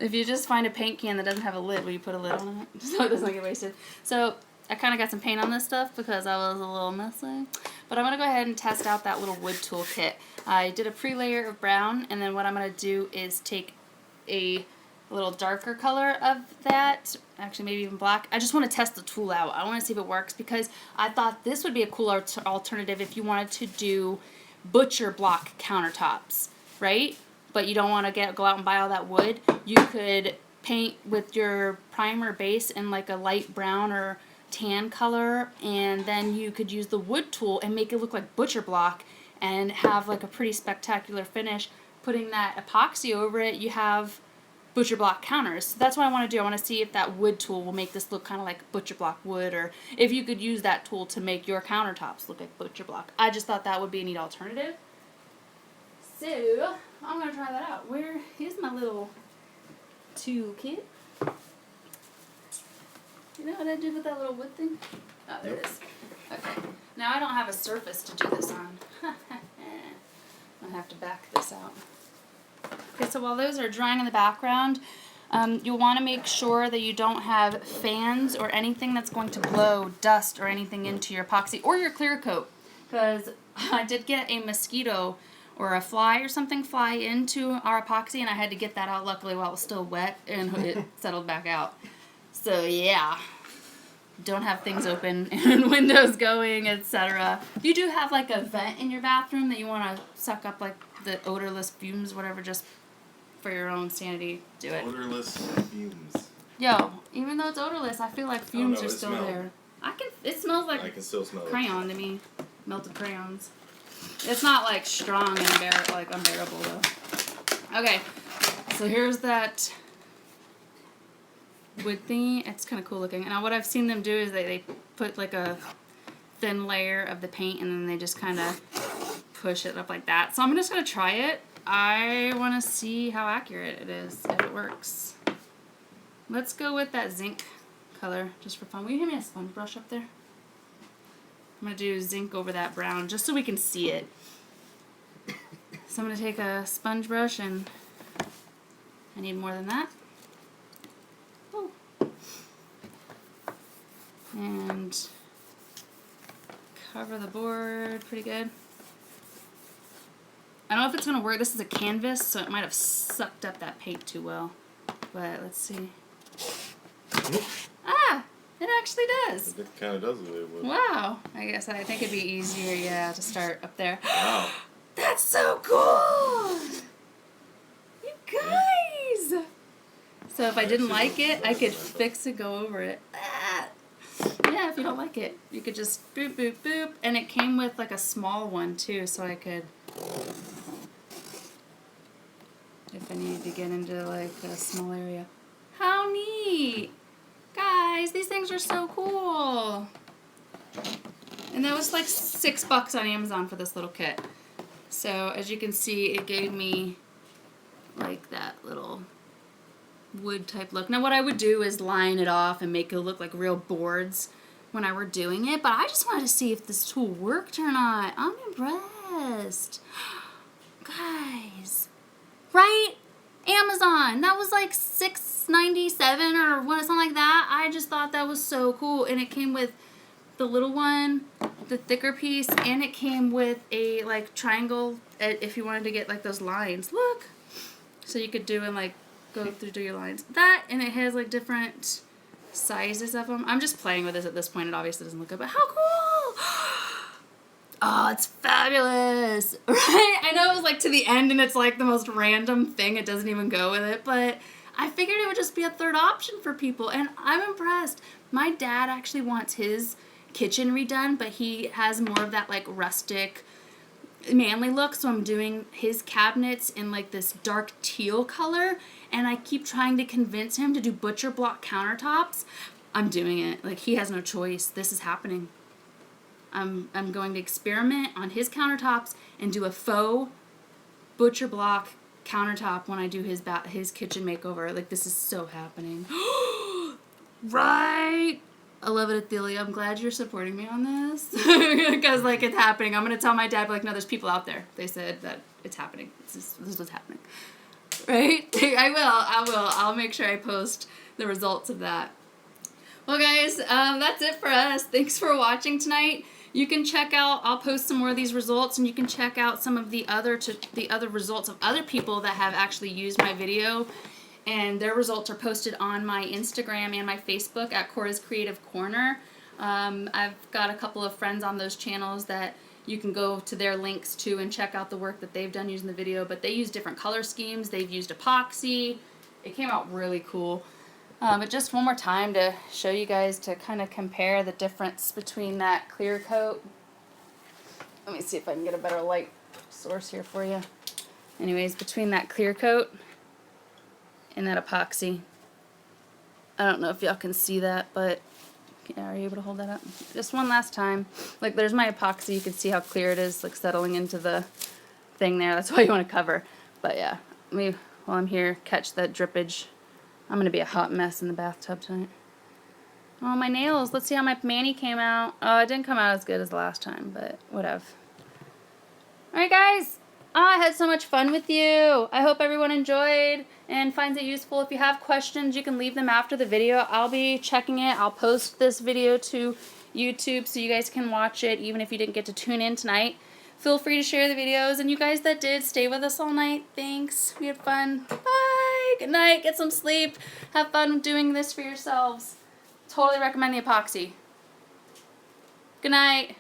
If you just find a paint can that doesn't have a lid, will you put a lid on it so it doesn't get wasted? So I kind of got some paint on this stuff because I was a little messy. But I'm going to go ahead and test out that little wood tool kit. I did a pre-layer of brown, and then what I'm going to do is take a little darker color of that, actually maybe even black. I just want to test the tool out. I want to see if it works, because I thought this would be a cool alternative if you wanted to do butcher block countertops, right? But you don't want to go out and buy all that wood. You could paint with your primer base in like a light brown or tan color, and then you could use the wood tool and make it look like butcher block and have like a pretty spectacular finish. Putting that epoxy over it, you have butcher block counters. So that's what I want to do. I want to see if that wood tool will make this look kind of like butcher block wood, or if you could use that tool to make your countertops look like butcher block. I just thought that would be a neat alternative. So I'm going to try that out. Here's my little tool kit. You know what I did with that little wood thing? Oh, there it is. Okay. Now I don't have a surface to do this on. I'll have to back this out. Okay, so while those are drying in the background, you'll want to make sure that you don't have fans or anything that's going to blow dust or anything into your epoxy or your clear coat. Because I did get a mosquito or a fly or something fly into our epoxy, and I had to get that out luckily while it was still wet, and it settled back out. So yeah. don't have things open and windows going, etc. If you do have like a vent in your bathroom that you want to suck up like the odorless fumes, whatever, just for your own sanity, do it. Odorless fumes. Yo, even though it's odorless, I feel like fumes are still there. It smells like I can still smell crayon to me. Melted crayons. It's not like strong and unbearable though. Okay, so here's that wood thingy. It's kind of cool looking. And now what I've seen them do is they put like a thin layer of the paint and then they just kind of push it up like that. So I'm just going to try it. I want to see how accurate it is, if it works. Let's go with that zinc color just for fun. Will you hand me a sponge brush up there? I'm going to do zinc over that brown just so we can see it. So I'm going to take a sponge brush and I need more than that. Oh. And cover the board pretty good. I don't know if it's going to work. This is a canvas, so it might have sucked up that paint too well. But let's see. Ah! It actually does. It kind of does with it. Wow. I think it'd be easier, yeah, to start up there. Wow. That's so cool! You guys! So if I didn't like it, I could fix and go over it. Ah. Yeah, if you don't like it, you could just boop, boop, boop. And it came with like a small one too, so I could, if I needed to get into like a small area. How neat! Guys, these things are so cool. And that was like $6 on Amazon for this little kit. So as you can see, it gave me like that little wood type look. Now what I would do is line it off and make it look like real boards when I were doing it, but I just wanted to see if this tool worked or not. I'm impressed. Guys, right? Amazon, that was like $6.97 or something like that. I just thought that was so cool, and it came with the little one, the thicker piece, and it came with a like triangle if you wanted to get like those lines. Look, so you could do and like go through your lines. That, and it has like different sizes of them. I'm just playing with this at this point. It obviously doesn't look good, but how cool! Oh, it's fabulous, right? I know it was like to the end and it's like the most random thing. It doesn't even go with it, but I figured it would just be a third option for people, and I'm impressed. My dad actually wants his kitchen redone, but he has more of that like rustic, manly look, so I'm doing his cabinets in like this dark teal color, and I keep trying to convince him to do butcher block countertops. I'm doing it. Like, he has no choice. This is happening. I'm going to experiment on his countertops and do a faux butcher block countertop when I do his kitchen makeover. Like, this is so happening. Right? I love it, Athelia. I'm glad you're supporting me on this. Because, like, it's happening. I'm going to tell my dad, like, no, there's people out there. They said that it's happening. This is what's happening. Right? I will. I'll make sure I post the results of that. Well, guys, that's it for us. Thanks for watching tonight. You can check out, I'll post some more of these results, and you can check out some of the other results of other people that have actually used my video, and their results are posted on my Instagram and my Facebook at Cora's Creative Corner. I've got a couple of friends on those channels that you can go to their links to and check out the work that they've done using the video, but they use different color schemes. They've used epoxy. It came out really cool. But just one more time to show you guys to kind of compare the difference between that clear coat. Let me see if I can get a better light source here for you. Anyways, between that clear coat and that epoxy. I don't know if y'all can see that, but yeah, are you able to hold that up? Just one last time. Like, there's my epoxy. You can see how clear it is, like settling into the thing there. That's why you want to cover. But yeah, let me, while I'm here, catch that drippage. I'm going to be a hot mess in the bathtub tonight. Oh, my nails. Let's see how my mani came out. Oh, it didn't come out as good as the last time, but whatever. Alright, guys. Oh, I had so much fun with you. I hope everyone enjoyed and finds it useful. If you have questions, you can leave them after the video. I'll be checking it. I'll post this video to YouTube so you guys can watch it, even if you didn't get to tune in tonight. Feel free to share the videos, and you guys that did, stay with us all night. Thanks. We had fun. Bye. Good night. Get some sleep. Have fun doing this for yourselves. Totally recommend the epoxy. Good night.